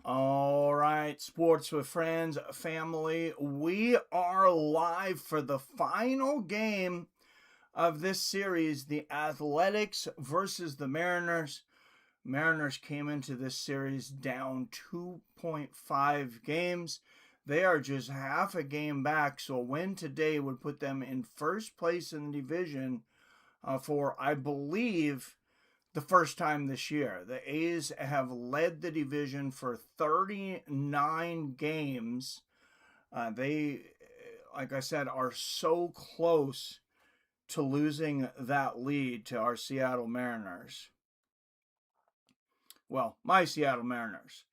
All right, Sports with Friends family, we are live for the final game of this series, the Athletics versus the Mariners. Mariners came into this series down 2.5 games. They are just half a game back, so a win today would put them in first place in the division for, I believe, the first time this year. The A's have led the division for 39 games. They, like I said, are so close to losing that lead to our Seattle Mariners. Well, my Seattle Mariners.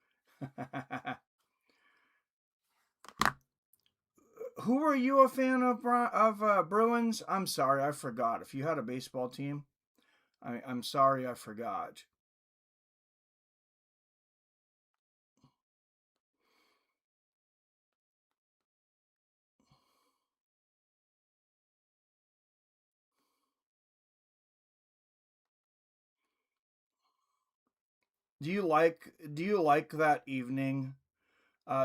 Who are you a fan of Bruins? I'm sorry, I forgot. If you had a baseball team, I'm sorry, I forgot. Do you like that evening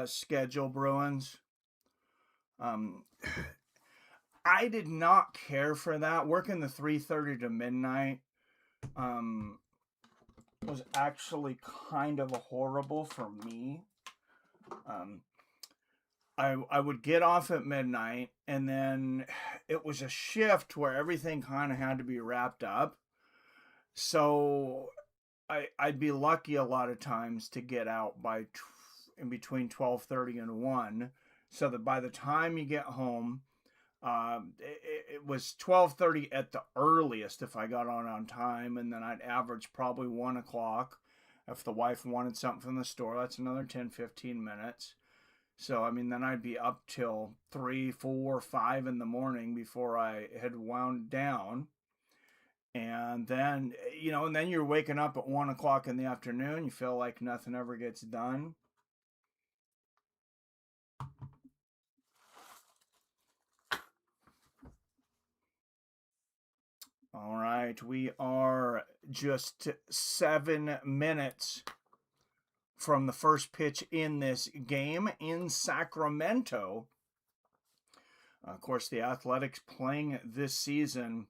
schedule, Bruins? Um, I did not care for that. Working the 3:30 to midnight um, was actually kind of horrible for me. Um, I would get off at midnight, and then it was a shift where everything kind of had to be wrapped up. So I'd be lucky a lot of times to get out by in between 12:30 and 1, so that by the time you get home, it was 12:30 at the earliest if I got on time, and then I'd average probably 1 o'clock if the wife wanted something from the store. That's another 10-15 minutes. So I mean, then I'd be up till 3, 4, 5 in the morning before I had wound down. And then, and then you're waking up at 1 o'clock in the afternoon. You feel like nothing ever gets done. All right, we are just 7 minutes from the first pitch in this game in Sacramento. Of course, the Athletics playing this season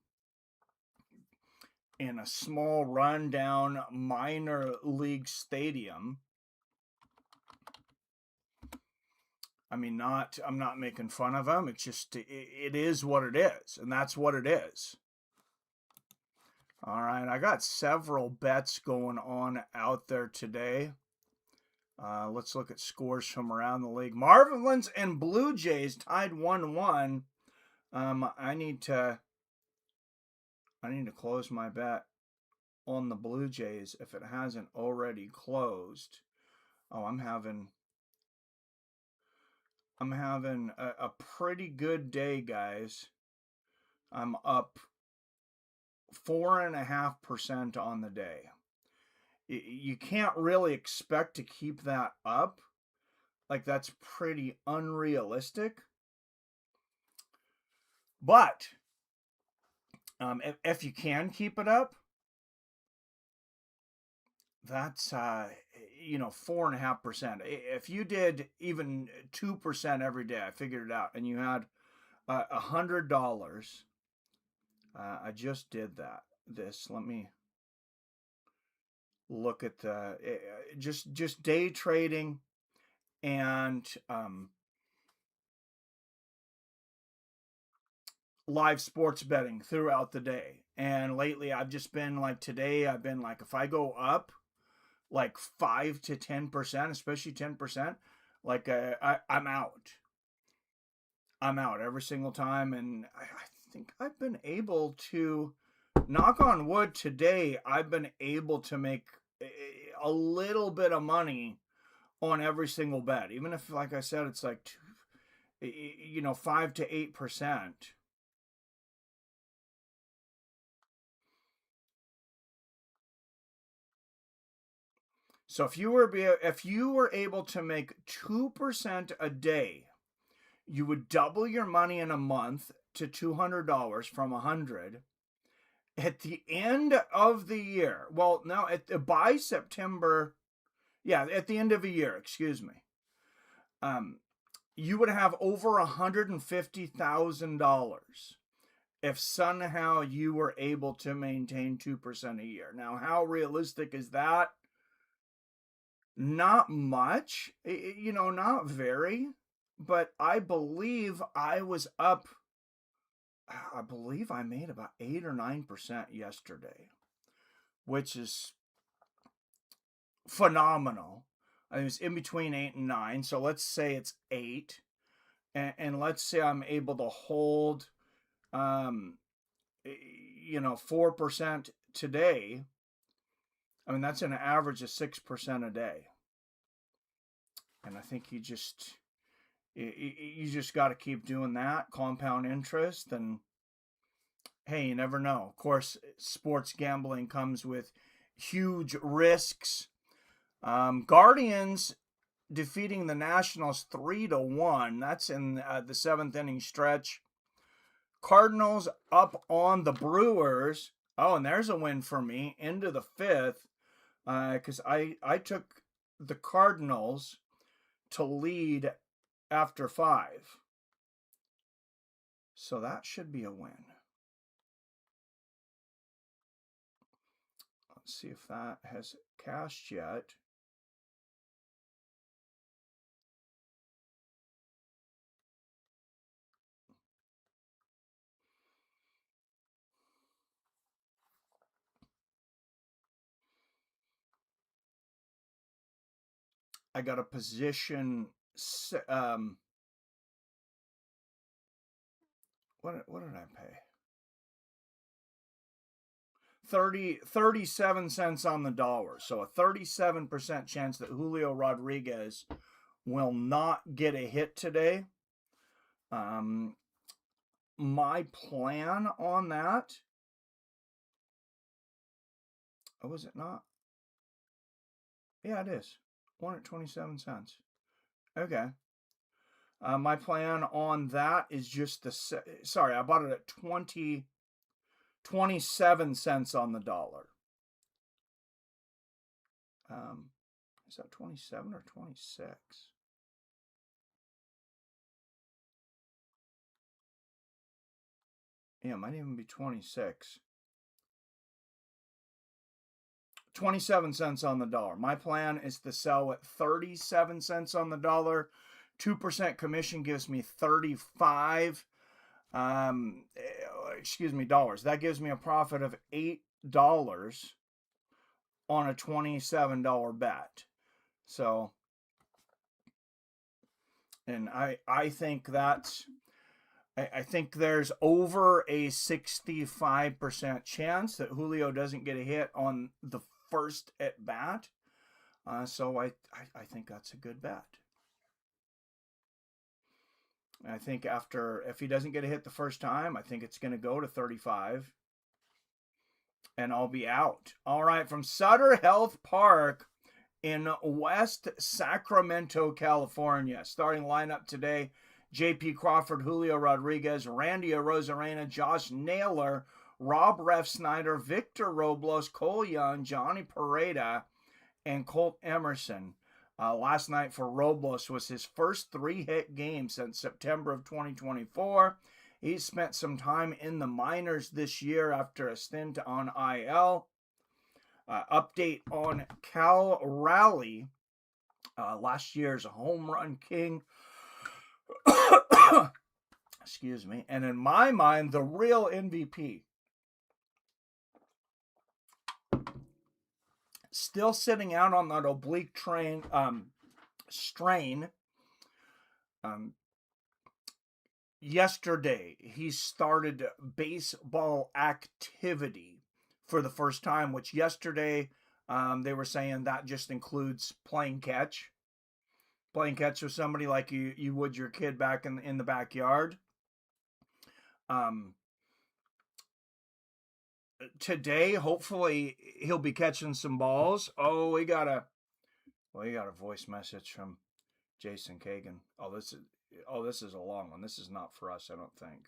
in a small rundown minor league stadium. I mean, I'm not making fun of them. It's just, it is what it is, and that's what it is. All right, I got several bets going on out there today. Let's look at scores from around the league. Marlins and Blue Jays tied 1-1. I need to close my bet on the Blue Jays if it hasn't already closed. Oh, I'm having a pretty good day, guys. I'm up 4.5% on the day. You can't really expect to keep that up. Like, that's pretty unrealistic. But if you can keep it up, that's 4.5%. If you did even 2% every day, I figured it out, and you had $100. I just did that. Let me look at the just day trading and live sports betting throughout the day. And lately, I've just been like, today, I've been like, if I go up like 5 to 10%, especially 10%, like I'm out. I'm out every single time, and I think I've been able to, knock on wood, today I've been able to make a little bit of money on every single bet, even if, like I said, it's like 5 to 8%. So if you were able to make 2% a day, you would double your money in a month to $200 from 100 at the end of the year. Well, now by September, Yeah, at the end of a year, excuse me. Um, you would have over $150,000 if somehow you were able to maintain 2% a year. Now, how realistic is that? Not much, not very, but I believe I made about 8 or 9% yesterday, which is phenomenal. I was in between 8 and 9, so let's say it's 8, and let's say I'm able to hold, um, 4% today. I mean, that's an average of 6% a day, and I think you just got to keep doing that compound interest, and hey, you never know. Of course, sports gambling comes with huge risks. Guardians defeating the Nationals 3-1. That's in the seventh inning stretch. Cardinals up on the Brewers. Oh, and there's a win for me into the fifth, because I took the Cardinals to lead after 5. So that should be a win. Let's see if that has cashed yet. I got a position. What did I pay? 37 cents on the dollar. So a 37% chance that Julio Rodriguez will not get a hit today. My plan on that. Oh, was it not? Yeah, it is. 127 cents. Okay. My plan on that is just sorry, I bought it at 27 cents on the dollar. Is that 27 or 26? Yeah, it might even be 26. 27 cents on the dollar. My plan is to sell at 37 cents on the dollar. 2% commission gives me 35 dollars. That gives me a profit of $8 on a $27 bet. So, and I think I think there's over a 65% chance that Julio doesn't get a hit on the first at bat. So I think that's a good bet. I think if he doesn't get a hit the first time, I think it's going to go to 35 and I'll be out. All right, from Sutter Health Park in West Sacramento, California. Starting lineup today: J.P. Crawford, Julio Rodriguez, Randy Arozarena, Josh Naylor, Rob Refsnyder, Victor Robles, Cole Young, Johnny Pereda, and Colt Emerson. Last night for Robles was his first 3-hit game since September of 2024. He spent some time in the minors this year after a stint on IL. Update on Cal Raleigh, last year's home run king. Excuse me. And in my mind, the real MVP. Still sitting out on that oblique strain. Yesterday, he started baseball activity for the first time, which yesterday they were saying that just includes playing catch with somebody like you would your kid back in the backyard. Today, hopefully, he'll be catching some balls. Oh, we got a voice message from Jason Kagan. This is a long one. This is not for us, I don't think.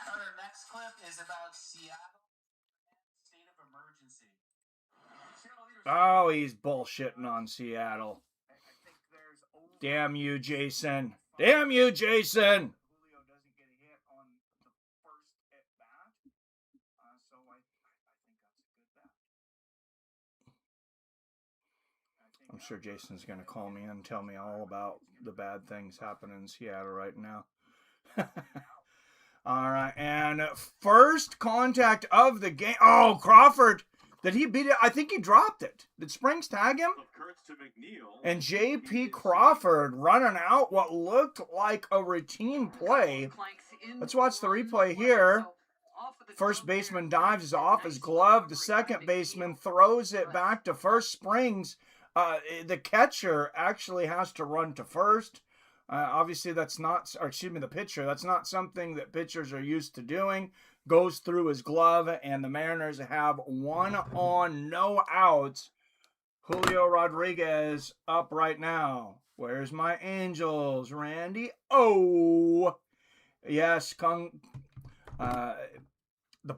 Our next clip is about Seattle and state of emergency. Cheerleaders Oh, he's bullshitting on Seattle. Damn you, Jason. Damn you, Jason. Julio doesn't get a hit on the first at bat. So I think that's a good bet. I'm sure Jason's going to call me and tell me all about the bad things happening in Seattle right now. All right, and first contact of the game. Oh, Crawford. Did he beat it? I think he dropped it. Did Springs tag him? And J.P. Crawford running out what looked like a routine play. Let's watch the replay here. First baseman dives off his glove. The second baseman throws it back to first. Springs. The catcher actually has to run to first. Obviously, that's not, or excuse me, the pitcher. That's not something that pitchers are used to doing. Goes through his glove, and the Mariners have 1 on, no outs. Julio Rodriguez up right now. Where's my Angels, Randy? Oh, yes, the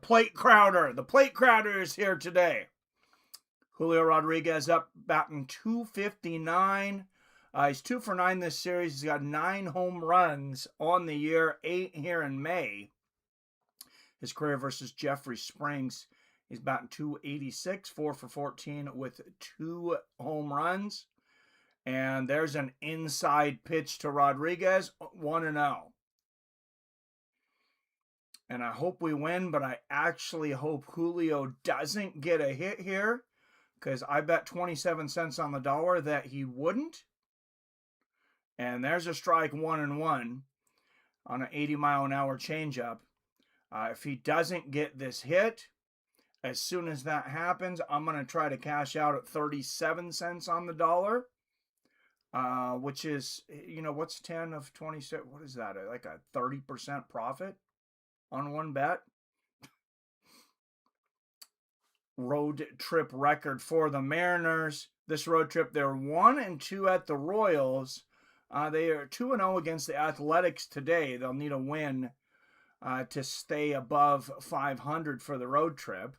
plate crowder. The plate crowder is here today. Julio Rodriguez up batting .259. He's 2 for 9 this series. He's got 9 home runs on the year, 8 here in May. His career versus Jeffrey Springs, he's batting .286, 4 for 14 with 2 home runs. And there's an inside pitch to Rodriguez, 1-0. And I hope we win, but I actually hope Julio doesn't get a hit here, because I bet 27 cents on the dollar that he wouldn't. And there's a strike, 1-1 on an 80-mile-an-hour changeup. If he doesn't get this hit, as soon as that happens, I'm going to try to cash out at 37 cents on the dollar, which is, what's 10 of 26? What is that? Like a 30% profit on one bet? Road trip record for the Mariners. This road trip, they're 1-2 at the Royals. They are 2-0 against the Athletics today. They'll need a win to stay above 500 for the road trip.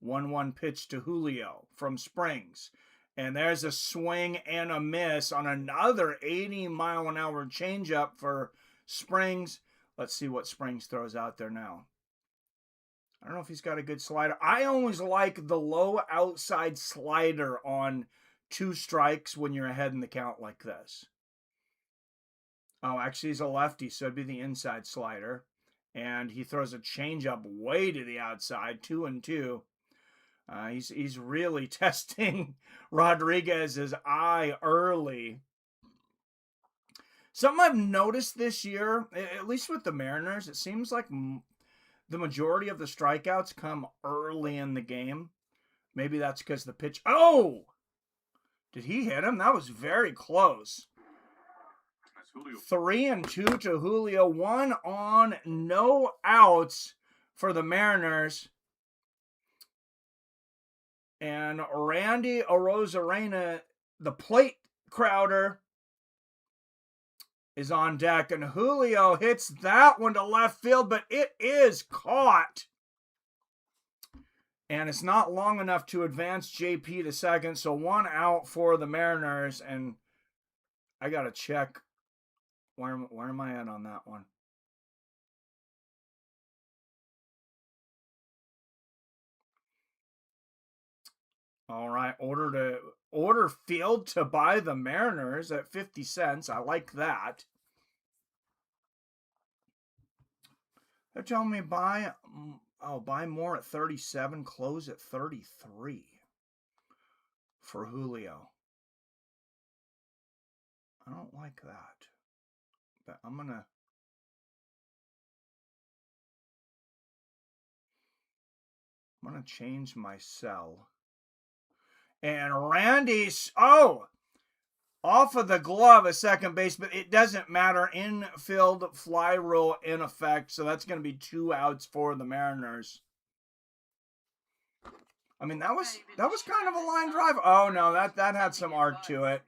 1-1 pitch to Julio from Springs. And there's a swing and a miss on another 80-mile-an-hour changeup for Springs. Let's see what Springs throws out there now. I don't know if he's got a good slider. I always like the low outside slider on 2 strikes when you're ahead in the count like this. Oh, actually, he's a lefty, so it'd be the inside slider. And he throws a changeup way to the outside, 2-2. He's really testing Rodriguez's eye early. Something I've noticed this year, at least with the Mariners, it seems like the majority of the strikeouts come early in the game. Maybe that's because the pitch... Oh! Did he hit him? That was very close. 3-2 to Julio. 1 on, no outs for the Mariners. And Randy Arozarena, the plate crowder, is on deck. And Julio hits that one to left field, but it is caught. And it's not long enough to advance JP to second. So 1 out for the Mariners. And I got to check. Where am I at on that one? All right, order field to buy the Mariners at 50 cents. I like that. They're telling me buy more at 37, close at 33 for Julio. I don't like that. But I'm going to change my sell. And Randy's, off of the glove at second base, but it doesn't matter. Infield fly rule in effect, so that's going to be 2 outs for the Mariners. I mean, that was kind of a line drive. Oh, no, that had some arc to it.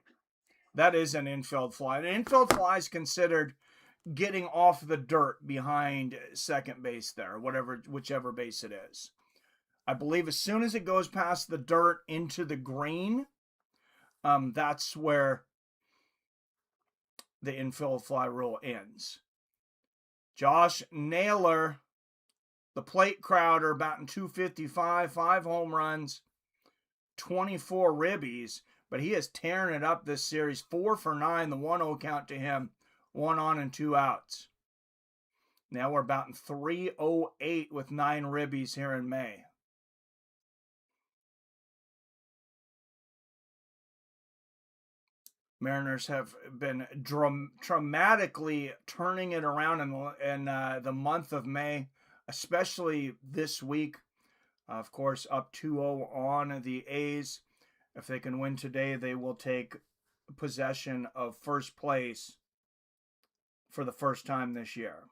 That is an infield fly. An infield fly is considered getting off the dirt behind second base there, whichever base it is. I believe as soon as it goes past the dirt into the green, that's where the infield fly rule ends. Josh Naylor, the plate crowder, batting .255, 5 home runs, 24 ribbies, but he is tearing it up this series. 4 for 9, the 1-0 count to him, 1 on and 2 outs. Now we're batting .308 with 9 ribbies here in May. Mariners have been dramatically turning it around in the month of May, especially this week. Of course, up 2-0 on the A's. If they can win today, they will take possession of first place for the first time this year.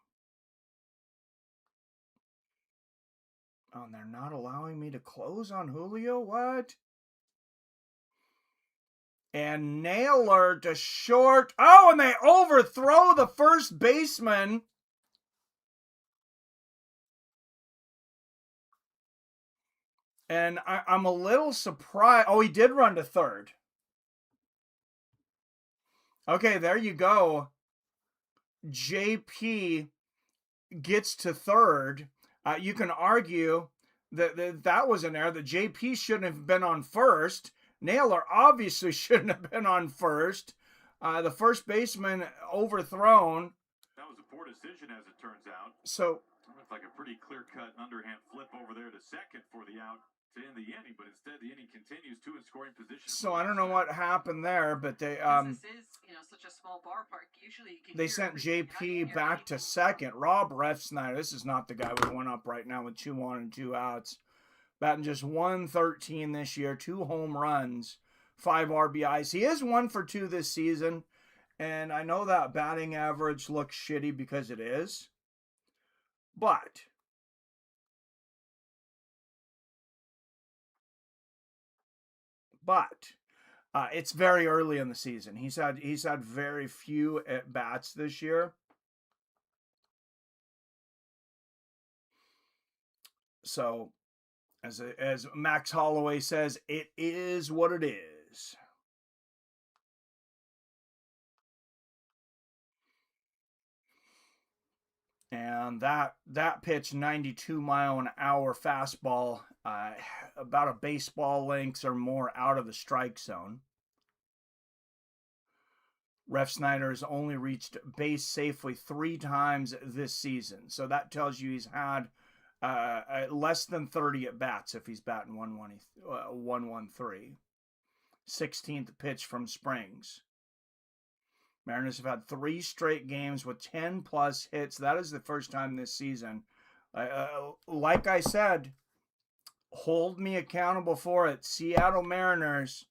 Oh, and they're not allowing me to close on Julio? What? And Naylor to short. Oh, and they overthrow the first baseman. And I'm a little surprised. Oh, he did run to third. Okay, there you go. JP gets to third. You can argue that was an error. That JP shouldn't have been on first. Naylor obviously shouldn't have been on first. The first baseman overthrown. That was a poor decision, as it turns out. So it's like a pretty clear-cut underhand flip over there to second for the out to end the inning, but instead the inning continues, 2 in scoring position. So I don't know what happened there, but they This is, such a small ballpark. Usually you can they hear sent everything JP happening back to second. Rob Refsnyder, this is not the guy we went up right now with 2 on and 2 outs. Batting just .113 this year, 2 home runs, 5 RBIs. He is 1 for 2 this season, and I know that batting average looks shitty because it is, but it's very early in the season. He's had very few at bats this year. So, as Max Holloway says, it is what it is. And that pitch, 92-mile-an-hour fastball, about a baseball length or more out of the strike zone. Refsnyder has only reached base safely 3 times this season. So that tells you he's had less than 30 at-bats if he's batting 113. 16th pitch from Springs. Mariners have had 3 straight games with 10-plus hits. That is the first time this season. Like I said, hold me accountable for it. Seattle Mariners,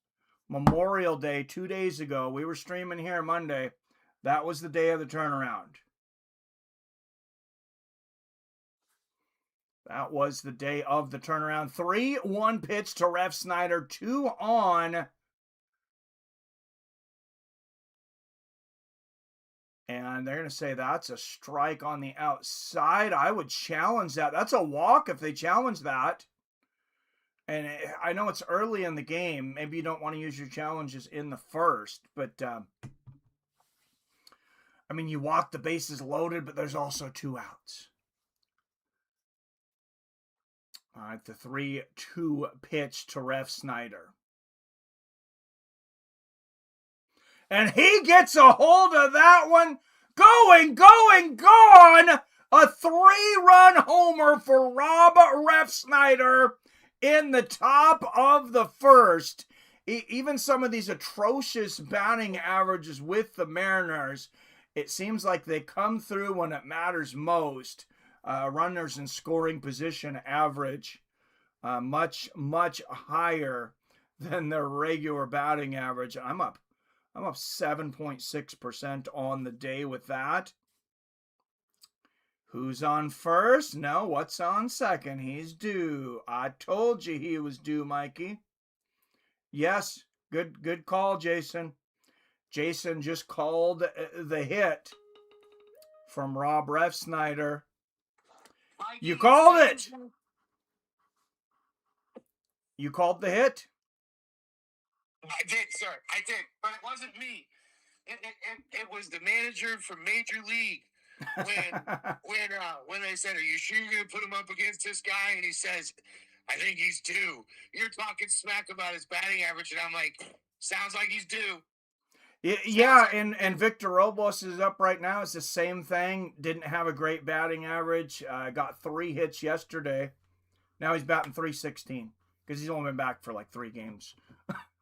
Memorial Day 2 days ago. We were streaming here Monday. That was the day of the turnaround. That was the day of the turnaround. 3-1 pitch to Refsnyder, 2 on. And they're going to say that's a strike on the outside. I would challenge that. That's a walk if they challenge that. And I know it's early in the game. Maybe you don't want to use your challenges in the first. But, I mean, you walk, the bases loaded, but there's also 2 outs. All right, the 3-2 pitch to Refsnyder. And he gets a hold of that one. Going, gone. A 3-run homer for Rob Refsnyder in the top of the first. Even some of these atrocious batting averages with the Mariners, it seems like they come through when it matters most. Runners in scoring position average much higher than their regular batting average. I'm up 7.6% on the day with that. Who's on first? No, what's on second? He's due. I told you he was due, Mikey. Yes, good call, Jason. Jason just called the hit from Rob Refsnyder. You called it. You called the hit. I did, sir. I did, but it wasn't me. It was the manager from Major League when they said, "Are you sure you're gonna put him up against this guy?" And he says, "I think he's due." You're talking smack about his batting average, and I'm like, "Sounds like he's due." Yeah, and Victor Robles is up right now. It's the same thing. Didn't have a great batting average. Got 3 hits yesterday. Now he's batting .316 because he's only been back for like 3 games.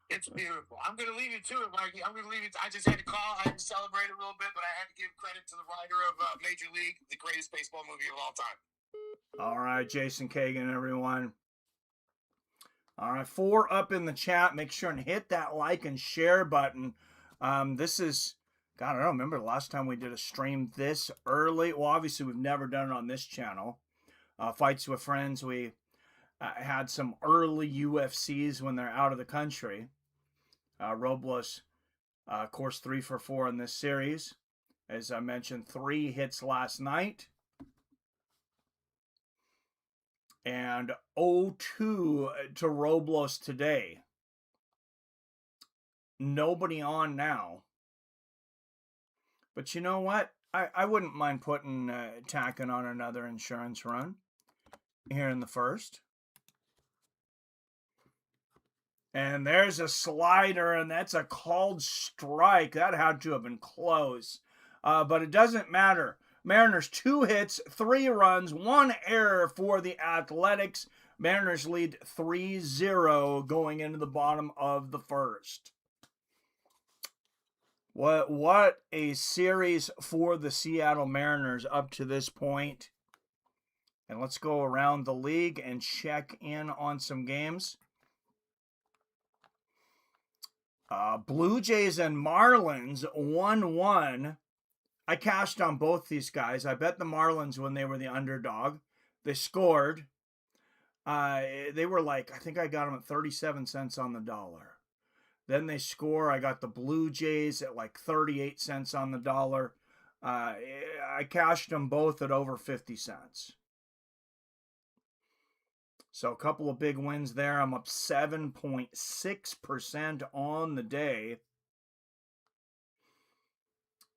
It's beautiful. I'm going to leave you to it, Mikey. I'm going to leave you. I just had to call. I had to celebrate a little bit, but I had to give credit to the writer of Major League, the greatest baseball movie of all time. All right, Jason Kagan, everyone. All right, 4 up in the chat. Make sure and hit that like and share button. This is, God, I don't remember the last time we did a stream this early. Well, obviously, we've never done it on this channel. Fights with Friends, we had some early UFCs when they're out of the country. Robles, of course, 3 for 4 in this series. As I mentioned, 3 hits last night. And 0-2 to Robles today. Nobody on now. But you know what? I wouldn't mind tacking on another insurance run here in the first. And there's a slider, and that's a called strike. That had to have been close. But it doesn't matter. Mariners 2 hits, 3 runs, 1 error for the Athletics. Mariners lead 3-0 going into the bottom of the first. What a series for the Seattle Mariners up to this point. And let's go around the league and check in on some games. Blue Jays and Marlins 1-1. I cashed on both these guys. I bet the Marlins when they were the underdog. They scored. They were like, I think I got them at 37 cents on the dollar. Then they score. I got the Blue Jays at like 38 cents on the dollar. I cashed them both at over 50 cents. So a couple of big wins there. I'm up 7.6% on the day.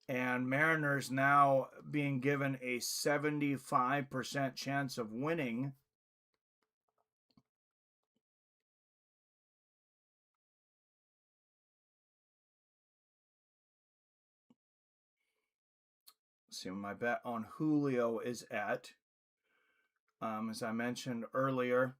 And Mariners now being given a 75% chance of winning. Let's see what my bet on Julio is at. As I mentioned earlier,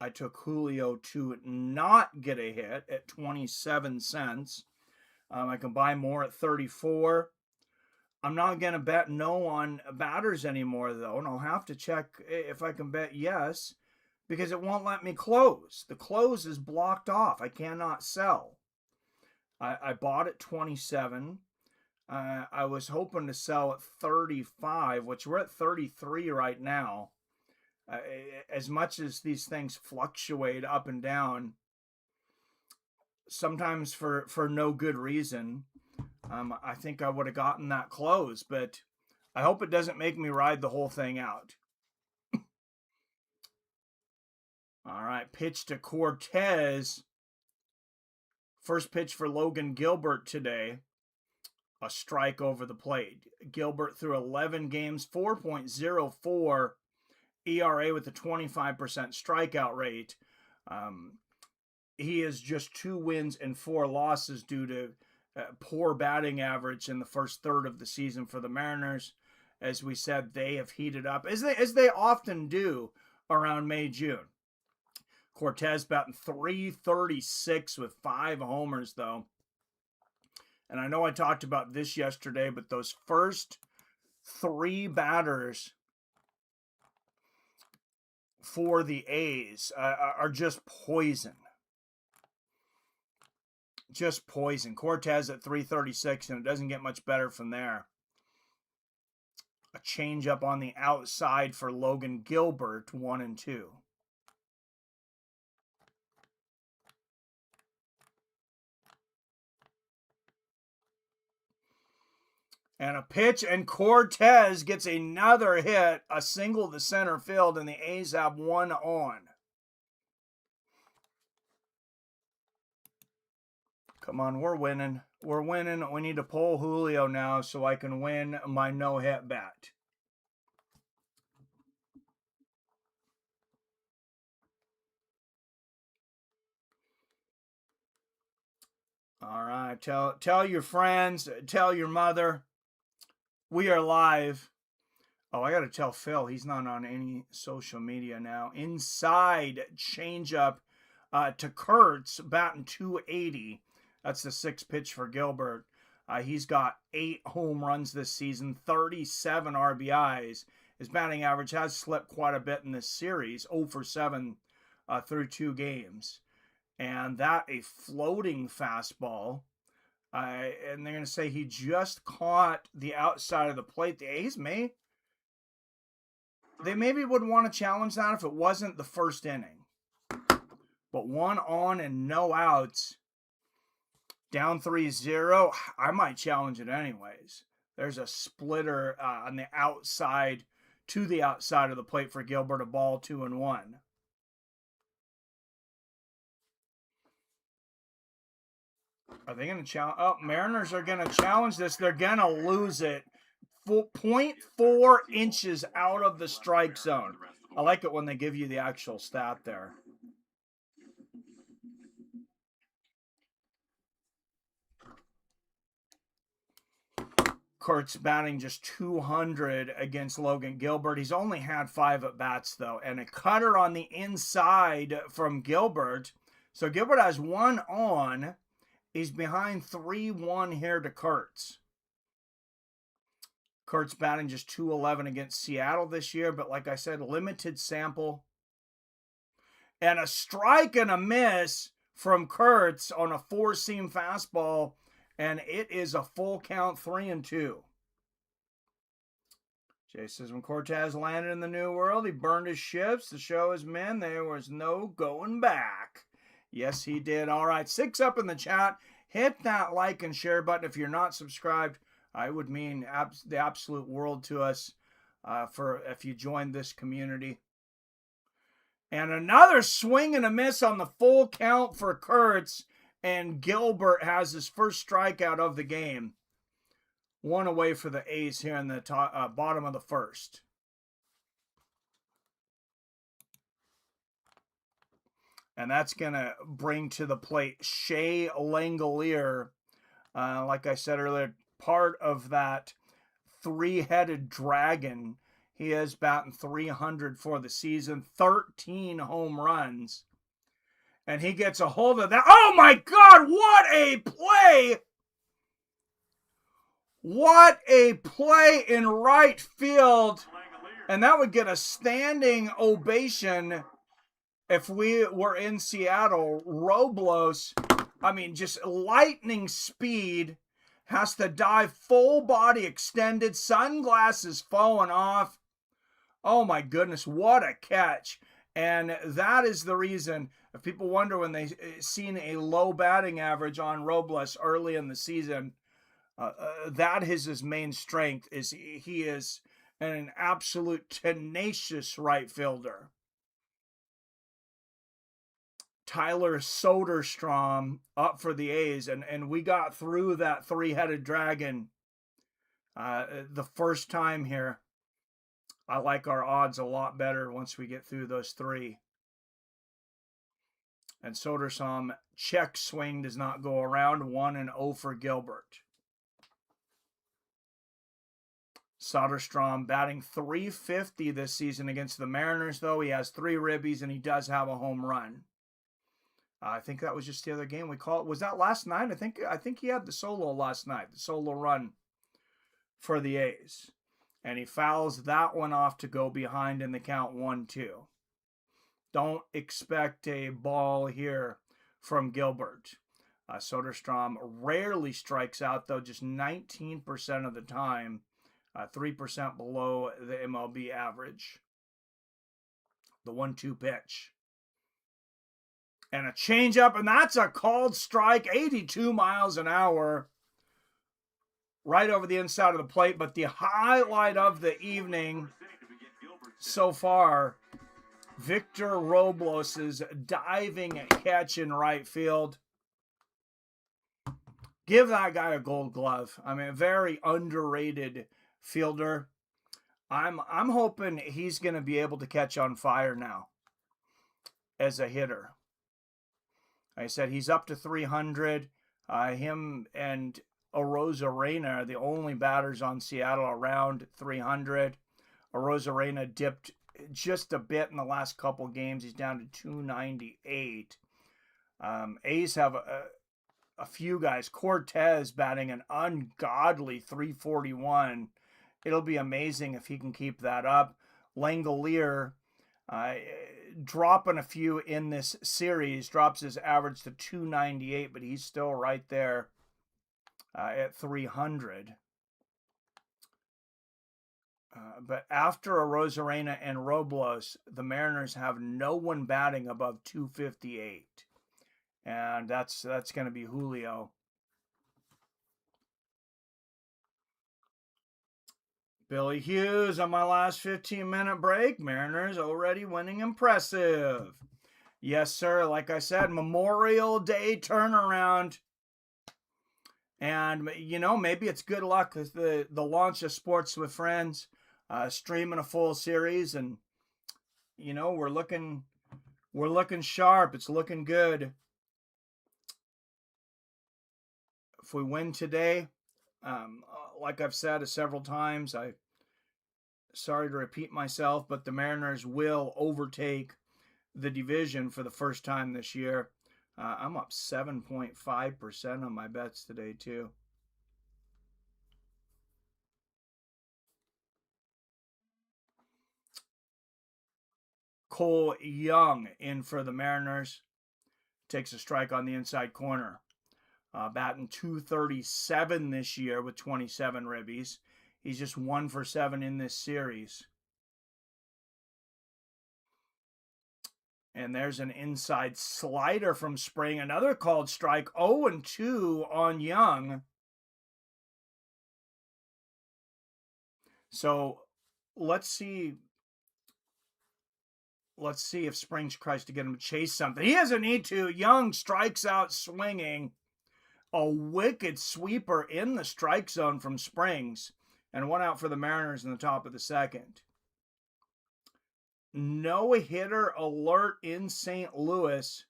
I took Julio to not get a hit at 27 cents. I can buy more at 34. I'm not going to bet no on batters anymore, though, and I'll have to check if I can bet yes, because it won't let me close. The close is blocked off. I cannot sell. I bought at 27. I was hoping to sell at 35, which we're at 33 right now. As much as these things fluctuate up and down, sometimes for no good reason, I think I would have gotten that close, but I hope it doesn't make me ride the whole thing out. All right, pitch to Cortez. First pitch for Logan Gilbert today. A strike over the plate. Gilbert through 11 games, 4.04 ERA with a 25% strikeout rate. He is just 2 wins and 4 losses due to poor batting average in the first third of the season for the Mariners. As we said, they have heated up, as they often do around May, June. Cortez batting .336 with 5 homers, though. And I know I talked about this yesterday, but those first 3 batters for the A's are just poison. Just poison. Cortez at .336, and it doesn't get much better from there. A changeup on the outside for Logan Gilbert, 1-2. And a pitch, and Cortez gets another hit, a single to center field, and the A's have one on. Come on, we're winning. We're winning. We need to pull Julio now so I can win my no-hit bet. All right, tell your friends, tell your mother. We are live. Oh, I got to tell Phil, he's not on any social media now. Inside changeup to Kurtz, batting 280. That's the 6th pitch for Gilbert. He's got 8 home runs this season, 37 RBIs. His batting average has slipped quite a bit in this series, 0 for 7 through 2 games. And that a floating fastball. And they're going to say he just caught the outside of the plate. The A's they maybe would want to challenge that if it wasn't the first inning. But 1 on and no outs. Down 3-0. I might challenge it anyways. There's a splitter on the outside, to the outside of the plate for Gilbert. A ball, 2-1. Are they going to challenge? Oh, Mariners are going to challenge this. They're going to lose it. 0.4 inches out of the strike zone. I like it when they give you the actual stat there. Kurtz batting just 200 against Logan Gilbert. He's only had 5 at-bats, though. And a cutter on the inside from Gilbert. So Gilbert has 1 on. He's behind 3-1 here to Kurtz. Kurtz batting just 211 against Seattle this year, but like I said, limited sample. And a strike and a miss from Kurtz on a 4-seam fastball, and it is a full count, 3-2. Jay says when Cortez landed in the New World, he burned his ships to show his men there was no going back. Yes, he did. All right, 6 up in the chat. Hit that like and share button if you're not subscribed. It would mean the absolute world to us for if you join this community. And another swing and a miss on the full count for Kurtz, and Gilbert has his first strikeout of the game. 1 away for the A's here in the bottom of the first. And that's going to bring to the plate Shea Langolier. Like I said earlier, part of that 3-headed dragon. He is batting 300 for the season, 13 home runs. And he gets a hold of that. Oh my God, what a play! What a play in right field. And that would get a standing ovation if we were in Seattle. Robles, I mean, just lightning speed, has to dive full body extended, sunglasses falling off. Oh my goodness, what a catch. And that is the reason, if people wonder when they seen a low batting average on Robles early in the season, that is his main strength. Is he is an absolute tenacious right fielder. Tyler Soderstrom up for the A's, and we got through that 3-headed dragon the first time here. I like our odds a lot better once we get through those 3. And Soderstrom, check swing does not go around. 1-0 for Gilbert. Soderstrom batting .350 this season against the Mariners, though. He has 3 ribbies, and he does have a home run. I think that was just the other game we called. Was that last night? I think he had the solo last night, the solo run for the A's. And he fouls that one off to go behind in the count 1-2. Don't expect a ball here from Gilbert. Soderstrom rarely strikes out, though, just 19% of the time. 3% below the MLB average. The 1-2 pitch. And a changeup, and that's a called strike, 82 miles an hour. right over the inside of the plate. But the highlight of the evening so far, Victor Robles' diving catch in right field. Give that guy a gold glove. I mean, a very underrated fielder. I'm hoping he's going to be able to catch on fire now as a hitter. Like I said, he's up to 300. Him and Arozarena are the only batters on Seattle around 300. Arozarena dipped just a bit in the last couple games. He's down to 298. A's have a few guys. Cortez batting an ungodly 341. It'll be amazing if he can keep that up. Langolier dropping a few in this series, drops his average to 298, but he's still right there at 300. But after Arozarena and Robles, the Mariners have no one batting above 258. And that's going to be Julio. Billy Hughes on my last 15-minute break. Mariners already winning impressive. Yes, sir. Like I said, Memorial Day turnaround. And, you know, maybe it's good luck with the launch of Sports with Friends, streaming a full series. And, you know, we're looking sharp. It's looking good. If we win today, like I've said several times, sorry to repeat myself, but the Mariners will overtake the division for the first time this year. I'm up 7.5% on my bets today, too. Cole Young in for the Mariners. Takes a strike on the inside corner. Batting .237 this year with 27 ribbies. He's just 1 for 7 in this series. And there's an inside slider from Spring. Another called strike. 0-2 on Young. So let's see if Springs tries to get him to chase something. He doesn't need to. Young strikes out swinging. A wicked sweeper in the strike zone from Springs. And one out for the Mariners in the top of the second. No-hitter alert in St. Louis.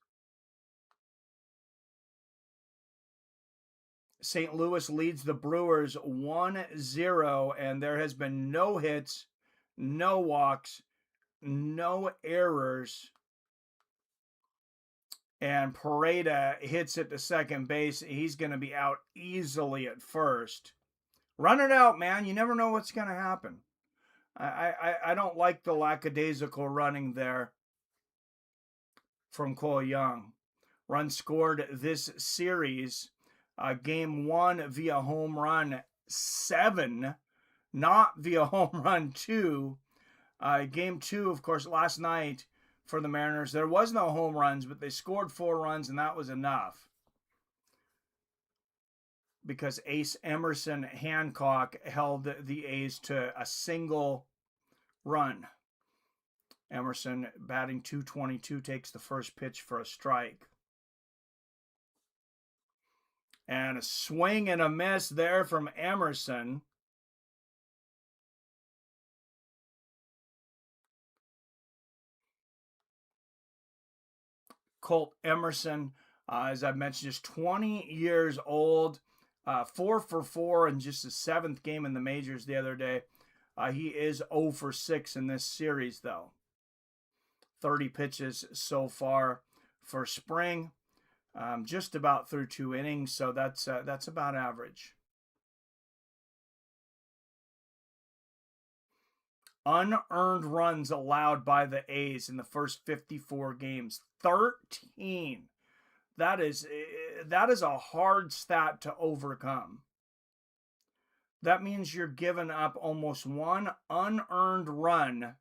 St. Louis leads the Brewers 1-0, and there has been no hits, no walks, no errors. And Pareda hits it to second base. He's going to be out easily at first. Run it out, man. You never know what's going to happen. I don't like the lackadaisical running there from Cole Young. Run scored this series. Game 1 via home run 7, not via home run 2. Game 2, of course, last night for the Mariners, there was no home runs, but they scored 4 runs, and that was enough. Because ace Emerson Hancock held the A's to a single run. Emerson, batting .222, takes the first pitch for a strike. And a swing and a miss there from Emerson. Colt Emerson, as I've mentioned, just 20 years old. 4 for 4 in just his 7th game in the majors the other day. He is 0 for 6 in this series, though. 30 pitches so far for Spring. Just about through 2 innings, so that's about average. Unearned runs allowed by the A's in the first 54 games. 13. That is a hard stat to overcome. That means you're giving up almost 1 unearned run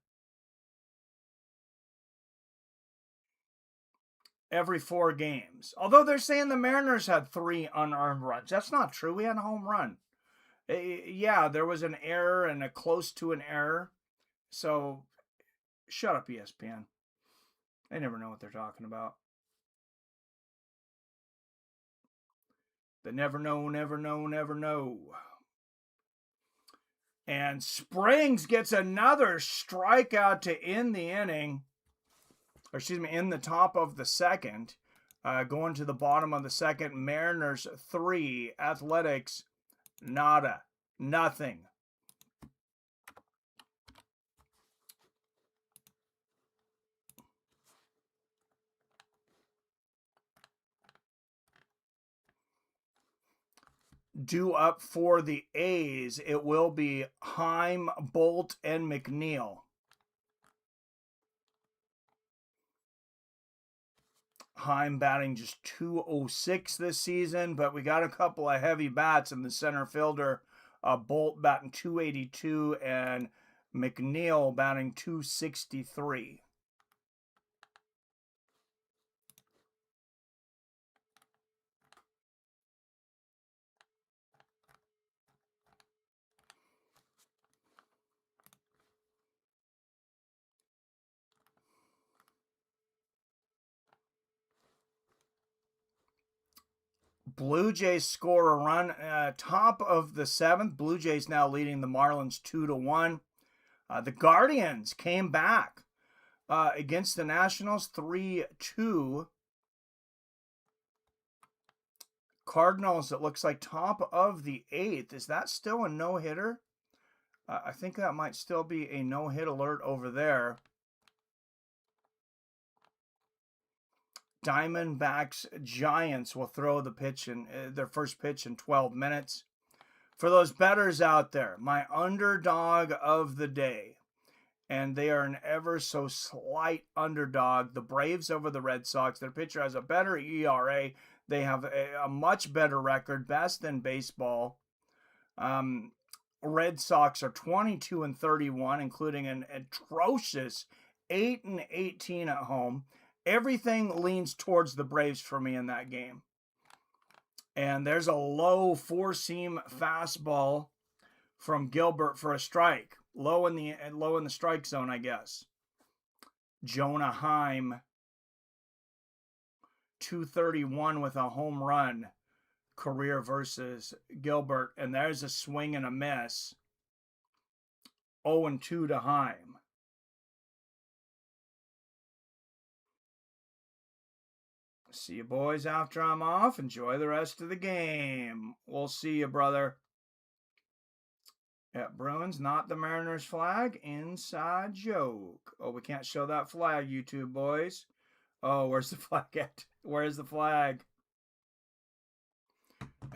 every 4 games. Although they're saying the Mariners had 3 unearned runs. That's not true. We had a home run. Yeah, there was an error and a close to an error. So shut up, ESPN. They never know what they're talking about. They never know, never know, never know. And Springs gets another strikeout to end the inning. Or excuse me, in the top of the second. Going to the bottom of the second. Mariners 3, Athletics nada, nothing. Due up for the A's, it will be Heim, Bolt, and McNeil. Heim batting just .206 this season, but we got a couple of heavy bats in the center fielder. Bolt batting .282 and McNeil batting .263. Blue Jays score a run. Top of the seventh. Blue Jays now leading the Marlins 2-1. The Guardians came back against the Nationals 3-2. Cardinals, it looks like top of the eighth. Is that still a no-hitter? I think that might still be a no-hit alert over there. Diamondbacks Giants will throw the pitch in their first pitch in 12 minutes. For those bettors out there, my underdog of the day, and they are an ever so slight underdog, the Braves over the Red Sox. Their pitcher has a better ERA. They have a much better record, best in baseball. Red Sox are 22-31, including an atrocious 8-18 at home. Everything leans towards the Braves for me in that game. And there's a low four-seam fastball from Gilbert for a strike. Low in the strike zone, I guess. Jonah Heim, 231 with a home run career versus Gilbert. And there's a swing and a miss. 0-2 to Heim. See you boys after I'm off. Enjoy the rest of the game. We'll see you, brother. At Bruins, not the Mariners flag. Inside joke. Oh, we can't show that flag, YouTube boys. Oh, where's the flag at? Where's the flag?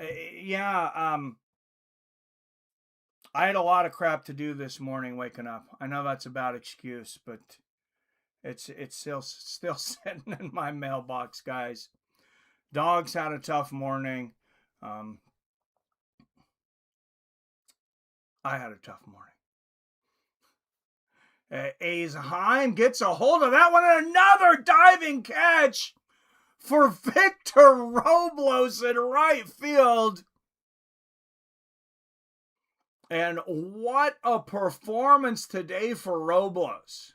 Yeah, I had a lot of crap to do this morning waking up. I know that's a bad excuse, but it's still sitting in my mailbox, guys. Dogs had a tough morning. I had a tough morning. A's Heim gets a hold of that one, and another diving catch for Victor Robles in right field. And what a performance today for Robles.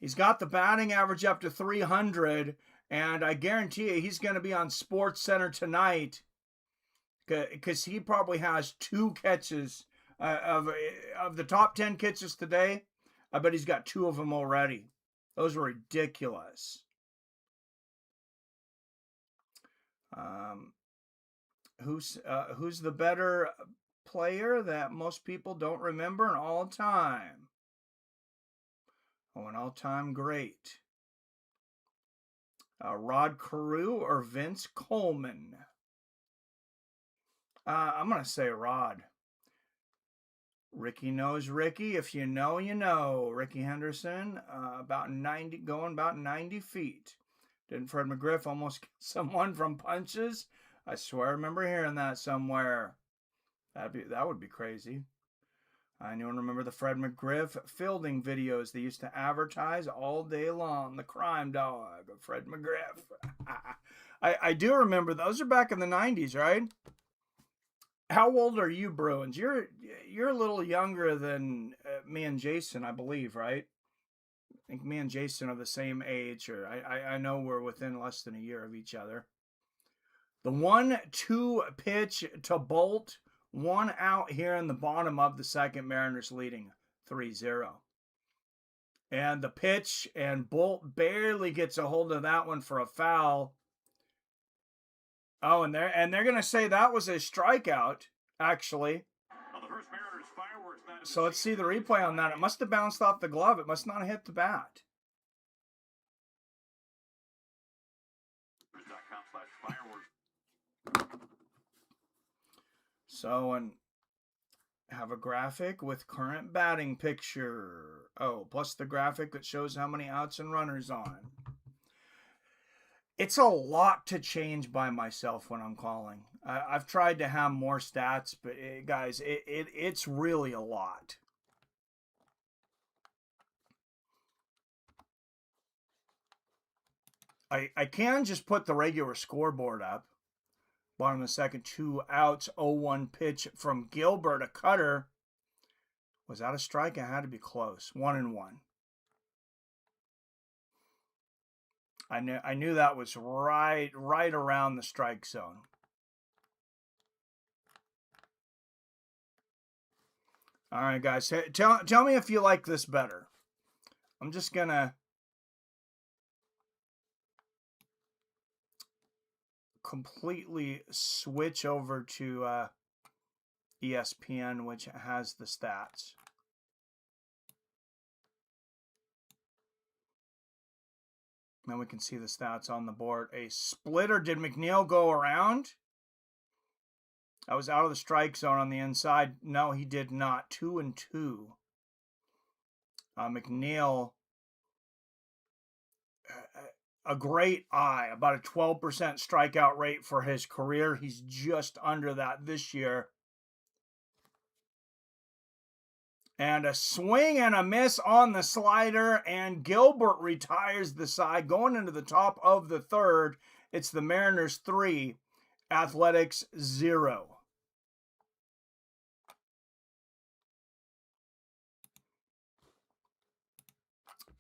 He's got the batting average up to 300, and I guarantee you he's going to be on Sports Center tonight because he probably has 2 catches of the top 10 catches today. I bet he's got 2 of them already. Those were ridiculous. Who's the better player that most people don't remember in all time? Oh, an all-time great. Rod Carew or Vince Coleman? I'm going to say Rod. Ricky knows Ricky. If you know, you know. Ricky Henderson, about 90 feet. Didn't Fred McGriff almost get someone from punches? I swear I remember hearing that somewhere. That would be crazy. Anyone remember the Fred McGriff fielding videos they used to advertise all day long? The crime dog of Fred McGriff. I do remember those are back in the 90s, right? How old are you, Bruins? You're a little younger than me and Jason, I believe, right? I think me and Jason are the same age, or I know we're within less than a year of each other. The 1-2 pitch to Bolt, one out here in the bottom of the second, Mariners leading 3-0. And the pitch, and Bolt barely gets a hold of that one for a foul. Oh, and they're gonna say that was a strikeout, actually. So let's see the replay on that. It must have bounced off the glove. It must not have hit the bat. So, and have a graphic with current batting picture. Oh, plus the graphic that shows how many outs and runners on. It's a lot to change by myself when I'm calling. I've tried to have more stats, but guys, it's really a lot. I can just put the regular scoreboard up. Bottom of the second, 2 outs, 0-1 pitch from Gilbert, a cutter. Was that a strike? It had to be close. 1-1. I knew that was right around the strike zone. All right, guys. Tell me if you like this better. I'm just gonna completely switch over to ESPN, which has the stats. Now we can see the stats on the board. A splitter. Did McNeil go around? I was out of the strike zone on the inside. No, he did not. 2-2. McNeil, a great eye. About a 12% strikeout rate for his career. He's just under that this year. And a swing and a miss on the slider, and Gilbert retires the side going into the top of the third. It's the Mariners 3, Athletics 0.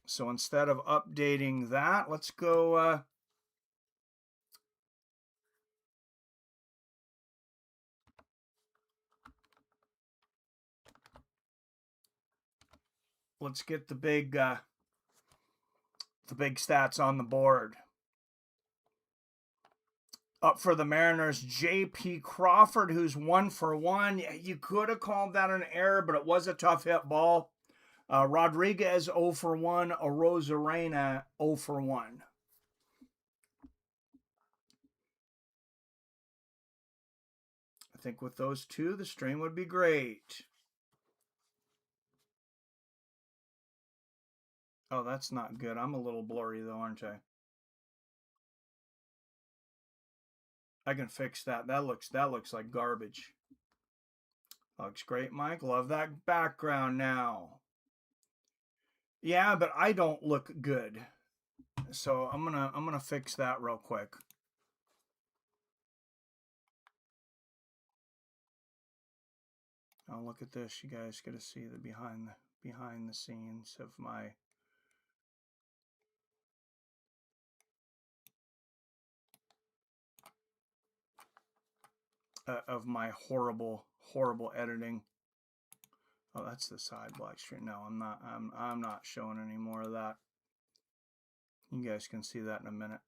So instead of updating that, let's go let's get the big stats on the board. Up for the Mariners, J.P. Crawford, who's 1 for 1. You could have called that an error, but it was a tough hit ball. Rodriguez 0 for 1. Arozarena 0 for 1. I think with those two, the stream would be great. Oh, that's not good. I'm a little blurry though, aren't I? I can fix that. That looks like garbage. Looks great, Mike. Love that background now. Yeah, but I don't look good. So I'm gonna fix that real quick. Oh, look at this. You guys get to see the behind the scenes of my horrible editing. Oh, that's the side black screen. No, I'm not showing any more of that. You guys can see that in a minute.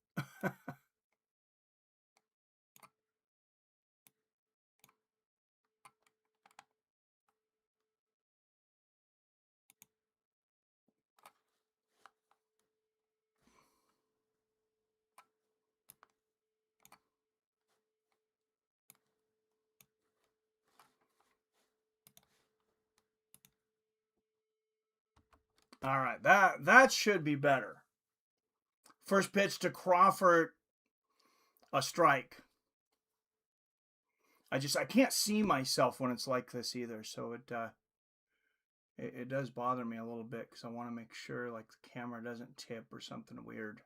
All right, that should be better. First pitch to Crawford, a strike. I can't see myself when it's like this either, so it does bother me a little bit because I want to make sure like the camera doesn't tip or something weird.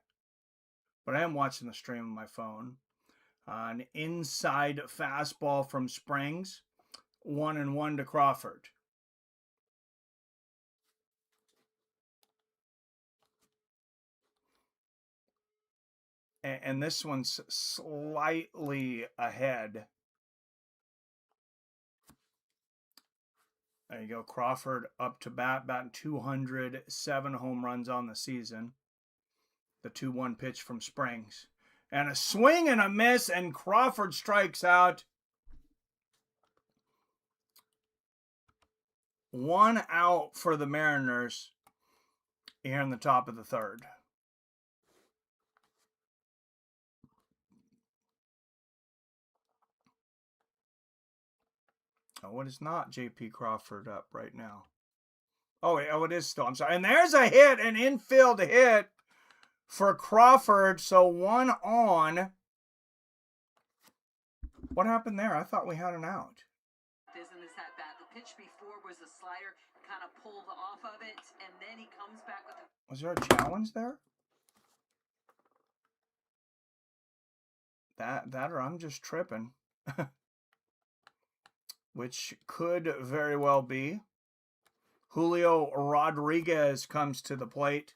But I am watching the stream on my phone. An inside fastball from Springs. 1-1 to Crawford. And this one's slightly ahead. There you go. Crawford up to bat, batting 200, 7 home runs on the season. The 2-1 pitch from Springs. And a swing and a miss, and Crawford strikes out. 1 out for the Mariners here in the top of the third. Oh, it is not J.P. Crawford up right now. Oh, it is still. I'm sorry. And there's a hit, an infield hit for Crawford. So 1 on. What happened there? I thought we had an out. Isn't this at bat? The pitch before was a slider, kind of pulled off of it, and then he comes back with a... Was there a challenge there? That or I'm just tripping. Which could very well be. Julio Rodriguez comes to the plate.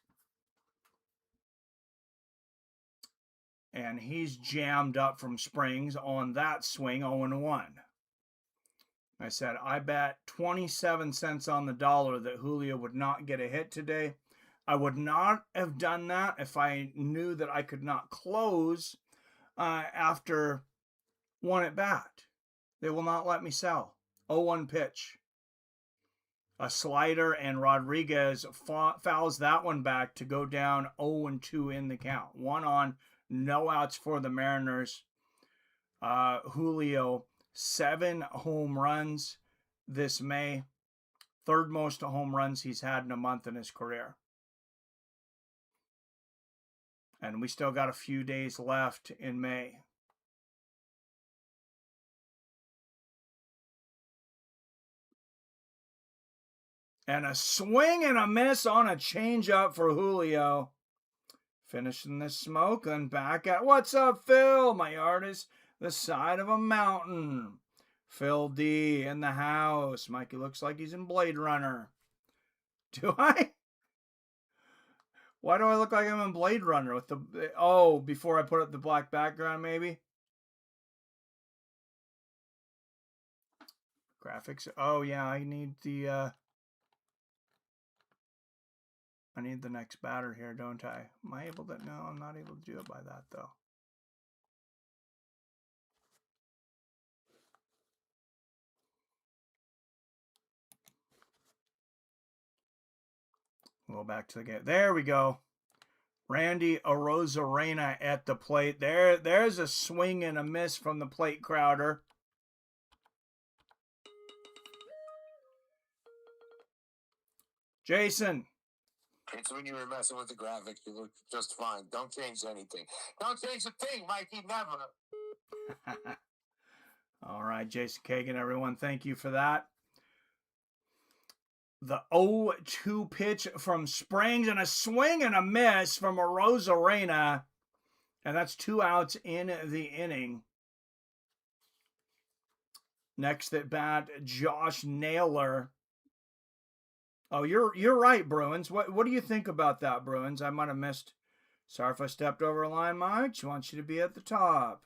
And he's jammed up from Springs on that swing, 0-1. I said, I bet 27 cents on the dollar that Julio would not get a hit today. I would not have done that if I knew that I could not close after 1 at bat. They will not let me sell. 0-1 pitch. A slider, and Rodriguez fouls that one back to go down 0-2 in the count. 1 on, no outs for the Mariners. Julio, 7 home runs this May. 3rd most home runs he's had in a month in his career. And we still got a few days left in May. And a swing and a miss on a changeup for Julio. Finishing the smoke and back at... What's up, Phil? My artist, the side of a mountain. Phil D in the house. Mikey looks like he's in Blade Runner. Do I? Why do I look like I'm in Blade Runner with the... Oh, before I put up the black background, maybe? Graphics. Oh, yeah, I need the... I need the next batter here, don't I? Am I able to? No, I'm not able to do it by that, though. We'll go back to the game. There we go. Randy Arozarena at the plate. There's a swing and a miss from the plate crowder. Jason. It's when you were messing with the graphics, you look just fine. Don't change anything. Don't change a thing, Mikey. Never. All right, Jason Kagan, everyone. Thank you for that. The 0-2 pitch from Springs and a swing and a miss from Arozarena. And that's 2 outs in the inning. Next at bat, Josh Naylor. Oh, you're right, Bruins. What do you think about that, Bruins? I might have missed. Sorry if I stepped over a line, Mike. She wants you to be at the top.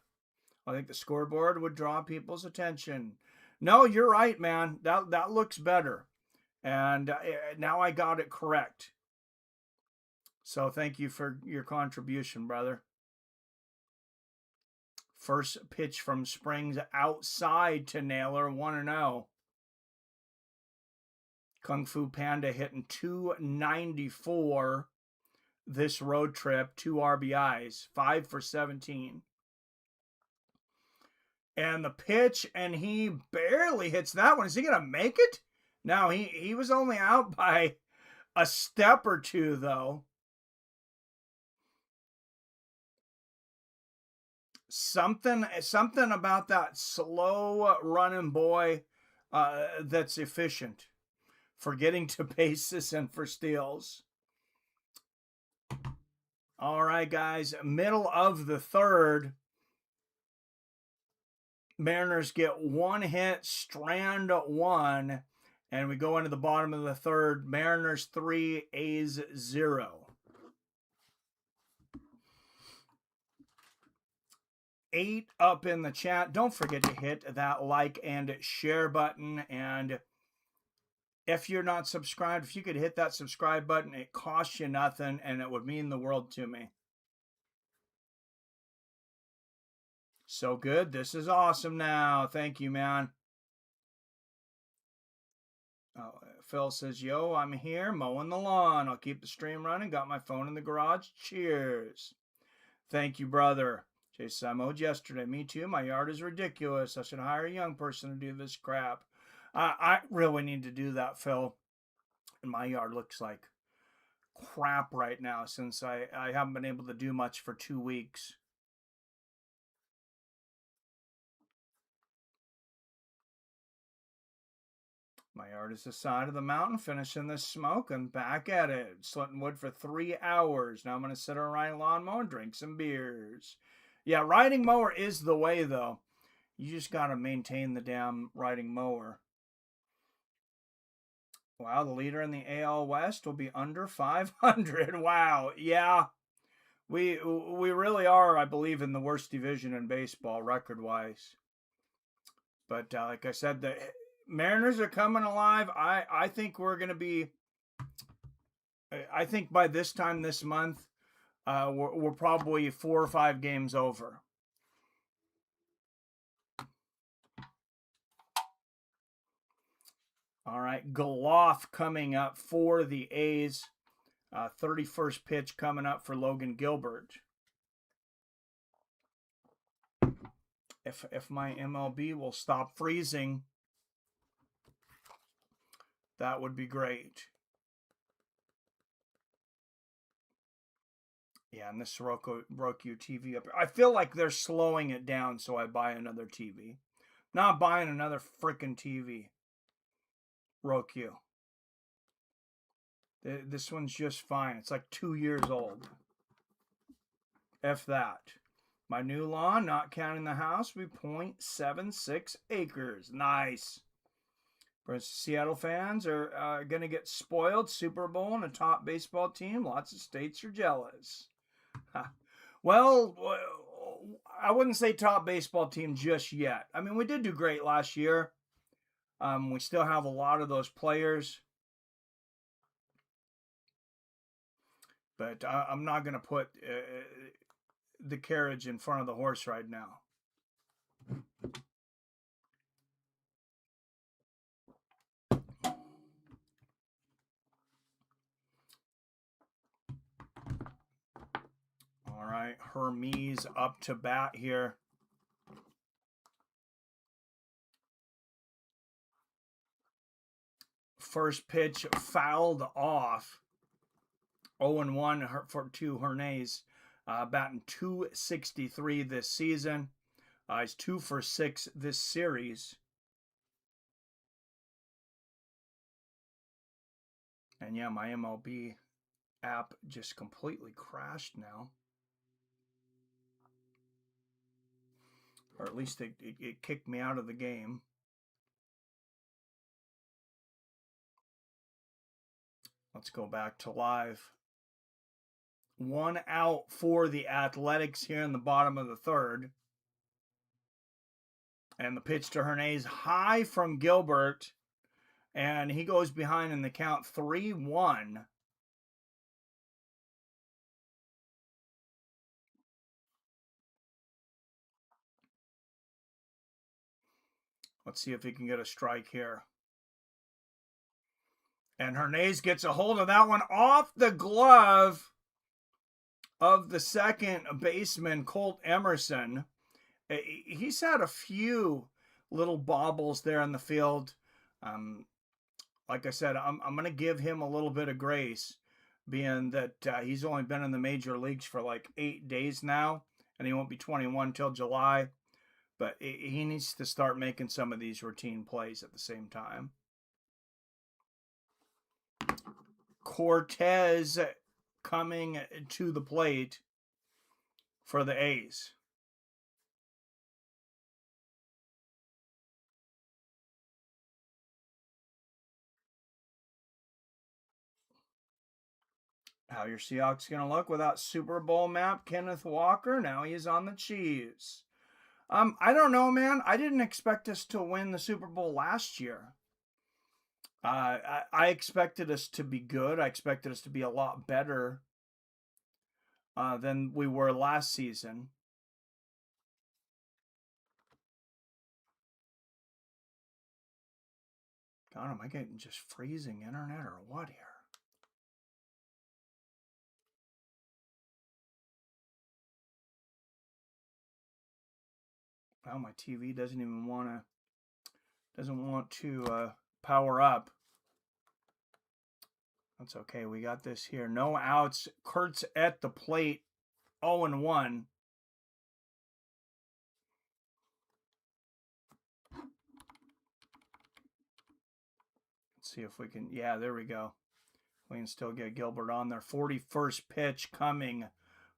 I think the scoreboard would draw people's attention. No, you're right, man. That looks better. And now I got it correct. So thank you for your contribution, brother. First pitch from Springs outside to Naylor, 1-0. Kung Fu Panda hitting 294 this road trip, 2 RBIs, 5 for 17. And the pitch, and he barely hits that one. Is he going to make it? No, he was only out by a step or 2, though. Something about that slow running boy that's efficient for getting to bases and for steals. All right, guys, middle of the third. Mariners get one hit, Strand one, and we go into the bottom of the third. Mariners 3, A's 0. 8 up in the chat. Don't forget to hit that like and share button. And if you're not subscribed, if you could hit that subscribe button, it costs you nothing, and it would mean the world to me. So good. This is awesome now. Thank you, man. Oh, Phil says, yo, I'm here mowing the lawn. I'll keep the stream running. Got my phone in the garage. Cheers. Thank you, brother. Jason, I mowed yesterday. Me too. My yard is ridiculous. I should hire a young person to do this crap. I really need to do that, Phil. And my yard looks like crap right now since I haven't been able to do much for 2 weeks. My yard is the side of the mountain, finishing this smoke and back at it. Slitting wood for 3 hours. Now I'm going to sit on a riding lawnmower and drink some beers. Yeah, riding mower is the way, though. You just got to maintain the damn riding mower. Wow, the leader in the AL West will be under 500. Wow, yeah. We really are, I believe, in the worst division in baseball, record-wise. But like I said, the Mariners are coming alive. I think we're going to be, I think by this time this month, we're probably 4 or 5 games over. All right, Goloff coming up for the A's. 31st pitch coming up for Logan Gilbert. If my MLB will stop freezing, that would be great. Yeah, and this Roku TV up here. I feel like they're slowing it down, so I buy another TV. Not buying another freaking TV. Roku. This one's just fine. It's like 2 years old. If that. My new lawn, not counting the house, will be 0.76 acres. Nice. For Seattle fans are going to get spoiled. Super Bowl and a top baseball team. Lots of states are jealous. Well, I wouldn't say top baseball team just yet. I mean, we did do great last year. We still have a lot of those players. But I'm not going to put the carriage in front of the horse right now. All right, Hermes up to bat here. First pitch fouled off. 0-1 to Hermes. Batting .263 this season. He's 2 for 6 this series. And yeah, my MLB app just completely crashed now. Or at least it kicked me out of the game. Let's go back to live. 1 out for the Athletics here in the bottom of the third. And the pitch to Hermes, high from Gilbert. And he goes behind in the count 3-1. Let's see if he can get a strike here. And Hermes gets a hold of that one off the glove of the second baseman, Colt Emerson. He's had a few little bobbles there in the field. Like I said, I'm going to give him a little bit of grace, being that he's only been in the major leagues for like 8 days now, and he won't be 21 till July. But he needs to start making some of these routine plays at the same time. Cortez coming to the plate for the A's. How your Seahawks going to look without Super Bowl map Kenneth Walker? Now he's on the Chiefs. I don't know, man. I didn't expect us to win the Super Bowl last year. I expected us to be good. I expected us to be a lot better than we were last season. God, am I getting just freezing internet or what here? Well, my TV doesn't even want to power up. That's okay. We got this here. No outs. Kurtz at the plate. 0-1. Let's see if we can. Yeah, there we go. We can still get Gilbert on there. 41st pitch coming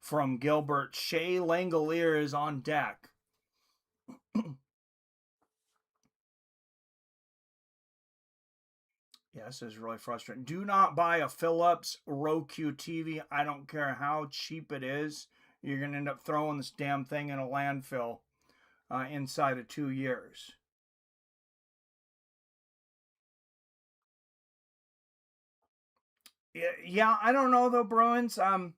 from Gilbert. Shea Langolier is on deck. Yeah, this is really frustrating. Do not buy a Philips Roku TV. I don't care how cheap it is. You're going to end up throwing this damn thing in a landfill inside of 2 years. Yeah, I don't know though, Bruins. I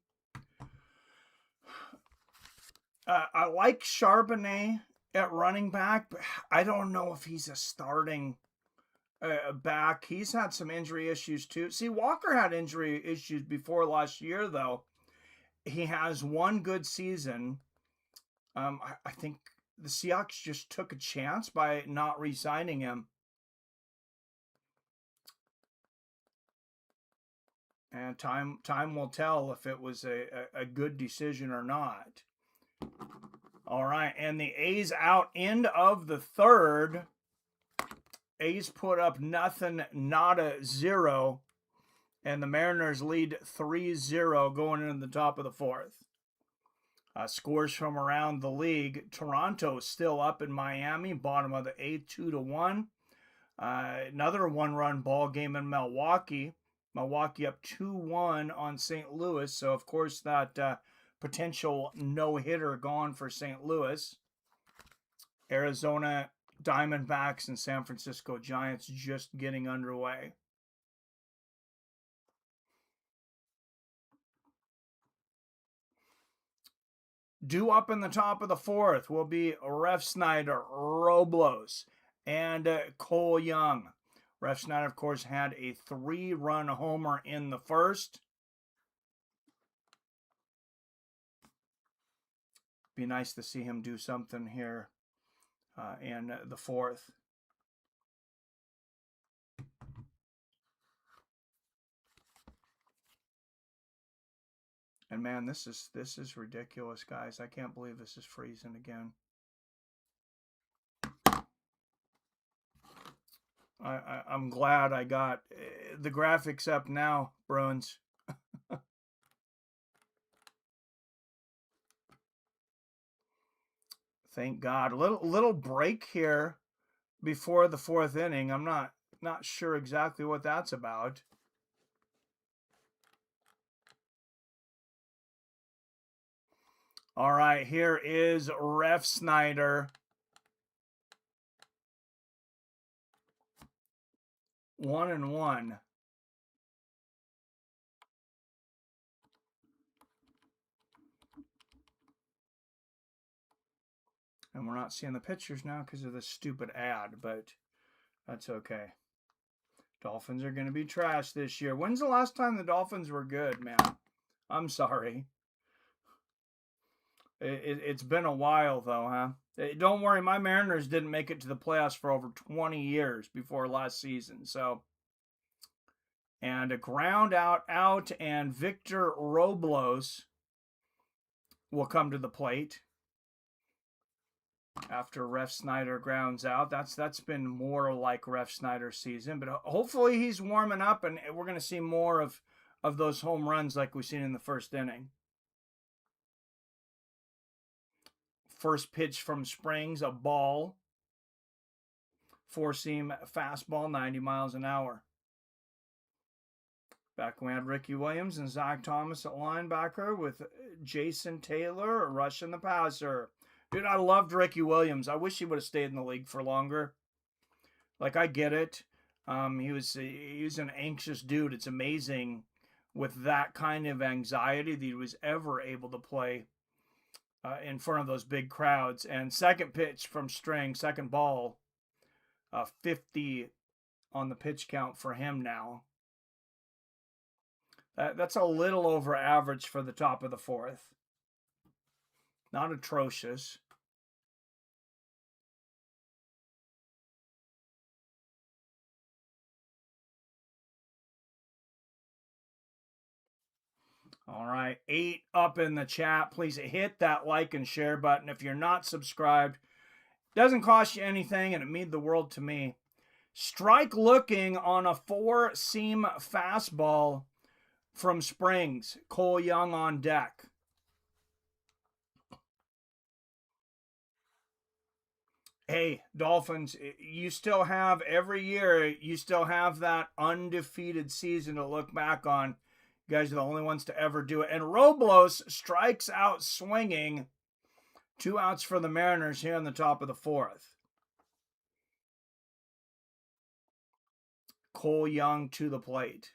like Charbonnet at running back, but I don't know if he's a starting back. He's had some injury issues too. See, Walker had injury issues before last year, though. He has one good season. I think the Seahawks just took a chance by not re-signing him. And time will tell if it was a good decision or not. All right, and the A's out end of the third. A's put up nothing, nada, 0. And the Mariners lead 3-0 going into the top of the fourth. Scores from around the league. Toronto still up in Miami, bottom of the eighth, 2-1. Another one-run ball game in Milwaukee. Milwaukee up 2-1 on St. Louis. So, of course, that potential no-hitter gone for St. Louis. Arizona Diamondbacks and San Francisco Giants just getting underway. Due up in the top of the fourth will be Refsnyder, Robles, and Cole Young. Refsnyder, of course, had a 3-run homer in the first. Be nice to see him do something here in the fourth. And man, this is ridiculous, guys. I can't believe this is freezing again. I'm glad I got the graphics up now, Bruins. Thank God. Little break here before the fourth inning. I'm not sure exactly what that's about. All right, here is Refsnyder. 1-1. And we're not seeing the pictures now because of this stupid ad, but that's okay. Dolphins are going to be trash this year. When's the last time the Dolphins were good, man? I'm sorry. It's been a while, though, huh? Don't worry, my Mariners didn't make it to the playoffs for over 20 years before last season. So, and a ground out, and Victor Robles will come to the plate after Refsnyder grounds out. That's been more like Refsnyder's season, but hopefully he's warming up, and we're going to see more of those home runs like we've seen in the first inning. First pitch from Springs, a ball. Four-seam fastball, 90 miles an hour. Back when we had Ricky Williams and Zach Thomas at linebacker with Jason Taylor rushing the passer. Dude, I loved Ricky Williams. I wish he would have stayed in the league for longer. Like, I get it. He was an anxious dude. It's amazing with that kind of anxiety that he was ever able to play in front of those big crowds. And second pitch from String, second ball, 50 on the pitch count for him now. That's a little over average for the top of the fourth. Not atrocious. All right, 8 up in the chat. Please hit that like and share button. If you're not subscribed, doesn't cost you anything, and it means the world to me. Strike looking on a 4-seam fastball from Springs. Cole Young on deck. Hey, Dolphins, you still have, every year, you still have that undefeated season to look back on. You guys are the only ones to ever do it. And Robles strikes out swinging. 2 outs for the Mariners here on the top of the fourth. Cole Young to the plate.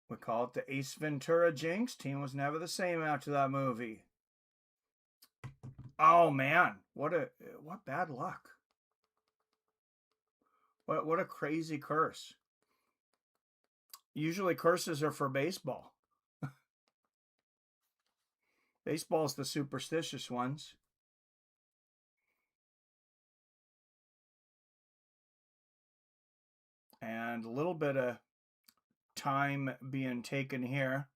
We call it the Ace Ventura jinx. Team was never the same after that movie. Oh, man. What bad luck. What a crazy curse. Usually curses are for baseball. Baseball's the superstitious ones. And a little bit of time being taken here.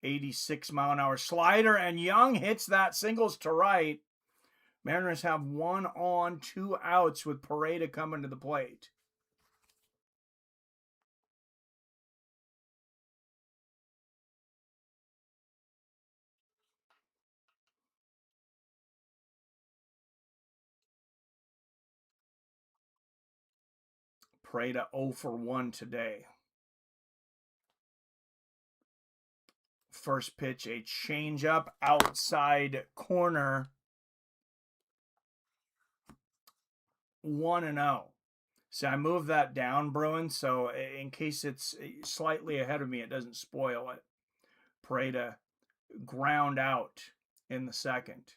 86-mile-an-hour slider, and Young hits that, singles to right. Mariners have 1 on, 2 outs with Pareda coming to the plate. Pareda 0 for 1 today. First pitch, a changeup outside corner. 1-0. So I moved that down, Bruin, so in case it's slightly ahead of me, it doesn't spoil it. Pareda ground out in the second.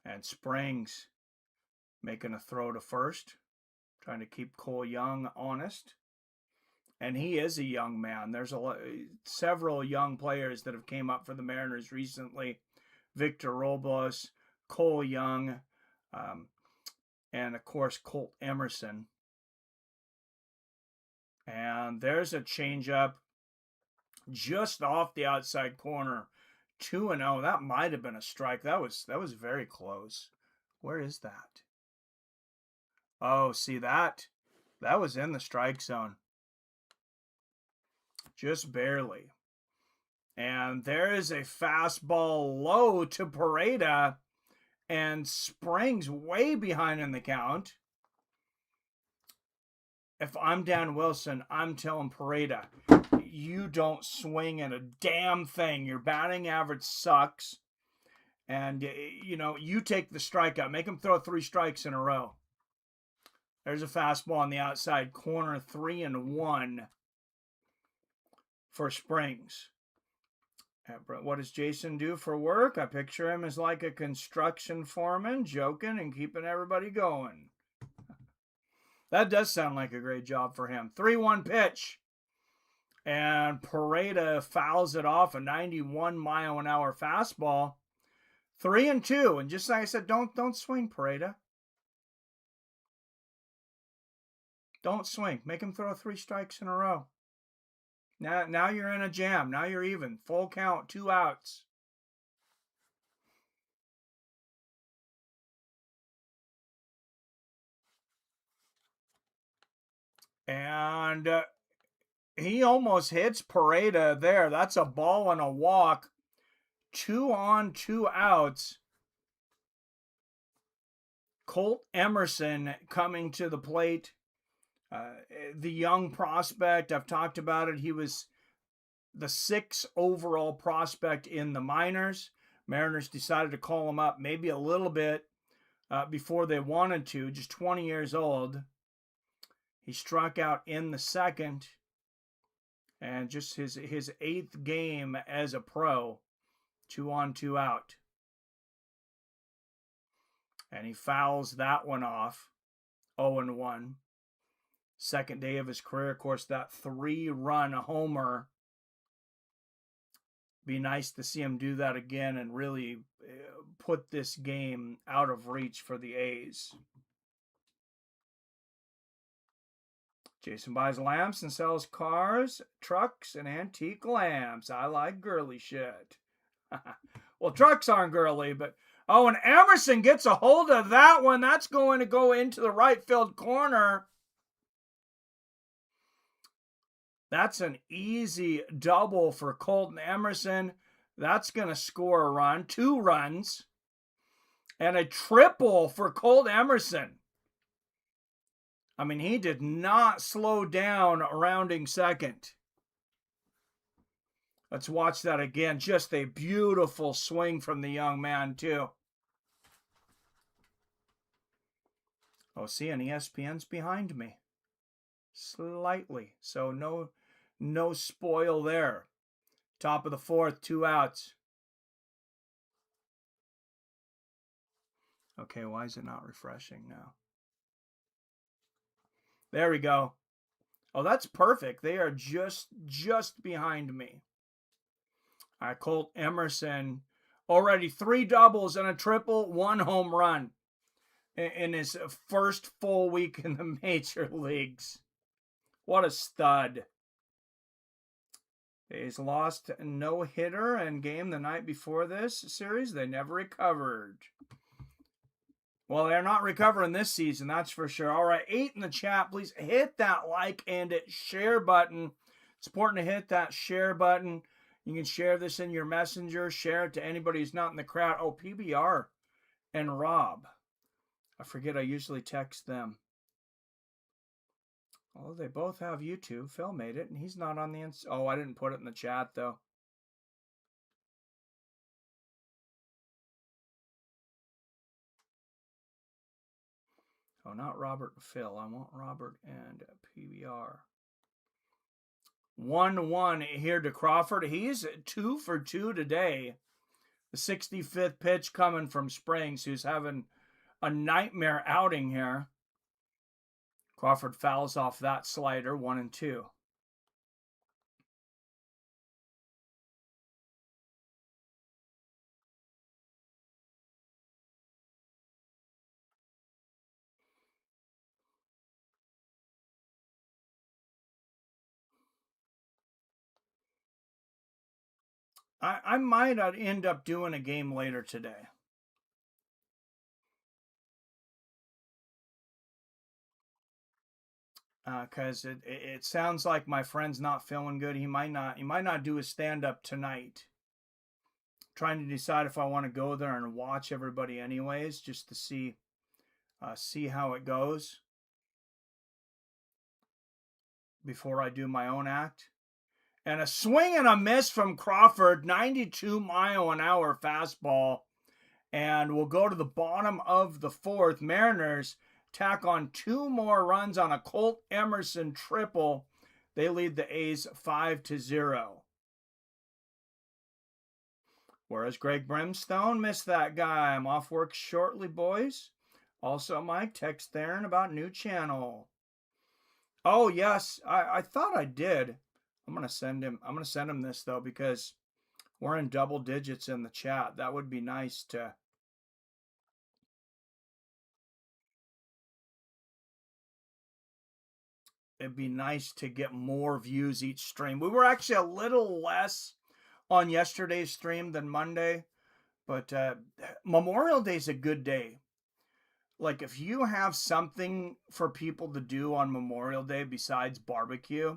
And Springs making a throw to first, trying to keep Cole Young honest. And he is a young man. There's several young players that have came up for the Mariners recently. Victor Robles, Cole Young, and of course Colt Emerson. And there's a changeup just off the outside corner. 2-0. That might have been a strike. That was very close. Where is that? Oh, see that? That was in the strike zone. Just barely. And there is a fastball low to Pareda, and Springs way behind in the count. If I'm Dan Wilson, I'm telling Pareda, you don't swing at a damn thing. Your batting average sucks. And, you take the strikeout. Make him throw 3 strikes in a row. There's a fastball on the outside corner, 3-1 for Springs. What does Jason do for work? I picture him as like a construction foreman, joking and keeping everybody going. That does sound like a great job for him. 3-1 pitch. And Pareda fouls it off, a 91-mile-an-hour fastball. 3-2. And just like I said, don't swing, Pareda. Don't swing. Make him throw 3 strikes in a row. Now you're in a jam. Now you're even. Full count, 2 outs. And he almost hits Pareda there. That's a ball and a walk. 2 on, 2 outs. Colt Emerson coming to the plate. The young prospect, I've talked about it. He was the 6th overall prospect in the minors. Mariners decided to call him up maybe a little bit before they wanted to, just 20 years old. He struck out in the 2nd, and just his 8th game as a pro, 2 on, 2 out. And he fouls that one off, 0-1. Second day of his career, of course, that 3-run homer. Be nice to see him do that again and really put this game out of reach for the A's. Jason buys lamps and sells cars, trucks, and antique lamps. I like girly shit. Well, trucks aren't girly, but... Oh, and Emerson gets a hold of that one. That's going to go into the right field corner. That's an easy double for Colton Emerson. That's going to score a run, 2 runs, and a triple for Colt Emerson. I mean, he did not slow down rounding second. Let's watch that again. Just a beautiful swing from the young man, too. Oh, see, and ESPN's behind me. Slightly. So no spoil there. Top of the 4th, 2 outs. Okay, why is it not refreshing now? There we go. Oh, that's perfect. They are just behind me. All right, Colt Emerson, already 3 doubles and a triple, 1 home run in his first full week in the major leagues. What a stud. He's lost a no-hitter and game the night before this series. They never recovered. Well, they're not recovering this season, that's for sure. All right, 8 in the chat. Please hit that like and share button. It's important to hit that share button. You can share this in your messenger. Share it to anybody who's not in the crowd. Oh, PBR and Rob. I forget I usually text them. Oh, they both have YouTube. Phil made it, and he's not on the Oh, I didn't put it in the chat, though. Oh, not Robert and Phil. I want Robert and PBR. 1-1 here to Crawford. He's 2 for 2 today. The 65th pitch coming from Springs, who's having a nightmare outing here. Crawford fouls off that slider, 1-2. I might end up doing a game later today. Because it sounds like my friend's not feeling good. He might not do a stand-up tonight. Trying to decide if I want to go there and watch everybody anyways, just to see how it goes before I do my own act. And a swing and a miss from Crawford, 92-mile-an-hour fastball. And we'll go to the bottom of the 4th. Mariners tack on 2 more runs on a Colt Emerson triple. They lead the A's 5-0. Whereas Greg Brimstone missed that guy. I'm off work shortly, boys. Also, Mike, text Theron about new channel. Oh, yes. I thought I did. I'm gonna send him this though, because we're in double digits in the chat. That would be nice to it'd be nice to get more views each stream. We were actually a little less on yesterday's stream than Monday, but Memorial Day is a good day. Like, if you have something for people to do on Memorial Day besides barbecue,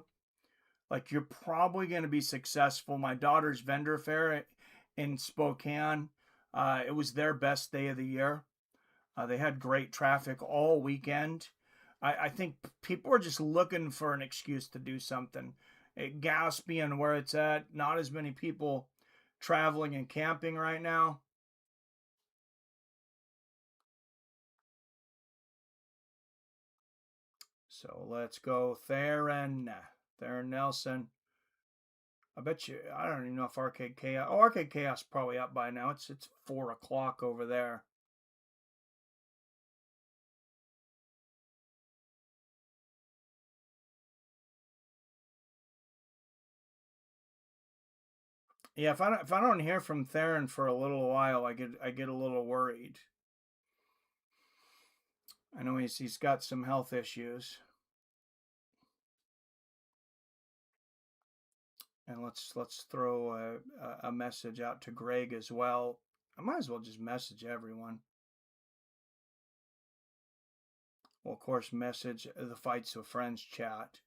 like, you're probably going to be successful. My daughter's vendor fair in Spokane, it was their best day of the year. They had great traffic all weekend. I think people are just looking for an excuse to do something. Gas being where it's at, not as many people traveling and camping right now. So let's go Theron Nelson. I bet you, I don't even know if Arcade Chaos, Arcade Chaos is probably up by now. It's 4 o'clock over there. Yeah, if I don't hear from Theron for a little while, I get a little worried. I know he's got some health issues. And let's throw a message out to Greg as well. I might as well just message everyone. Well, of course, message the Fights with Friends chat.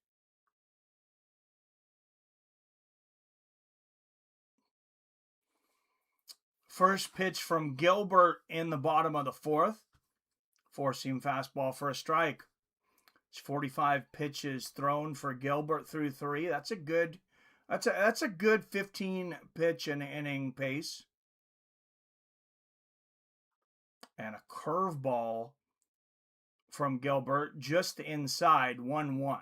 First pitch from Gilbert in the bottom of the fourth. Four-seam fastball for a strike. It's 45 pitches thrown for Gilbert through 3. That's a good 15 pitch an inning pace. And a curveball from Gilbert just inside 1-1.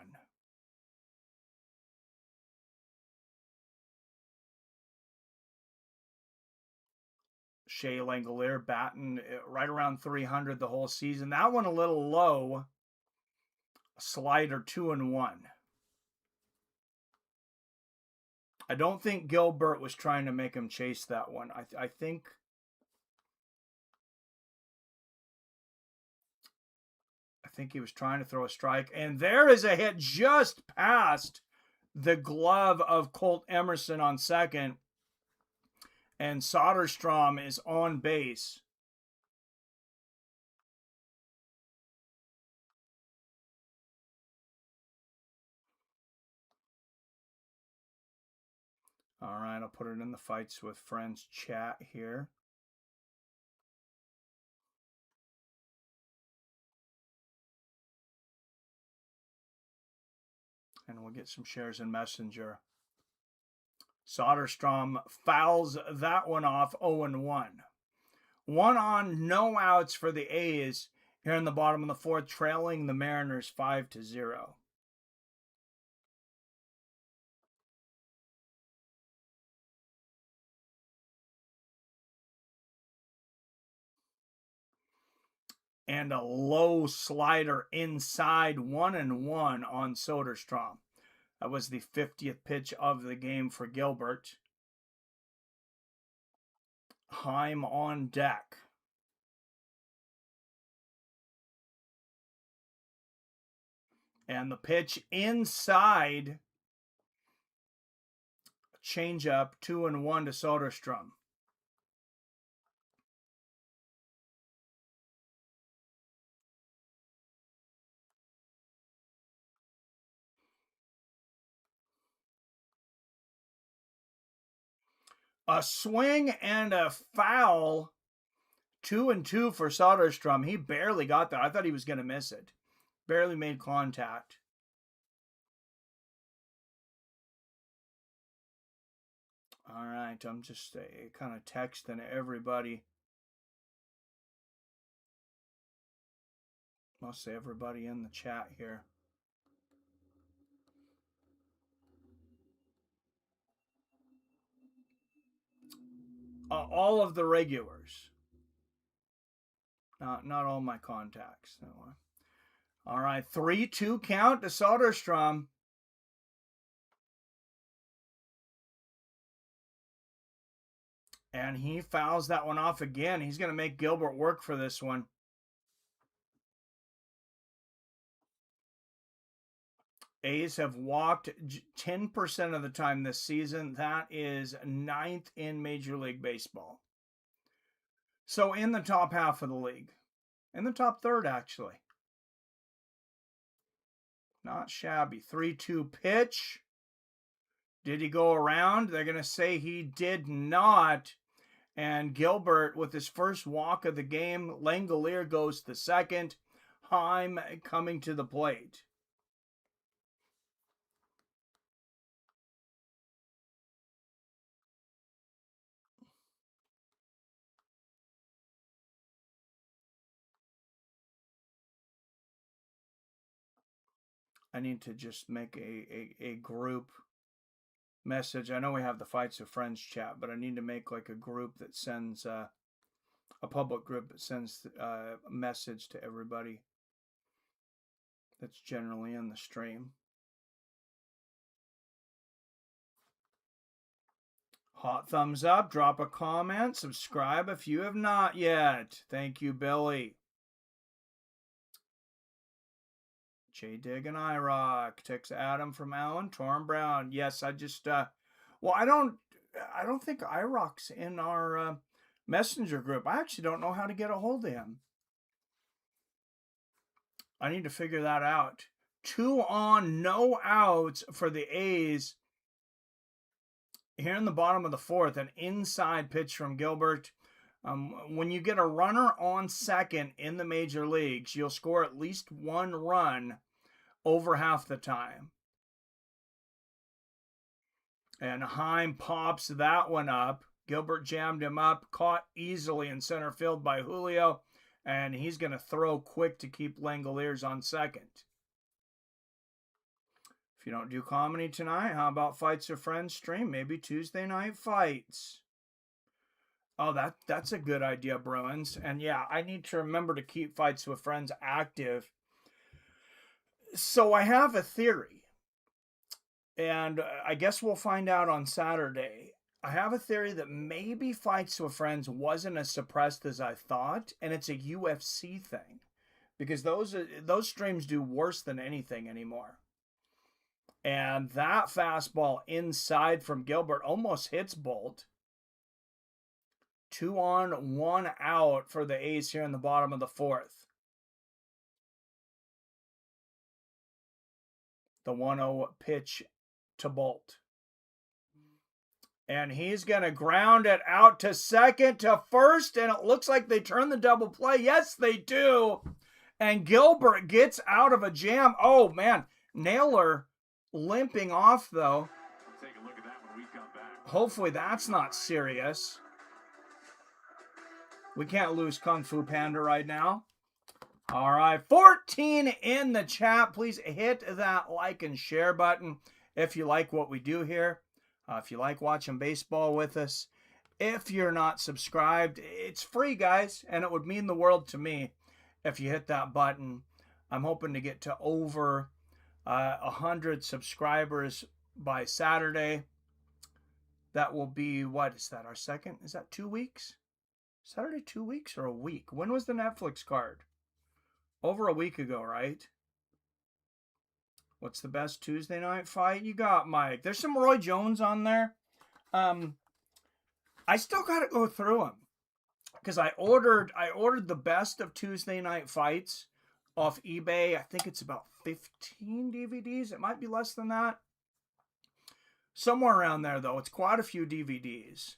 Shea Langolier batting right around 300 the whole season. That one a little low. Slider 2-1. I don't think Gilbert was trying to make him chase that one. I think he was trying to throw a strike. And there is a hit just past the glove of Colt Emerson on second. And Soderstrom is on base. All right, I'll put it in the Fights with Friends chat here. And we'll get some shares in Messenger. Soderstrom fouls that one off 0-1. 1 on, no outs for the A's here in the bottom of the fourth, trailing the Mariners 5-0. And a low slider inside 1-1 on Soderstrom. That was the 50th pitch of the game for Gilbert. Heim on deck. And the pitch inside. Changeup 2-1 to Soderstrom. A swing and a foul. 2-2 for Soderstrom. He barely got that. I thought he was going to miss it. Barely made contact. All right, I'm just kind of texting everybody. I'll say everybody in the chat here. All of the regulars. Not all my contacts. All right, 3-2 count to Soderstrom. And he fouls that one off again. He's going to make Gilbert work for this one. A's have walked 10% of the time this season. That is 9th in Major League Baseball. So in the top half of the league. In the top third, actually. Not shabby. 3-2 pitch. Did he go around? They're going to say he did not. And Gilbert, with his first walk of the game, Langolier goes to second. Heim coming to the plate. I need to just make a group message. I know we have the Fights of Friends chat, but I need to make like a group that sends a public group that sends a message to everybody that's generally in the stream. Hot thumbs up, drop a comment, subscribe if you have not yet. Thank you, Billy. J Dig and IROC. Text Adam from Allen. Torm Brown. Yes, I just well, I don't think IROC's in our messenger group. I actually don't know how to get a hold of him. I need to figure that out. 2 on, no outs for the A's. Here in the bottom of the fourth, an inside pitch from Gilbert. When you get a runner on second in the major leagues, you'll score at least 1 run over half the time. And Heim pops that one up. Gilbert jammed him up, caught easily in center field by Julio, and he's going to throw quick to keep Langoliers on second. If you don't do comedy tonight, how about Fights of Friends stream? Maybe Tuesday night fights. Oh, that's a good idea, Bruins. And yeah, I need to remember to keep Fights with Friends active. So I have a theory, and I guess we'll find out on Saturday. I have a theory that maybe Fights with Friends wasn't as suppressed as I thought, and it's a UFC thing, because those streams do worse than anything anymore. And that fastball inside from Gilbert almost hits Bolt. 2 on, 1 out for the A's here in the bottom of the fourth. The 1-0 pitch to Bolt. And he's going to ground it out to second, to first, and it looks like they turn the double play. Yes, they do. And Gilbert gets out of a jam. Oh, man. Naylor limping off, though. We'll take a look at that when we come back. Hopefully that's not serious. We can't lose Kung Fu Panda right now. All right, 14 in the chat. Please hit that like and share button if you like what we do here. If you like watching baseball with us. If you're not subscribed, it's free, guys, and it would mean the world to me if you hit that button. I'm hoping to get to over 100 subscribers by Saturday. That will be, what is that, our second? Is that 2 weeks? Saturday 2 weeks or a week? When was the Netflix card? Over a week ago, right? What's the best Tuesday night fight you got, Mike? There's some Roy Jones on there. I still got to go through them because I ordered the best of Tuesday night fights off eBay. I think it's about 15 DVDs. It might be less than that. Somewhere around there, though. It's quite a few DVDs.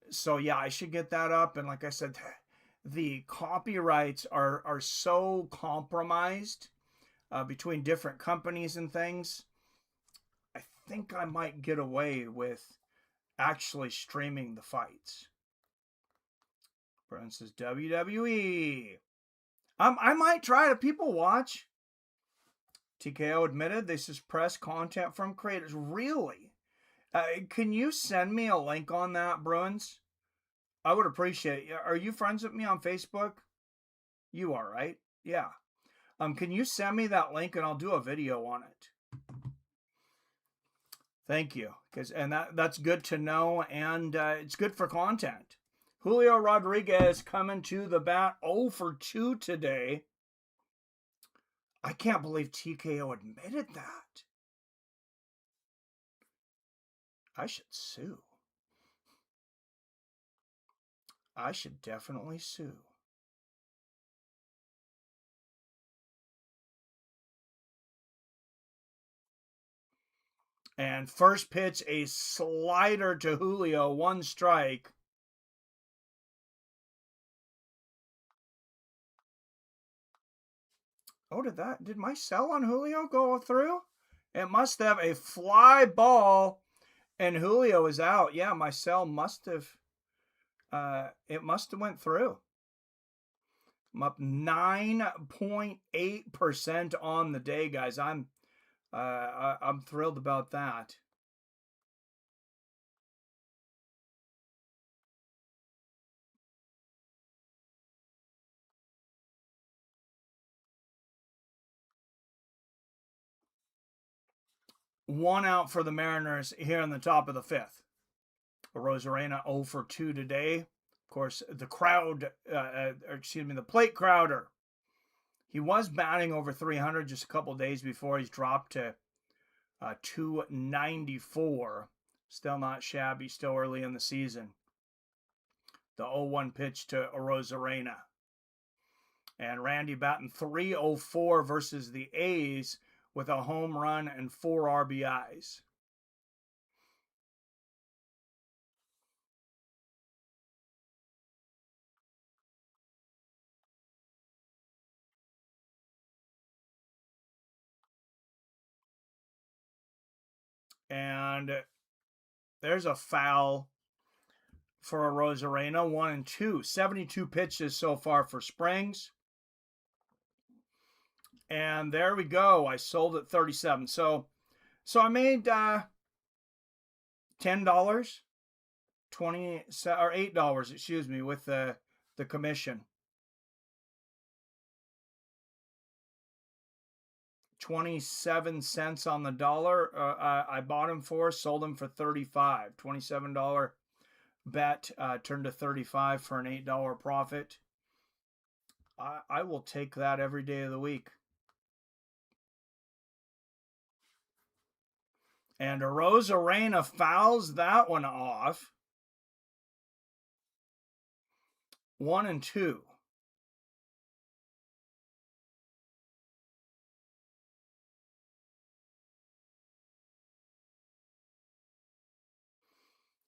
So, yeah, I should get that up. And like I said, the copyrights are so compromised between different companies and things. I think I might get away with actually streaming the fights. Brian says WWE. I might try it. People watch. TKO admitted they suppress content from creators. Really? Can you send me a link on that, Bruins? I would appreciate it. Are you friends with me on Facebook? You are, right? Yeah. Can you send me that link and I'll do a video on it? Thank you. And that's good to know, and it's good for content. Julio Rodriguez coming to the bat 0 for 2 today. I can't believe TKO admitted that. I should sue. I should definitely sue. And first pitch, a slider to Julio, 1 strike. Oh, did my sell on Julio go through? It must have. A fly ball, and Julio is out. Yeah, my sell must have. It must have went through. I'm up 9.8% on the day, guys. I'm thrilled about that. One out for the Mariners here in the top of the fifth. Rosarena 0 for 2 today. Of course, the plate crowder. He was batting over 300 just a couple days before. He's dropped to 294. Still not shabby, still early in the season. The 0-1 pitch to Rosarena. And Randy batting 304 versus the A's with a home run and 4 RBIs. And there's a foul for a Rosarena, 1-2. 72 pitches so far for Springs. And there we go. I sold at 37. So I made $10, $20 or $8, excuse me, with the commission. 27 cents on the dollar. I bought him for, sold him for 35. $27 bet turned to 35 for an $8 profit. I will take that every day of the week. And Rosarena fouls that one off. 1-2.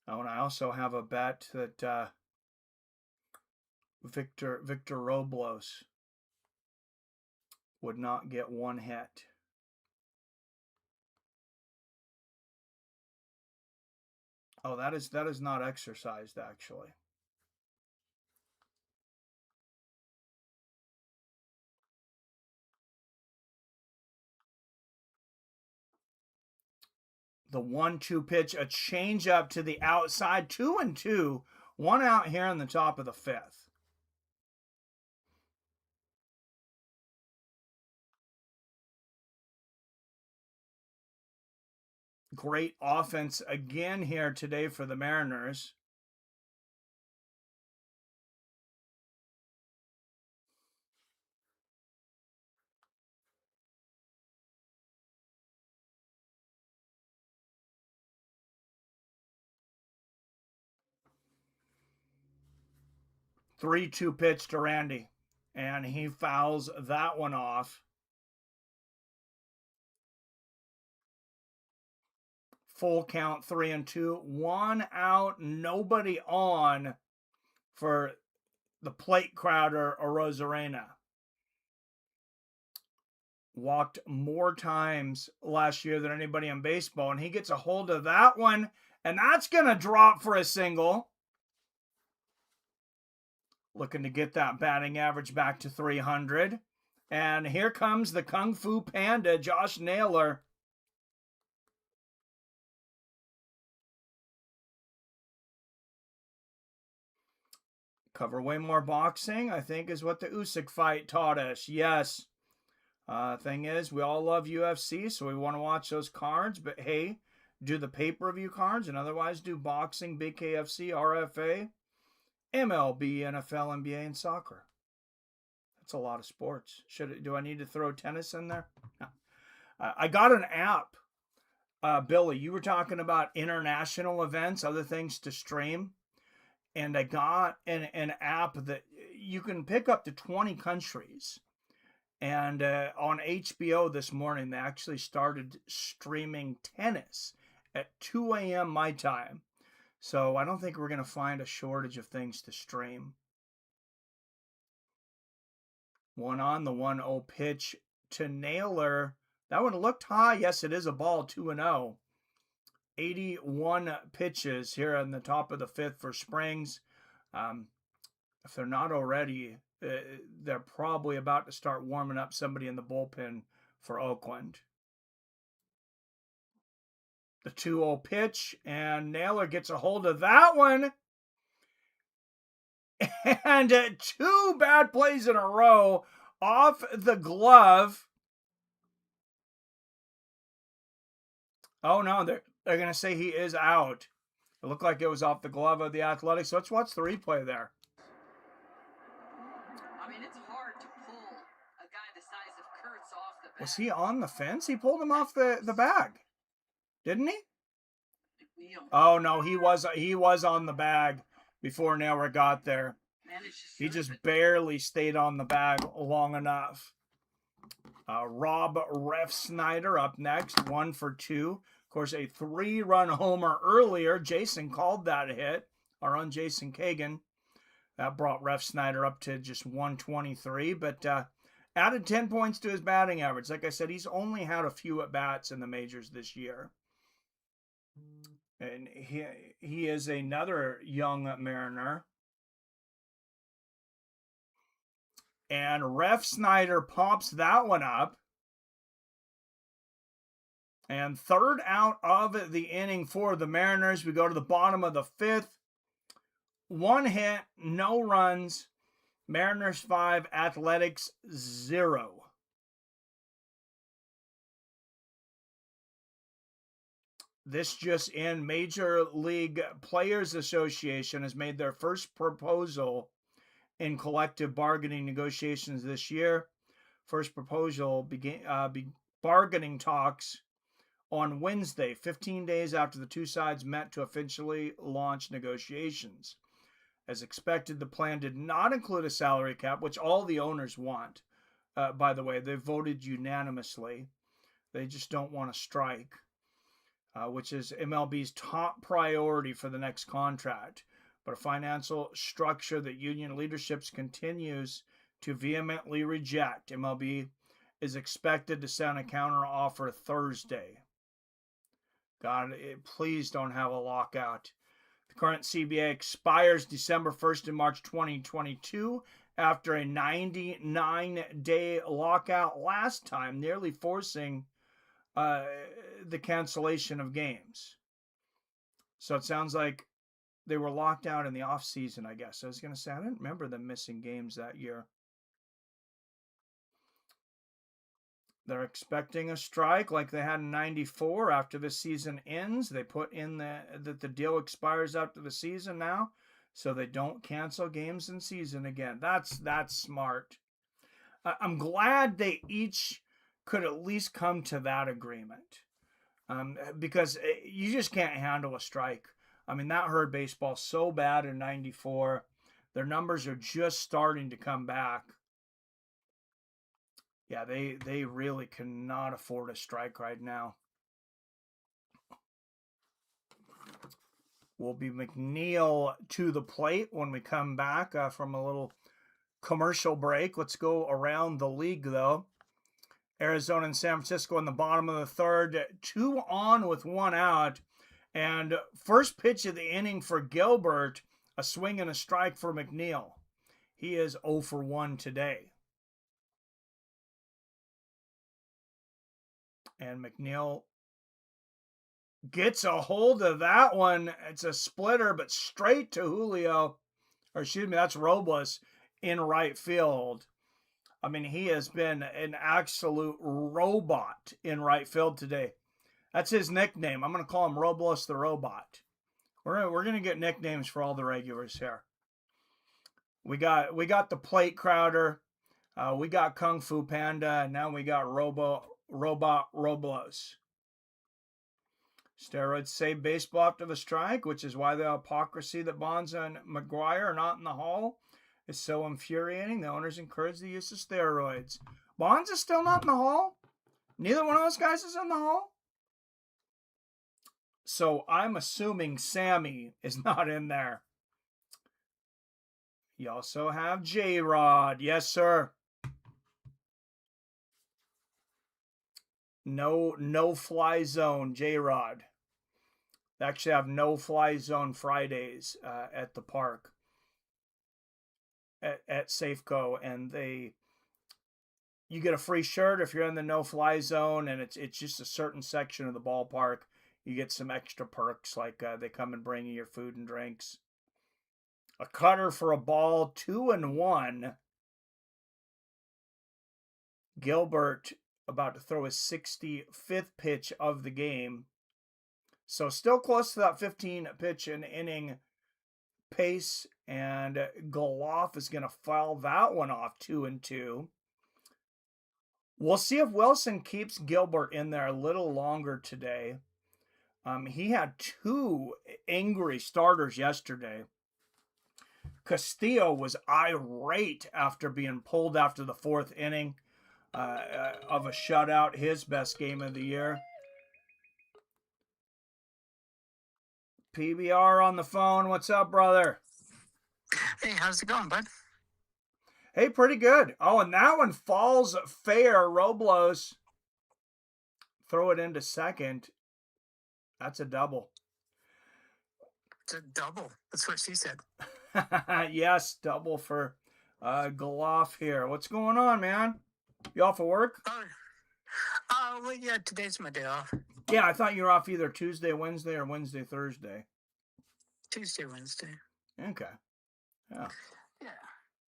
Oh, and I also have a bet that Victor Robles would not get one hit. Oh, that is not exercised, actually. The 1-2 pitch, a changeup to the outside, 2-2, one out here in the top of the fifth. Great offense again here today for the Mariners. Three-two pitch to Randy, and he fouls that one off. Full count, 3-2. One out, nobody on for the plate crowder, Rosarena. Walked more times last year than anybody in baseball, and he gets a hold of that one, and that's going to drop for a single. Looking to get that batting average back to 300. And here comes the Kung Fu Panda, Josh Naylor. Cover way more boxing, I think, is what the Usyk fight taught us. Yes. Thing is, we all love UFC, so we want to watch those cards. But hey, do the pay-per-view cards and otherwise do boxing, Big KFC, RFA, MLB, NFL, NBA, and soccer. That's a lot of sports. Do I need to throw tennis in there? No. I got an app. Billy, you were talking about international events, other things to stream. And I got an app that you can pick up to 20 countries. And on HBO this morning, they actually started streaming tennis at 2 a.m. my time. So I don't think we're going to find a shortage of things to stream. 1-0 pitch to Naylor. That one looked high. Yes, it is a ball, 2-0. 81 pitches here in the top of the fifth for Springs. If they're not already, they're probably about to start warming up somebody in the bullpen for Oakland. The 2-0 pitch, and Naylor gets a hold of that one. And 2 bad plays in a row off the glove. Oh, no, they're going to say he is out. It looked like it was off the glove of the Athletics. So let's watch the replay there. I mean, it's hard to pull a guy the size of Kurtz off the bag. Was he on the fence? He pulled him off the bag, didn't he? McNeil. Oh, no, he was on the bag before Naylor got there. He just barely stayed on the bag long enough. Rob Refsnyder up next, 1 for 2. Of course, a 3-run homer earlier. Jason called that a hit. Our own Jason Kagan. That brought Refsnyder up to just 123, but added 10 points to his batting average. Like I said, he's only had a few at-bats in the majors this year. And he is another young Mariner. And Refsnyder pops that one up. And 3rd out of the inning for the Mariners. We go to the bottom of the 5th. 1 hit, no runs. Mariners 5, Athletics 0. This just in, Major League Players Association has made their first proposal in collective bargaining negotiations this year. First proposal began bargaining talks on Wednesday, 15 days after the two sides met to officially launch negotiations. As expected, the plan did not include a salary cap, which all the owners want. By the way, they voted unanimously. They just don't want a strike, which is MLB's top priority for the next contract. But a financial structure that union leadership continues to vehemently reject. MLB is expected to send a counter offer Thursday. God, please don't have a lockout. The current CBA expires December 1st in March 2022 after a 99-day lockout last time, nearly forcing the cancellation of games. So it sounds like they were locked out in the off season, I guess. I was going to say, I didn't remember them missing games that year. They're expecting a strike like they had in 94 after the season ends. They put in that the deal expires after the season now, so they don't cancel games in season again. That's smart. I'm glad they each could at least come to that agreement, because you just can't handle a strike. I mean, that hurt baseball so bad in 94. Their numbers are just starting to come back. Yeah, they really cannot afford a strike right now. Will be McNeil to the plate when we come back from a little commercial break. Let's go around the league, though. Arizona and San Francisco in the bottom of the 3rd. 2 on with 1 out. And first pitch of the inning for Gilbert, a swing and a strike for McNeil. He is 0 for 1 today. And McNeil gets a hold of that one. It's a splitter, but straight to Julio. Or excuse me, that's Robles in right field. I mean, he has been an absolute robot in right field today. That's his nickname. I'm going to call him Robles the Robot. We're going to get nicknames for all the regulars here. We got the Plate Crowder. We got Kung Fu Panda. And now we got Robot Robles. Steroids save baseball after the strike, which is why the hypocrisy that Bonds and McGuire are not in the Hall is so infuriating. The owners encourage the use of steroids. Bonds is still not in the Hall? Neither one of those guys is in the Hall? So I'm assuming Sammy is not in there. You also have J-Rod. Yes, sir. No fly zone, J-Rod. They actually have no fly zone Fridays at the park at Safeco, and you get a free shirt if you're in the no fly zone, and it's just a certain section of the ballpark. You get some extra perks like they come and bring you your food and drinks. A cutter for a ball, 2-1. Gilbert about to throw his 65th pitch of the game. So still close to that 15 pitch an inning pace, and Goloff is going to foul that one off 2-2. We'll see if Wilson keeps Gilbert in there a little longer today. He had 2 angry starters yesterday. Castillo was irate after being pulled after the 4th inning of a shutout, his best game of the year. PBR on the phone. What's up, brother? Hey, how's it going, bud? Hey, pretty good. Oh, and that one falls fair. Robles. Throw it into second. That's a double. It's a double. That's what she said. Yes, double for Goloff here. What's going on, man? You off of work? Well, yeah, today's my day off. Yeah, I thought you were off either Tuesday, Wednesday, or Wednesday, Thursday. Tuesday, Wednesday. Okay. Yeah. Yeah.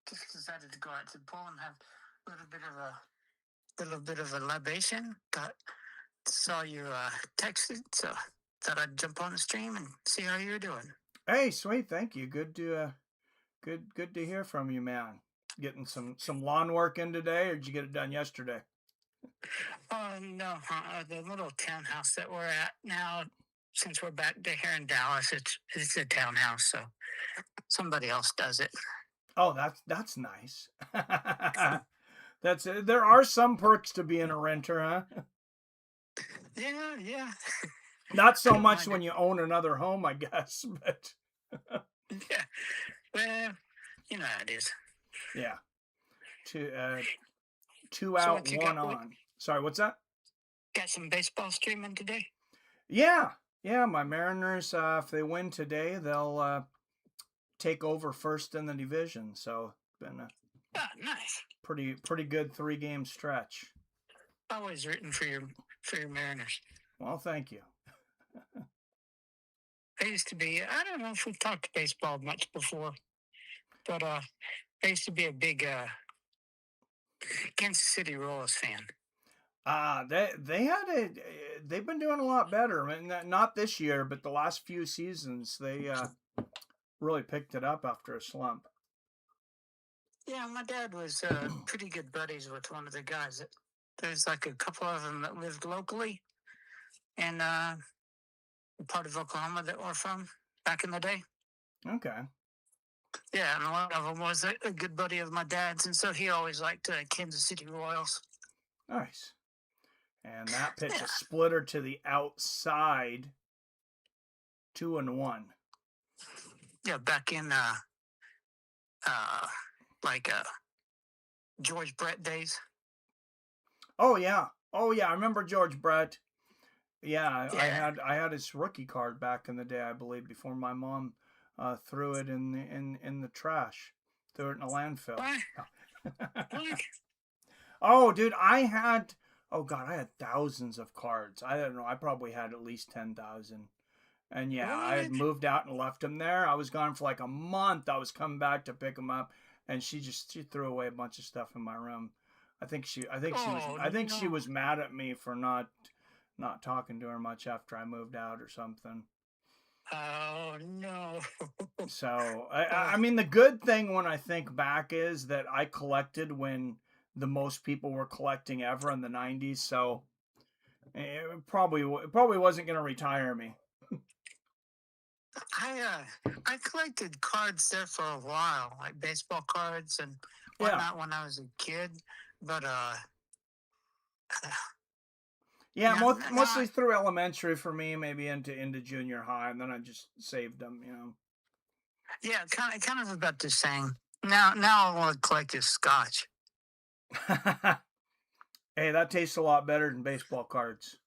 Just decided to go out to the pool and have a little bit of a libation. Saw you texted, so thought I'd jump on the stream and see how you're doing. Hey, sweet, thank you. Good to hear from you, man. Getting some lawn work in today, or did you get it done yesterday? Oh no, the little townhouse that we're at now, since we're back to here in Dallas, it's a townhouse, so somebody else does it. Oh, that's nice. There are some perks to being a renter, huh? Yeah. Not so much when you own another home, I guess, but yeah. Well, you know how it is. Yeah. Two out, one on. Sorry, what's that? Got some baseball streaming today? Yeah. My Mariners, if they win today, they'll take over first in the division. So it's been a nice, pretty good 3-game stretch. Always rooting for your Mariners. Well, thank you. I used to be. I don't know if we've talked baseball much before, but I used to be a big Kansas City Royals fan. They've been doing a lot better. I mean, not this year, but the last few seasons they really picked it up after a slump. Yeah, my dad was pretty good buddies with one of the guys. There's like a couple of them that lived locally, and part of Oklahoma that we're from back in the day. Okay. Yeah, and one of them was a good buddy of my dad's, and so he always liked Kansas City Royals. Nice. And that pitch is splitter to the outside. 2-1. Yeah, back in George Brett days. Oh yeah. I remember George Brett. Yeah, I had his rookie card back in the day, I believe, before my mom threw it in the trash, threw it in a landfill. What? Oh, dude, I had thousands of cards. I don't know. I probably had at least 10,000. And yeah, I had moved out and left them there. I was gone for like a month. I was coming back to pick them up, and she threw away a bunch of stuff in my room. I think she was mad at me for not talking to her much after I moved out or something. Oh no. So I mean, the good thing when I think back is that I collected when the most people were collecting ever in the 90s. So it probably wasn't going to retire me. I collected cards there for a while, like baseball cards and whatnot when I was a kid. But mostly through elementary for me, maybe into junior high, and then I just saved them, Yeah, kind of about the same. Now I want to collect his scotch. Hey, that tastes a lot better than baseball cards.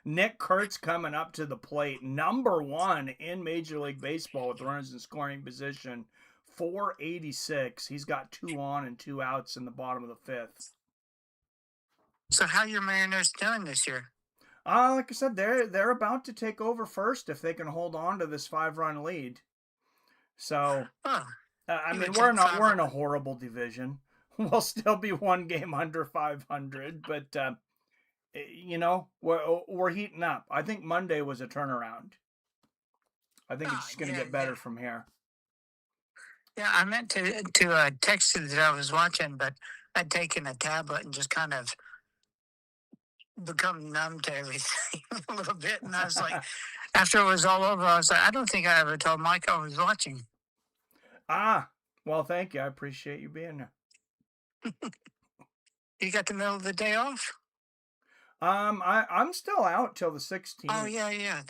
Nick Kurtz coming up to the plate, number 1 in Major League Baseball with runners in scoring position, 486. He's got 2 on and 2 outs in the bottom of the 5th. So how your Mariners doing this year? Like I said, they're about to take over first if they can hold on to this 5-run lead. So, I mean, we're in a horrible division. We'll still be 1 game under 500, but you know, we're heating up. I think Monday was a turnaround. I think it's just going to get better from here. Yeah, I meant to text you that I was watching, but I'd taken a tablet and just kind of become numb to everything a little bit. And I was like, after it was all over, I was like, I don't think I ever told Mike I was watching. Well, thank you. I appreciate you being there. You got the middle of the day off? I'm still out till the 16th. Oh, yeah.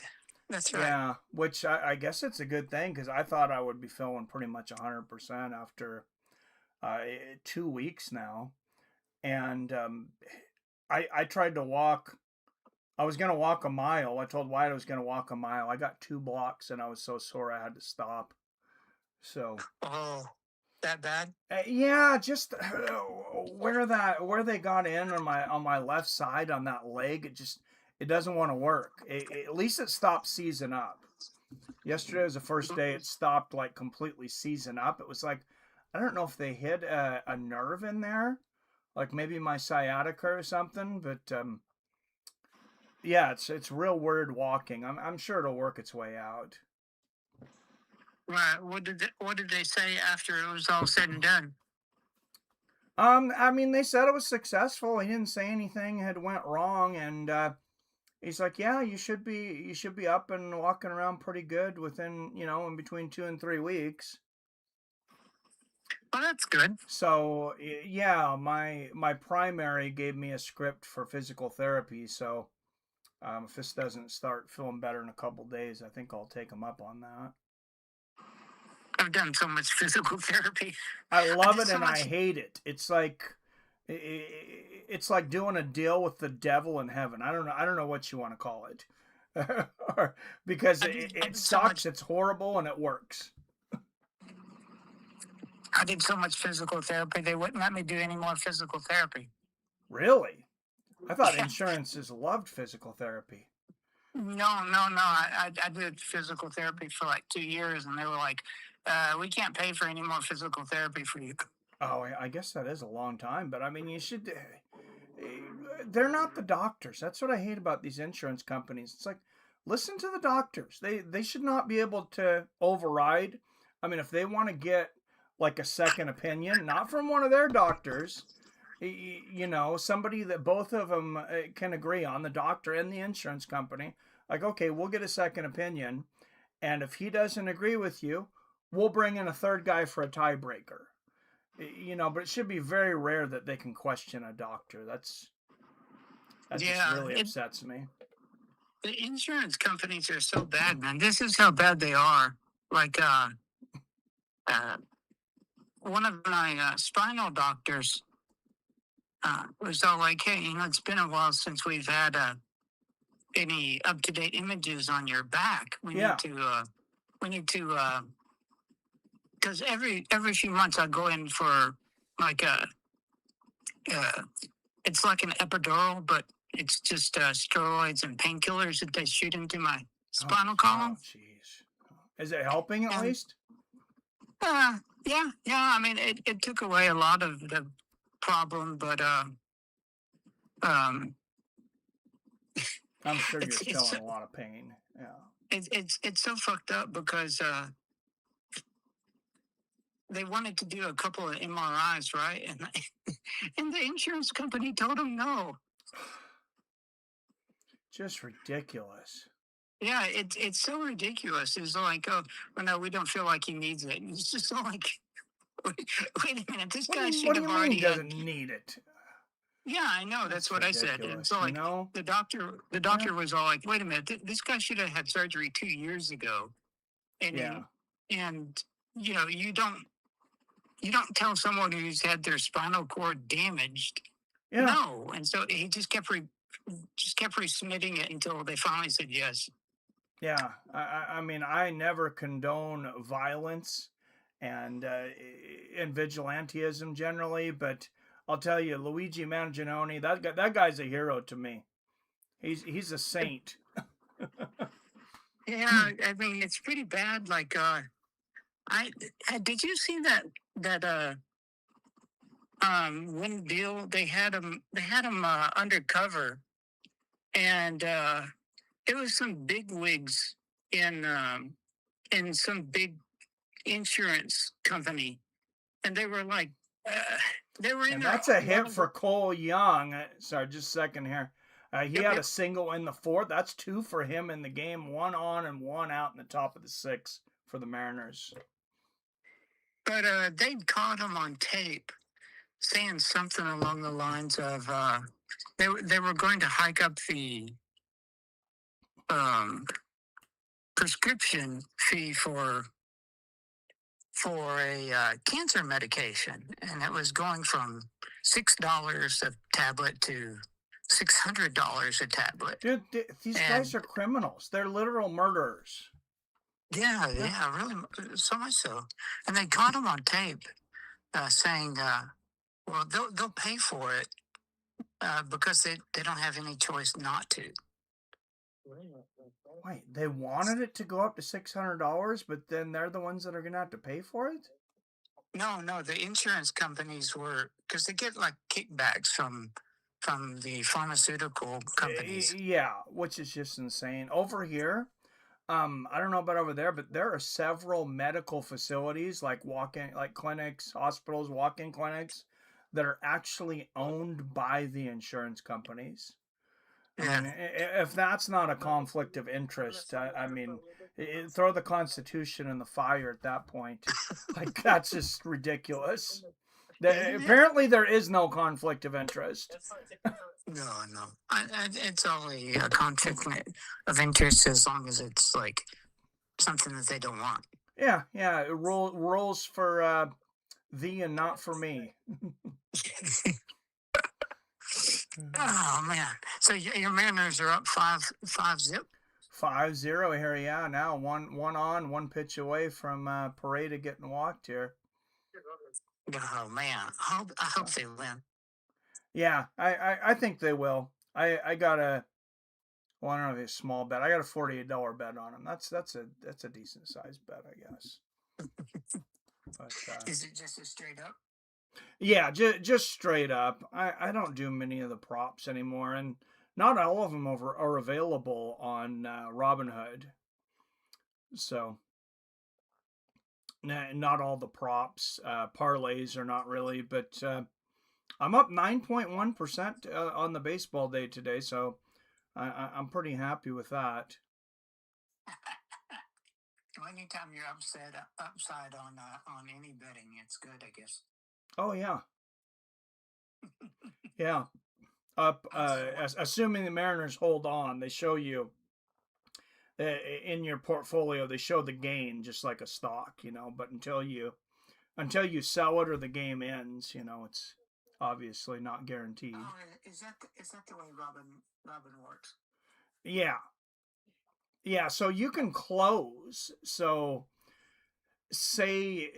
That's right. Yeah, which I guess it's a good thing because I thought I would be feeling pretty much 100% after 2 weeks now. And I tried to walk. I was going to walk a mile. I told Wyatt I was going to walk a mile. I got 2 blocks and I was so sore I had to stop. So. Oh, that bad? Yeah, just where they got in on my left side on that leg, it doesn't want to work. At least it stopped seizing up. Yesterday was the first day it stopped like completely seizing up. It was like, I don't know if they hit a nerve in there, like maybe my sciatica or something. But yeah, it's real weird walking. I'm sure it'll work its way out. Right. What did they say after it was all said and done? I mean, they said it was successful. He didn't say anything had went wrong, and he's like, yeah, you should be up and walking around pretty good within, in between 2 and 3 weeks. Well, that's good. So yeah, my primary gave me a script for physical therapy. So if this doesn't start feeling better in a couple days, I think I'll take him up on that. I've done so much physical therapy. I love it and I hate it. It's like doing a deal with the devil in heaven. I don't know what you want to call it, because it sucks. It's horrible and it works. I did so much physical therapy, they wouldn't let me do any more physical therapy. Really? I thought insurances loved physical therapy. No. I did physical therapy for like 2 years, and they were like, we can't pay for any more physical therapy for you. Oh, I guess that is a long time, but I mean, you should. They're not the doctors. That's what I hate about these insurance companies. It's like, listen to the doctors. They should not be able to override. I mean, if they want to get like a second opinion, not from one of their doctors, somebody that both of them can agree on, the doctor and the insurance company, like, okay, we'll get a second opinion. And if he doesn't agree with you, we'll bring in a third guy for a tiebreaker. But it should be very rare that they can question a doctor. That just really upsets me. The insurance companies are so bad, man. This is how bad they are. Like, one of my spinal doctors was all like, hey, it's been a while since we've had any up-to-date images on your back. We need to, because every few months I go in for like it's like an epidural, but it's just steroids and painkillers that they shoot into my spinal column. Oh, jeez. Is it helping at least? Yeah. I mean, it took away a lot of the problem, but I'm sure you're still in a lot of pain. Yeah. It's so fucked up because they wanted to do a couple of MRIs, right? And the insurance company told them no. Just ridiculous. Yeah, it's so ridiculous. It's like, oh, well, no, we don't feel like he needs it. And it's just like, wait a minute, this guy should have already. He doesn't need it. Yeah, I know. That's what ridiculous. I said. And so, like, the doctor was all like, wait a minute, this guy should have had surgery 2 years ago. And you don't. you don't tell someone who's had their spinal cord damaged. Yeah. No, and so he just kept resubmitting it until they finally said yes. Yeah, I mean, I never condone violence and vigilantism generally, but I'll tell you, Luigi Manginoni, that guy's a hero to me. He's a saint. Yeah, I mean it's pretty bad. Like, did you see that one deal they had him undercover, and it was some big wigs in some big insurance company, and they were like, they were in And there. that's a hit for Cole Young. Sorry, just a second here. He Yep, had yep. a single in the fourth. That's 2 for him in the game. 1 on and 1 out in the top of the 6th for the Mariners. But they caught him on tape saying something along the lines of they were going to hike up the prescription fee for a cancer medication, and it was going from $6 a tablet to $600 a tablet. Dude, these guys are criminals. They're literal murderers. Yeah, really, so much so. And they caught him on tape saying, well, they'll pay for it because they don't have any choice not to. Wait, they wanted it to go up to $600, but then they're the ones that are going to have to pay for it? No, the insurance companies were, because they get like kickbacks from the pharmaceutical companies. Yeah, which is just insane. Over here, I don't know about over there, but there are several medical facilities like clinics, hospitals, walk-in clinics that are actually owned by the insurance companies. I mean, if that's not a conflict of interest, I mean, throw the Constitution in the fire at that point. Like, that's just ridiculous. Apparently, there is no conflict of interest. No. It's only a conflict of interest as long as it's like something that they don't want. Yeah. Rules for thee and not for me. Oh man! So your Mariners are up 5-0. 5-0 here, yeah. Now one on, 1 pitch away from Pareda getting walked here. Oh man! I hope they win. Yeah, I think they will. I got I don't know if it's a small bet. I got a $48 bet on them. That's a decent sized bet, I guess. But, is it just a straight up? Yeah, just straight up. I don't do many of the props anymore, and not all of them are available on Robinhood. So, not all the props, parlays are not really, but I'm up 9.1% on the baseball day today, so I'm pretty happy with that. Anytime you're upside on any betting, it's good, I guess. Oh yeah, yeah. Up, assuming the Mariners hold on, they show you in your portfolio. They show the gain just like a stock, But until you sell it or the game ends, it's obviously not guaranteed. Oh, is that the way Robin works? Yeah. So you can close. So say,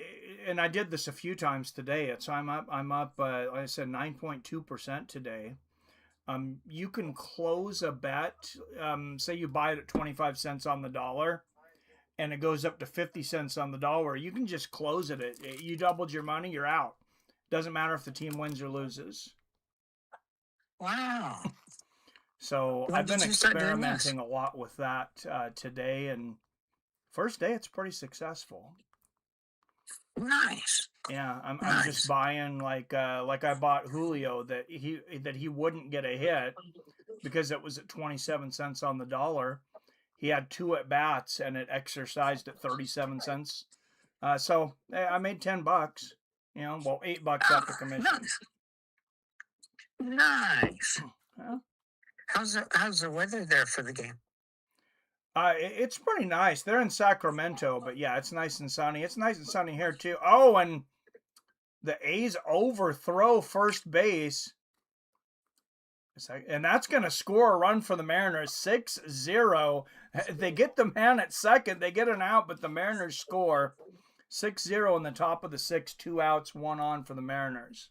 and I did this a few times today. So I'm up. Like I said, 9.2% today. You can close a bet. Say you buy it at 25 cents on the dollar, and it goes up to 50 cents on the dollar. You can just close it. You doubled your money. You're out. Doesn't matter if the team wins or loses. Wow. So I've been experimenting a lot with that today, and first day it's pretty successful. Nice. Yeah, I'm just buying like I bought Julio that he wouldn't get a hit because it was at 27 cents on the dollar. He had 2 at bats and it exercised at 37 cents. So I made $10. $8 after commission. Nice. Yeah. How's the weather there for the game? It's pretty nice. They're in Sacramento, but yeah, it's nice and sunny. It's nice and sunny here too. Oh, and The A's overthrow first base. And that's going to score a run for the Mariners, 6-0. They get the man at second. They get an out, but the Mariners score 6-0 in the top of the sixth. 2 outs, 1 on for the Mariners.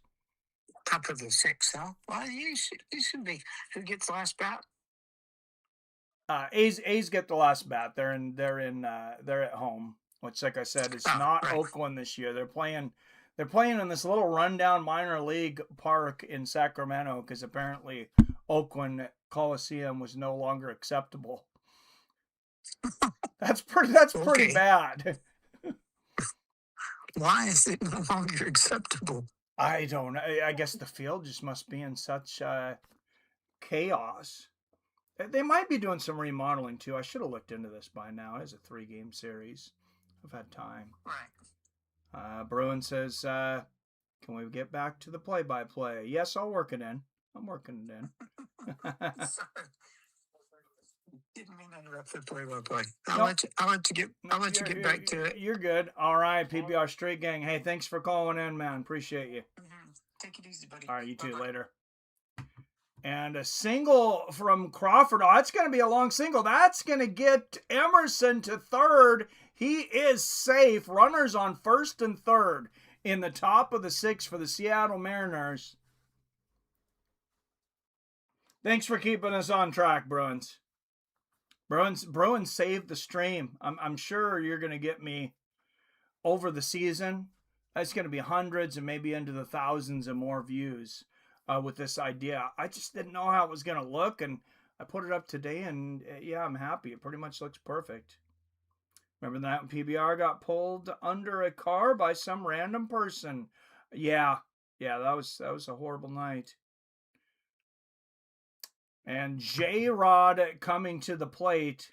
Top of the sixth, huh? Well, you should be. Who gets the last bat? A's get the last bat. They're at home, which, like I said, is not right. Oakland this year. They're playing in this little rundown minor league park in Sacramento because apparently Oakland Coliseum was no longer acceptable. That's pretty bad. Why is it no longer acceptable? I don't know. I guess the field just must be in such chaos. They might be doing some remodeling too. I should have looked into this by now. It's a 3-game series. I've had time. Right. Bruin says, can we get back to the play-by-play? Yes, I'll work it in. I'm working it in. Sorry. Didn't mean to interrupt the play-by-play. I'll let you get back to it. You're good. All right, PBR Street Gang. Hey, thanks for calling in, man. Appreciate you. Mm-hmm. Take it easy, buddy. All right, you too. Bye-bye. Later. And a single from Crawford. Oh, it's going to be a long single. That's going to get Emerson to third. He is safe. Runners on first and third in the top of the sixth for the Seattle Mariners. Thanks for keeping us on track, Bruins. Bruins saved the stream. I'm sure you're going to get me over the season. That's going to be hundreds and maybe into the thousands and more views with this idea. I just didn't know how it was going to look, and I put it up today, and yeah, I'm happy. It pretty much looks perfect. Remember that when PBR got pulled under a car by some random person? Yeah, that was a horrible night. And J-Rod coming to the plate.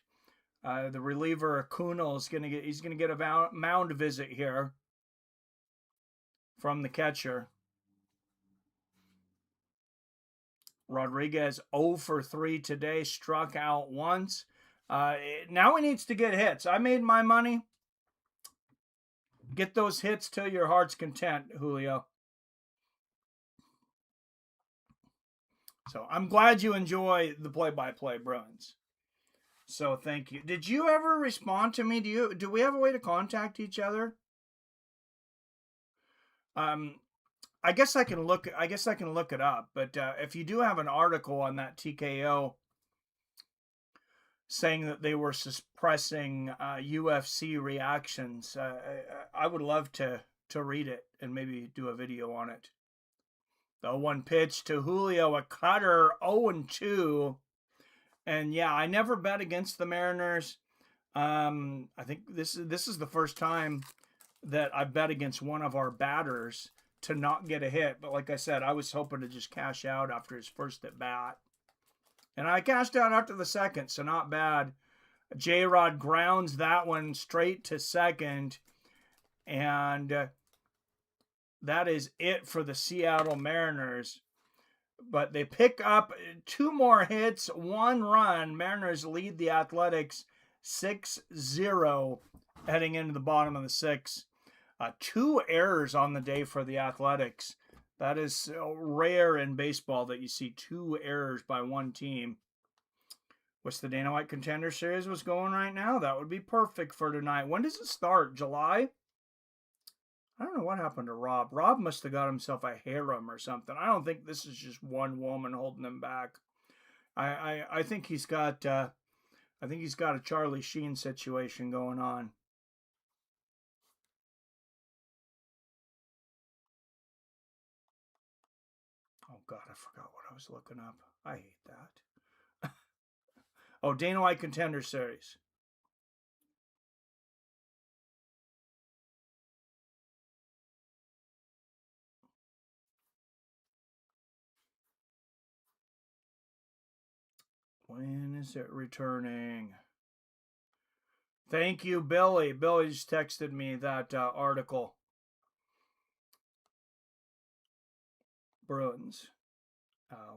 The reliever Kunal is gonna get a mound visit here from the catcher. Rodriguez 0 for 3 today, struck out once. Now he needs to get hits. I made my money. Get those hits till your heart's content, Julio. So I'm glad you enjoy the play-by-play, Bruins. So thank you. Did you ever respond to me? Do we have a way to contact each other? I guess I can look it up. But if you do have an article on that TKO saying that they were suppressing UFC reactions, I would love to read it and maybe do a video on it. The 0-1 pitch to Julio, a cutter, 0-2. And yeah, I never bet against the Mariners. I think this is the first time that I bet against one of our batters to not get a hit. But like I said, I was hoping to just cash out after his first at bat. And I cashed out after the second, so not bad. J-Rod grounds that one straight to second. And that is it for the Seattle Mariners. But they pick up 2 more hits, 1 run. Mariners lead the Athletics 6-0 heading into the bottom of the 6th. 2 errors on the day for the Athletics. That is rare in baseball that you see 2 errors by one team. What's the Dana White Contender Series was going right now? That would be perfect for tonight. When does it start? July? I don't know what happened to Rob. Rob must have got himself a harem or something. I don't think this is just one woman holding him back. I think he's got a Charlie Sheen situation going on. Oh God, I forgot what I was looking up. I hate that. Oh, Dana White Contender Series. When is it returning? Thank you, Billy. Billy just texted me that article. Bruins.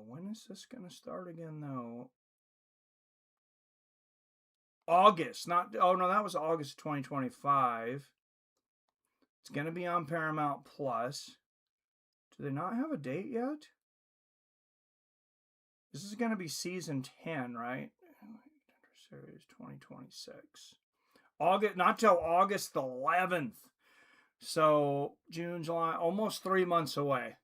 When is this going to start again, though? August. That was August 2025. It's going to be on Paramount Plus. Do they not have a date yet? This is going to be season 10, right? Series 2026. August, not till August 11th. So June, July, almost 3 months away.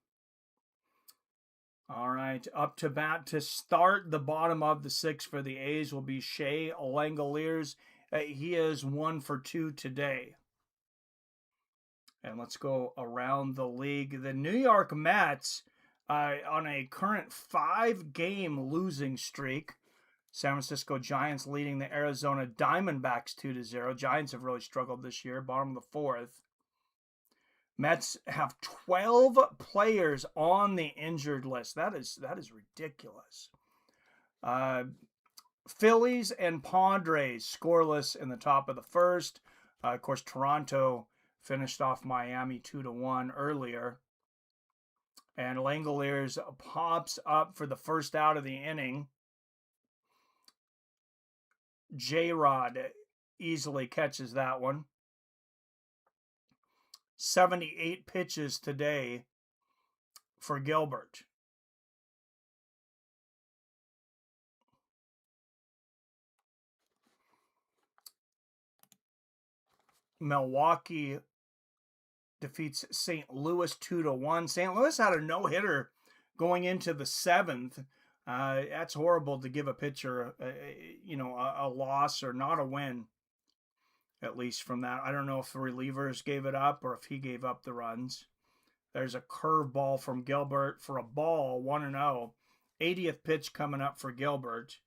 All right, up to bat to start the bottom of the sixth for the A's will be Shea Langoliers. He is 1 for 2 today. And let's go around the league. The New York Mets on a current 5-game losing streak. San Francisco Giants leading the Arizona Diamondbacks 2-0. Giants have really struggled this year, bottom of the fourth. Mets have 12 players on the injured list. That is ridiculous. Phillies and Padres scoreless in the top of the first. Of course, Toronto finished off Miami 2-1 earlier. And Langoliers pops up for the first out of the inning. J-Rod easily catches that one. 78 pitches today for Gilbert. Milwaukee defeats St. Louis 2-1. St. Louis had a no-hitter going into the seventh. That's horrible to give a pitcher, a loss or not a win, at least from that. I don't know if the relievers gave it up or if he gave up the runs. There's a curveball from Gilbert for a ball, 1-0. 80th pitch coming up for Gilbert.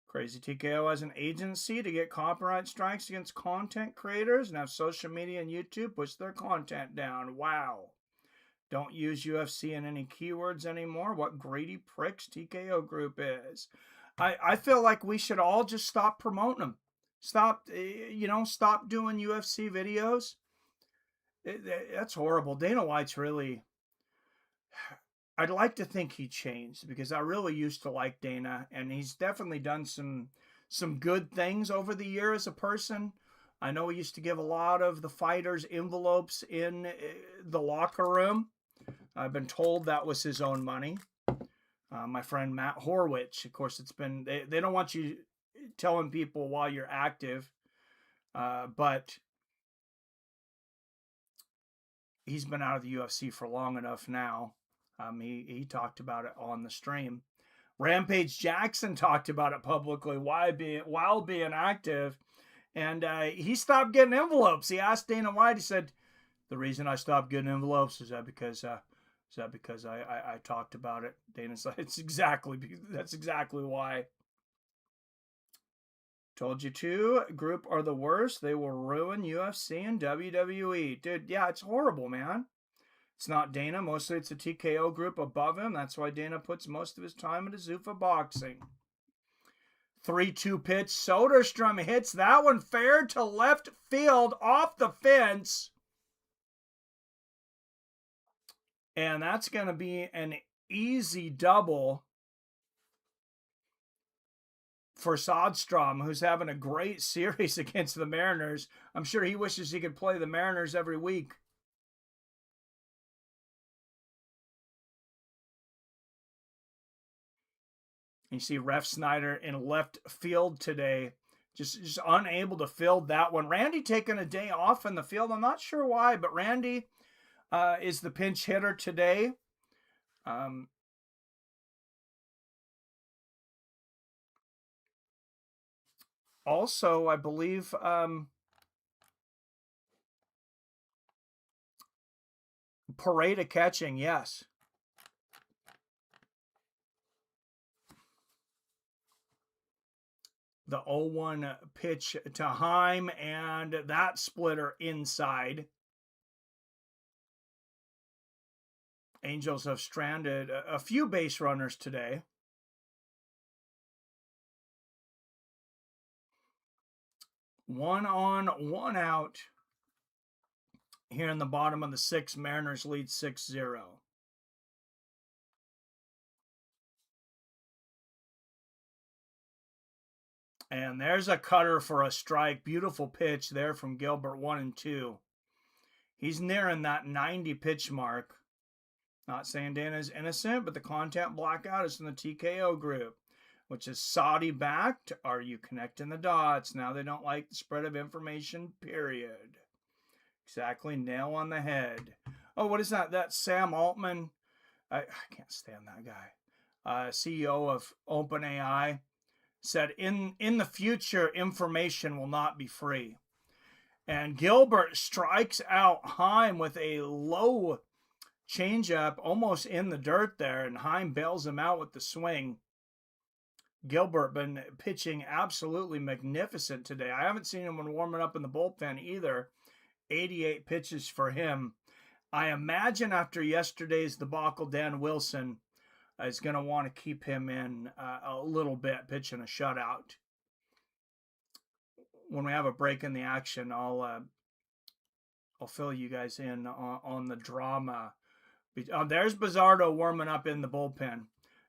Crazy TKO has an agency to get copyright strikes against content creators and have social media and YouTube push their content down. Wow. Don't use UFC in any keywords anymore. What greedy pricks TKO group is. I feel like we should all just stop promoting them. Stop doing UFC videos. That's horrible. Dana White's really... I'd like to think he changed because I really used to like Dana, and he's definitely done some good things over the year as a person. I know he used to give a lot of the fighters envelopes in the locker room. I've been told that was his own money. My friend Matt Horwich, of course, it's been they don't want you telling people while you're active, but he's been out of the UFC for long enough now. He talked about it on the stream. Rampage Jackson talked about it publicly while being active, and he stopped getting envelopes. He asked Dana White. He said, "The reason I stopped getting envelopes is that because I talked about it." Dana said, that's exactly why." Told you to. Group are the worst. They will ruin UFC and WWE. Dude, yeah, it's horrible, man. It's not Dana. Mostly it's a TKO group above him. That's why Dana puts most of his time into Zuffa boxing. 3-2 pitch. Soderstrom hits that one fair to left field off the fence. And that's going to be an easy double for Soderstrom, who's having a great series against the Mariners. I'm sure he wishes he could play the Mariners every week. You see Ref Snyder in left field today, just unable to field that one. Randy taking a day off in the field. I'm not sure why, but Randy is the pinch hitter today. Also, I believe Pareda catching, yes. The 0-1 pitch to Heim, and that splitter inside. Angels have stranded a few base runners today. One on, one out. Here in the bottom of the sixth, Mariners lead 6-0. And there's a cutter for a strike. Beautiful pitch there from Gilbert, 1-2. He's nearing that 90 pitch mark. Not saying Dana is innocent, but the content blackout is from the TKO group, which is Saudi backed. Are you connecting the dots? Now they don't like the spread of information, period. Exactly, nail on the head. Oh, what is that? That's Sam Altman. I can't stand that guy. CEO of OpenAI said, in the future, information will not be free. And Gilbert strikes out Heim with a low changeup almost in the dirt there, and Heim bails him out with the swing. Gilbert been pitching absolutely magnificent today. I haven't seen him when warming up in the bullpen either. 88 pitches for him. I imagine after yesterday's debacle, Dan Wilson is going to want to keep him in a little bit, pitching a shutout. When we have a break in the action, I'll fill you guys in on the drama. There's Bizzardo warming up in the bullpen.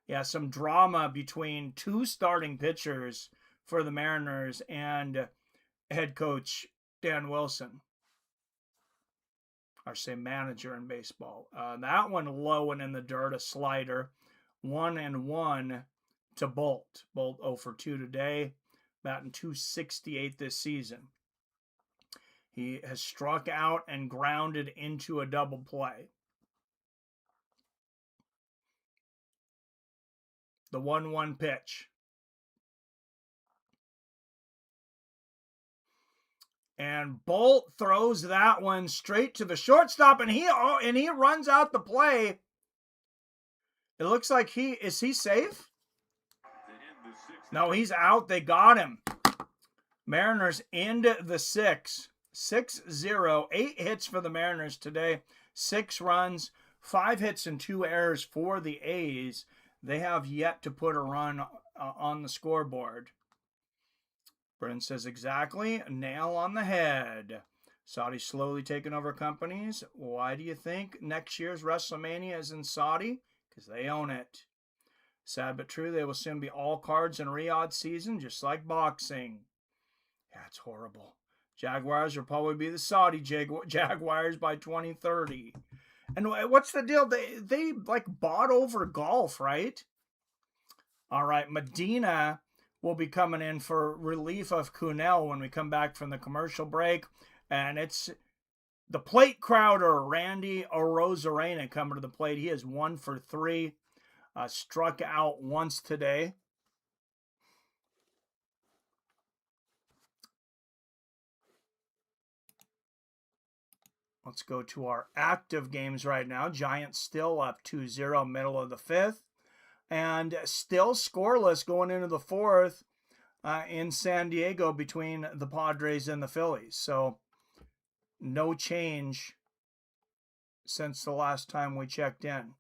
Yeah, some drama between two starting pitchers for the Mariners and head coach Dan Wilson. Or say manager in baseball. That one low and in the dirt, a slider. 1-1 to Bolt. Bolt 0 for 2 today, batting .268 this season. He has struck out and grounded into a double play. The 1-1 pitch. And Bolt throws that one straight to the shortstop, and he runs out the play. It looks like is he safe? No, he's out. They got him. Mariners end the 6. 6-0. 8 hits for the Mariners today. 6 runs, 5 hits and 2 errors for the A's. They have yet to put a run on the scoreboard. Bryn says exactly. Nail on the head. Saudi slowly taking over companies. Why do you think next year's WrestleMania is in Saudi? Because they own it. Sad but true, they will soon be all cards in Riyadh season, just like boxing. Yeah, it's horrible. Jaguars will probably be the Saudi Jaguars by 2030. And what's the deal? They like bought over golf, right? All right, Medina will be coming in for relief of Cunell when we come back from the commercial break. And it's the plate crowder, Randy Arozarena, coming to the plate. He is 1 for 3. Struck out once today. Let's go to our active games right now. Giants still up 2-0, middle of the 5th. And still scoreless going into the 4th in San Diego between the Padres and the Phillies. So no change since the last time we checked in.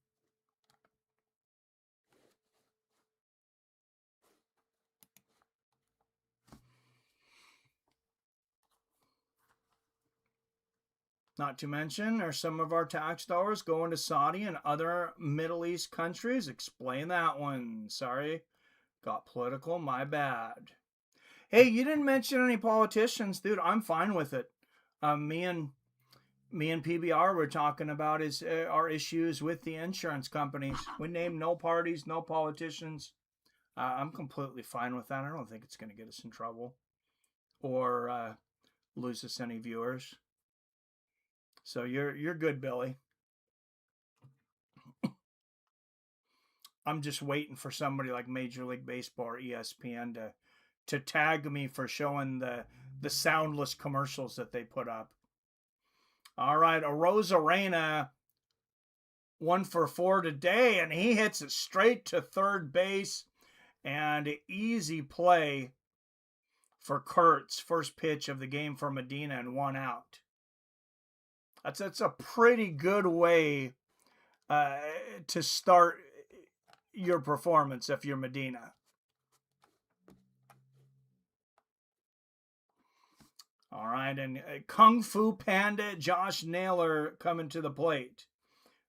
Not to mention, are some of our tax dollars going to Saudi and other Middle East countries? Explain that one. Sorry, got political. My bad. Hey, you didn't mention any politicians, dude. I'm fine with it. Me and PBR were talking about our issues with the insurance companies. We named no parties, no politicians. I'm completely fine with that. I don't think it's going to get us in trouble or lose us any viewers. So you're good, Billy. I'm just waiting for somebody like Major League Baseball or ESPN to tag me for showing the soundless commercials that they put up. All right, Arozarena 1 for 4 today, and he hits it straight to third base. And easy play for Kurtz. First pitch of the game for Medina and 1 out. That's a pretty good way to start your performance if you're Medina. All right, and Kung Fu Panda Josh Naylor coming to the plate.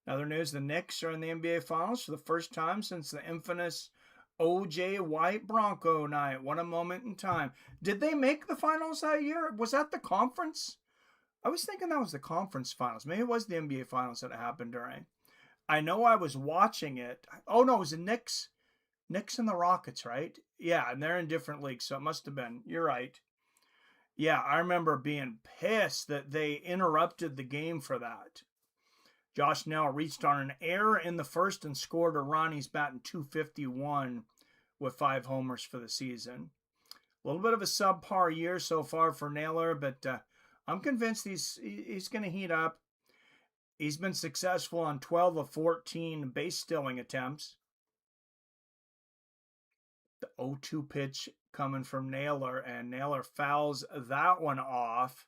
Other news, the Knicks are in the NBA Finals for the first time since the infamous O.J. White Bronco night. What a moment in time. Did they make the finals that year? Was that the conference? I was thinking that was the conference finals. Maybe it was the NBA finals that it happened during. I know I was watching it. Oh, no, it was the Knicks. Knicks and the Rockets, right? Yeah, and they're in different leagues, so it must have been. You're right. Yeah, I remember being pissed that they interrupted the game for that. Josh Snell reached on an error in the first and scored a run. He's batting .251 with 5 homers for the season. A little bit of a subpar year so far for Naylor, but I'm convinced he's going to heat up. He's been successful on 12 of 14 base stealing attempts. The 0-2 pitch coming from Naylor, and Naylor fouls that one off.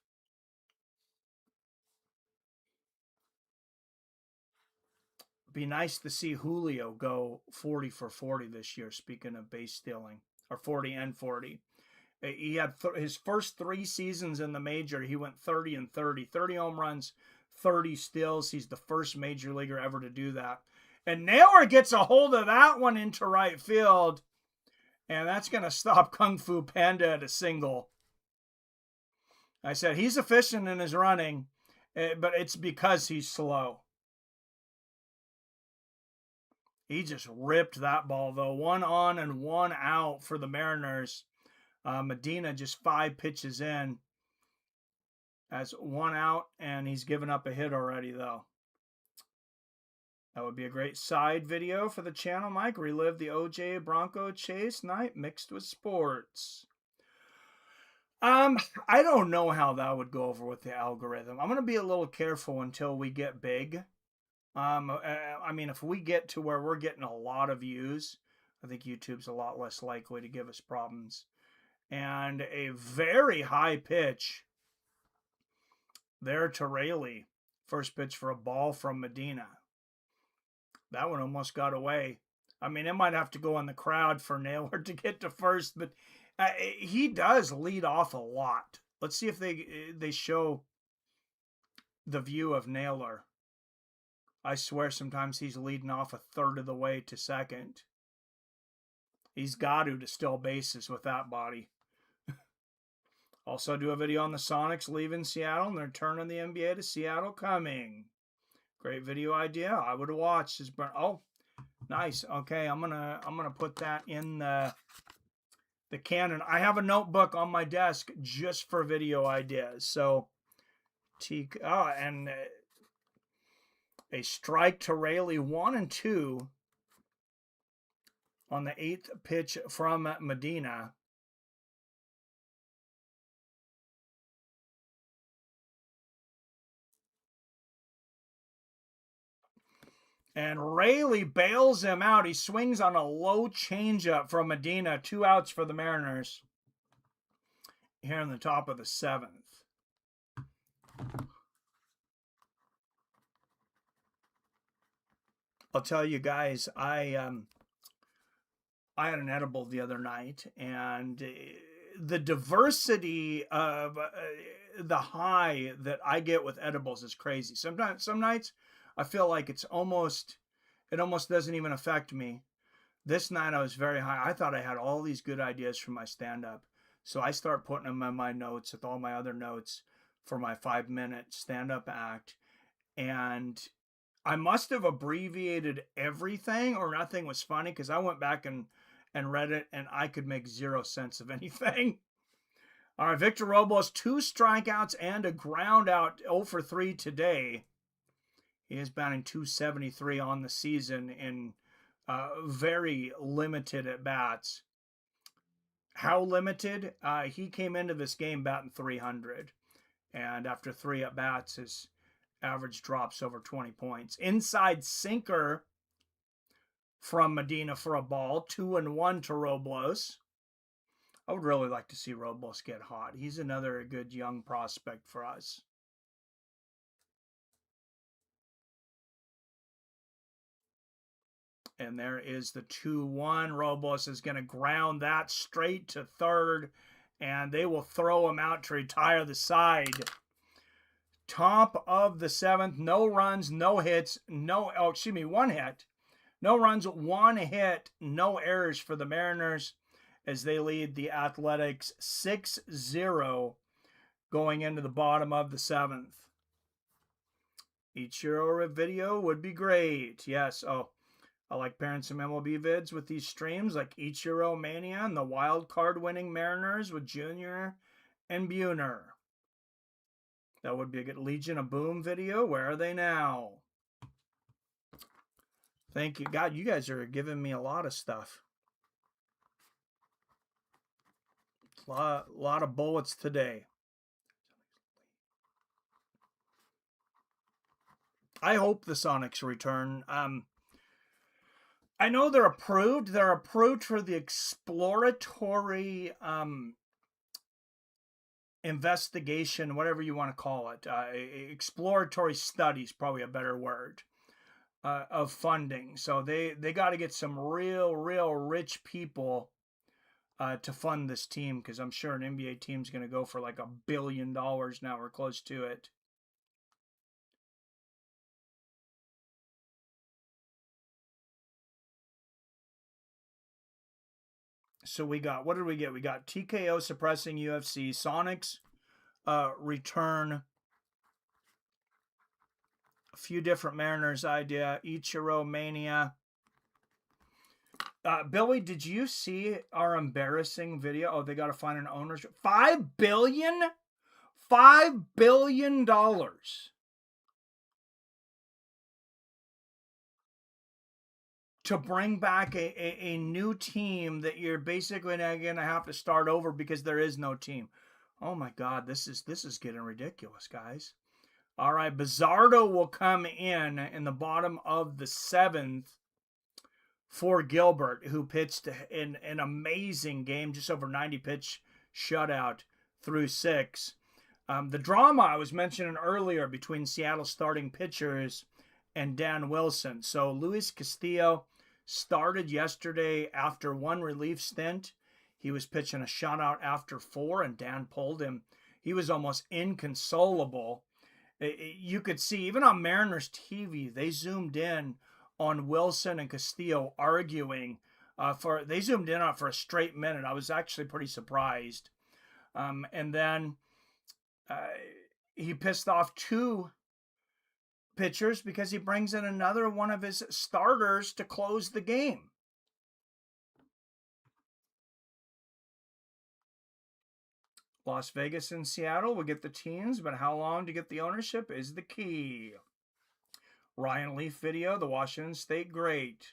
Be nice to see Julio go 40 for 40 this year, speaking of base stealing, or 40 and 40. He had his first 3 seasons in the major, he went 30 and 30. 30 home runs, 30 steals. He's the first major leaguer ever to do that. And Naylor gets a hold of that one into right field. And that's going to stop Kung Fu Panda at a single. I said he's efficient in his running, but it's because he's slow. He just ripped that ball, though. 1 on and 1 out for the Mariners. Medina just 5 pitches in. That's 1 out, and he's given up a hit already, though. That would be a great side video for the channel, Mike. Relive the OJ Bronco chase night mixed with sports. I don't know how that would go over with the algorithm. I'm going to be a little careful until we get big. I mean, if we get to where we're getting a lot of views, I think YouTube's a lot less likely to give us problems. And a very high pitch there to Rayleigh. First pitch for a ball from Medina. That one almost got away. I mean, it might have to go in the crowd for Naylor to get to first, but he does lead off a lot. Let's see if they show the view of Naylor. I swear sometimes he's leading off a third of the way to second. He's got to steal bases with that body. Also do a video on the Sonics leaving Seattle and their return in the NBA to Seattle coming. Great video idea. I would have watched. Oh, nice. Okay, I'm gonna put that in the Canon. I have a notebook on my desk just for video ideas. So, and a strike to Rayleigh, 1 and 2 on the 8th pitch from Medina. And Rayleigh bails him out. He swings on a low changeup from Medina. 2 outs for the Mariners here in the top of the 7th. I'll tell you guys, I had an edible the other night, and the diversity of the high that I get with edibles is crazy. Sometimes, some nights, I feel like it almost doesn't even affect me. This night I was very high. I thought I had all these good ideas for my stand-up. So I start putting them in my notes with all my other notes for my 5-minute stand-up act. And I must have abbreviated everything or nothing was funny because I went back and read it and I could make 0 sense of anything. All right, Victor Robles, 2 strikeouts and a ground out, 0 for 3 today. He is batting .273 on the season in very limited at bats. How limited? He came into this game batting .300, and after 3 at bats, his average drops over 20 points. Inside sinker from Medina for a ball, 2-1 to Robles. I would really like to see Robles get hot. He's another good young prospect for us. And there is the 2-1. Robles is going to ground that straight to third, and they will throw him out to retire the side. Top of the 7th, no runs, no hits, 1 hit. No runs, 1 hit, no errors for the Mariners as they lead the Athletics 6-0 going into the bottom of the 7th. Ichiro video would be great. Yes. Oh, I like pairing some MLB vids with these streams, like Ichiro Mania and the wild card winning Mariners with Junior and Buhner. That would be a good Legion of Boom video. Where are they now? Thank you. God, you guys are giving me a lot of stuff. A lot of bullets today. I hope the Sonics return. I know they're approved. They're approved for the exploratory investigation, whatever you want to call it. Exploratory studies, probably a better word, of funding. So they got to get some real rich people to fund this team, because I'm sure an NBA team's going to go for like $1 billion now or close to it. So we got, what did we get? We got TKO suppressing UFC, Sonics return, a few different Mariners idea, Ichiro Mania. Billy, did you see our embarrassing video? Oh, they got to find an ownership. $5 billion to bring back a new team that you're basically going to have to start over because there is no team. Oh my God, this is getting ridiculous, guys. All right, Bizzardo will come in the bottom of the 7th for Gilbert, who pitched an amazing game, just over 90 pitch shutout through 6. The drama I was mentioning earlier between Seattle starting pitchers and Dan Wilson. So Luis Castillo started yesterday after one relief stint. He was pitching a shutout after 4, and Dan pulled him. He was almost inconsolable. You could see, even on Mariners TV, they zoomed in on Wilson and Castillo arguing. They zoomed in on for a straight minute. I was actually pretty surprised. And then he pissed off 2 pitchers because he brings in another one of his starters to close the game. Las Vegas and Seattle will get the teams, but how long to get the ownership is the key. Ryan Leaf video, the Washington State great.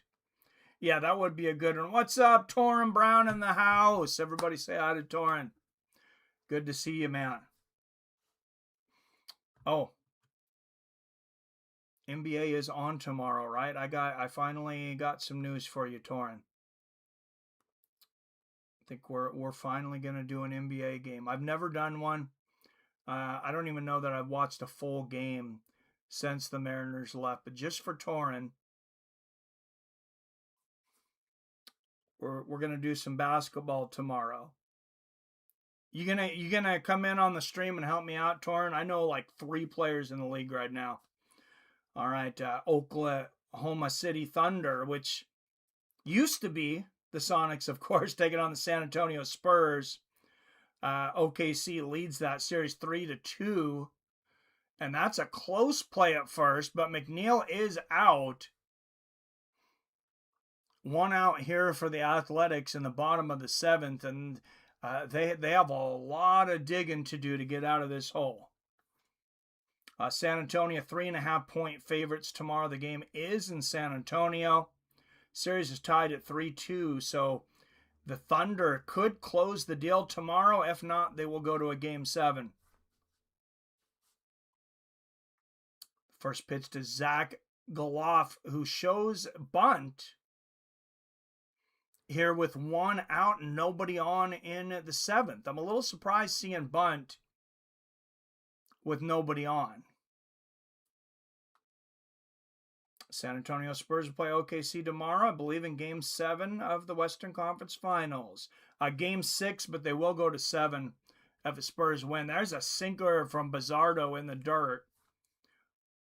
Yeah, that would be a good one. What's up, Torrin Brown in the house? Everybody say hi to Torrin. Good to see you, man. Oh, NBA is on tomorrow, right? I finally got some news for you, Torrin. I think we're finally gonna do an NBA game. I've never done one. I don't even know that I've watched a full game since the Mariners left. But just for Torrin, we're gonna do some basketball tomorrow. You gonna come in on the stream and help me out, Torrin? I know like 3 players in the league right now. All right, Oklahoma City Thunder, which used to be the Sonics, of course, taking on the San Antonio Spurs. OKC leads that series 3-2, and that's a close play at first, but McNeil is out. 1 out here for the Athletics in the bottom of the 7th, and they have a lot of digging to do to get out of this hole. San Antonio 3.5-point favorites tomorrow. The game is in San Antonio. Series is tied at 3-2, so the Thunder could close the deal tomorrow. If not, they will go to a Game 7. First pitch to Zach Goloff, who shows bunt here with 1 out and nobody on in the 7th. I'm a little surprised seeing bunt with nobody on. San Antonio Spurs will play OKC tomorrow, I believe, in Game 7 of the Western Conference Finals. Game 6, but they will go to 7 if the Spurs win. There's a sinker from Bizzardo in the dirt.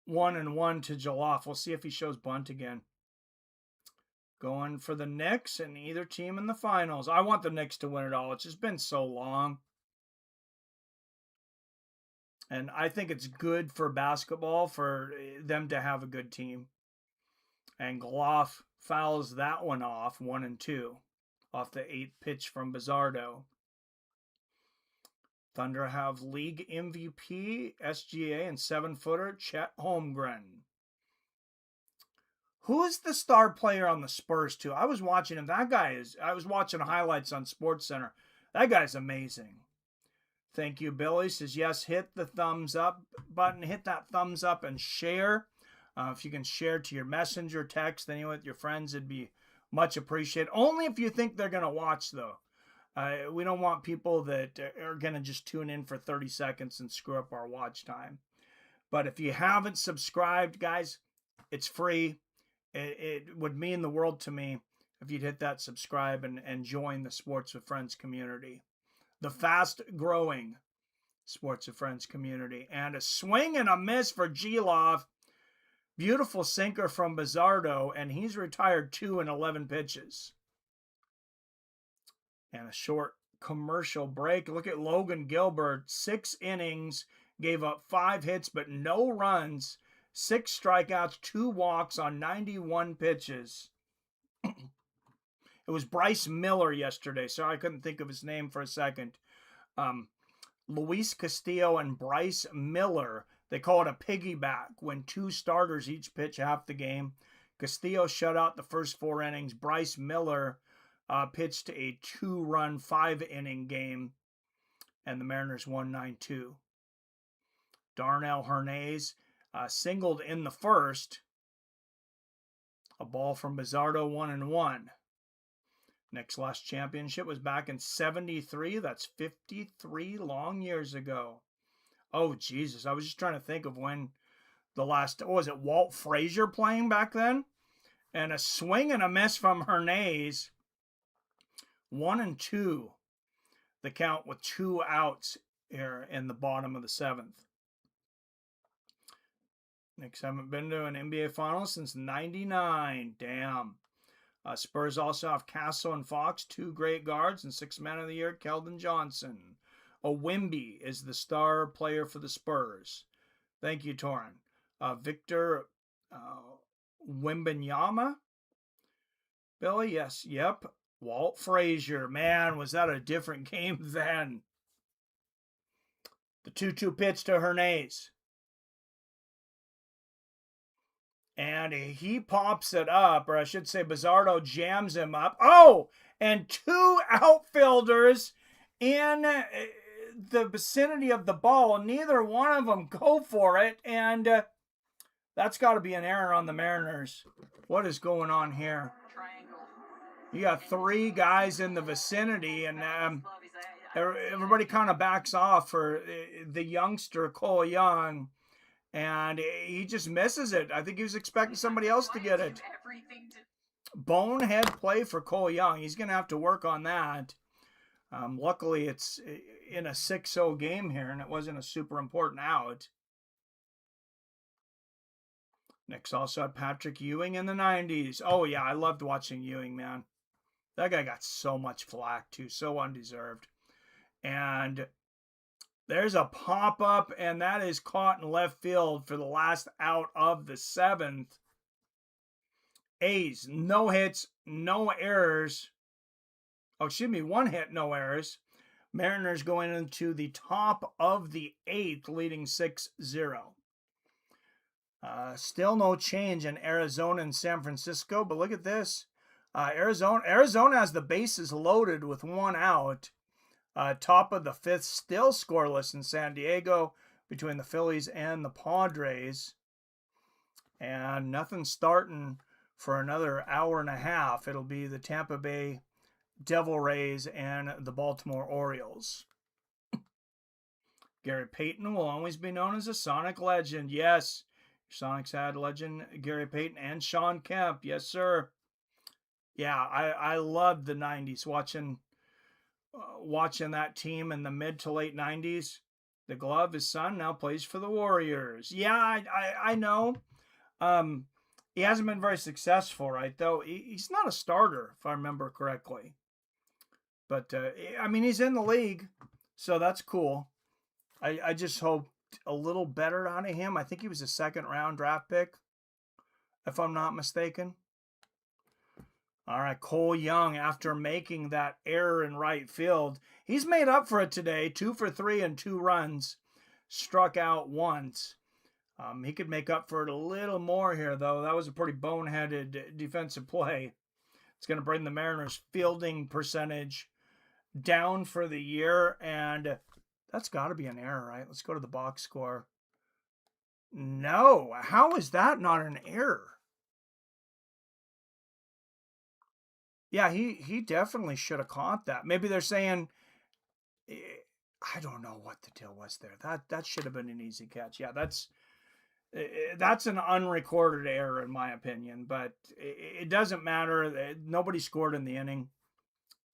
1-1 to Jaloff. We'll see if he shows bunt again. Going for the Knicks and either team in the finals. I want the Knicks to win it all. It's just been so long. And I think it's good for basketball for them to have a good team. And Gloff fouls that one off, 1-2, off the 8th pitch from Bizzardo. Thunder have league MVP, SGA, and 7-footer Chet Holmgren. Who is the star player on the Spurs, too? I was watching him. I was watching highlights on SportsCenter. That guy's amazing. Thank you, Billy. Says, yes, hit the thumbs up button. Hit that thumbs up and share. If you can share to your messenger, text, anyway, with your friends, it'd be much appreciated. Only if you think they're going to watch, though. We don't want people that are going to just tune in for 30 seconds and screw up our watch time. But if you haven't subscribed, guys, it's free. It would mean the world to me if you'd hit that subscribe and join the Sports with Friends community. The fast-growing Sports with Friends community. And a swing and a miss for G-Love. Beautiful sinker from Bizzardo, and he's retired 2 in 11 pitches. And a short commercial break. Look at Logan Gilbert, 6 innings, gave up 5 hits, but no runs, 6 strikeouts, 2 walks on 91 pitches. It was Bryce Miller yesterday, so I couldn't think of his name for a second. Luis Castillo and Bryce Miller, they call it a piggyback when 2 starters each pitch half the game. Castillo shut out the first 4 innings. Bryce Miller pitched a 2-run, 5-inning game, and the Mariners won 9-2. Darnell Hernandez singled in the first. A ball from Bizzardo, 1-1. Nick's last championship was back in 73. That's 53 long years ago. Oh, Jesus. I was just trying to think of when the last, was it Walt Frazier playing back then? And a swing and a miss from Hernandez. 1-2. The count with 2 outs here in the bottom of the 7th. Knicks haven't been to an NBA Finals since 99. Damn. Spurs also have Castle and Fox, 2 great guards, and 6th man of the year, Keldon Johnson. Wimby is the star player for the Spurs. Thank you, Torin. Victor Wembanyama. Billy, yes, yep. Walt Frazier. Man, was that a different game then. The 2-2 pitch to Hernandez. And he pops it up, or I should say Bizzardo jams him up. Oh, and 2 outfielders in the vicinity of the ball. Neither one of them go for it, and that's got to be an error on the Mariners. What is going on here? You got 3 guys in the vicinity, and everybody kind of backs off for the youngster, Cole Young. And he just misses it. I think he was expecting somebody else to get it. Bonehead play for Cole Young. He's going to have to work on that. Luckily, it's in a 6-0 game here, and it wasn't a super important out. Knicks also had Patrick Ewing in the 90s. Oh, yeah, I loved watching Ewing, man. That guy got so much flack, too. So undeserved. And there's a pop-up, and that is caught in left field for the last out of the 7th. A's, no hits, no errors. Oh, excuse me, 1 hit, no errors. Mariners going into the top of the 8th, leading 6-0. Still no change in Arizona and San Francisco, but look at this. Arizona has the bases loaded with 1 out. Top of the 5th, still scoreless in San Diego between the Phillies and the Padres. And nothing starting for another hour and a half. It'll be the Tampa Bay Devil Rays and the Baltimore Orioles. Gary Payton will always be known as a Sonic legend. Yes, Sonics had legend Gary Payton and Sean Kemp. Yes, sir. Yeah, I loved the 90s, watching that team in the mid to late 90s. The Glove, his son, now plays for the Warriors. Yeah, I know. He hasn't been very successful, right, though. He's not a starter, if I remember correctly. But, I mean, he's in the league, so that's cool. I just hope a little better out of him. I think he was a second-round draft pick, if I'm not mistaken. All right, Cole Young, after making that error in right field, he's made up for it today. 2 for 3 and 2 runs. Struck out once. He could make up for it a little more here, though. That was a pretty boneheaded defensive play. It's going to bring the Mariners' fielding percentage down for the year, and that's got to be an error, right? Let's go to the box score. No, how is that not an error? Yeah, he definitely should have caught that. Maybe they're saying, I don't know what the deal was there. That should have been an easy catch. Yeah, that's an unrecorded error in my opinion, but it doesn't matter. Nobody scored in the inning.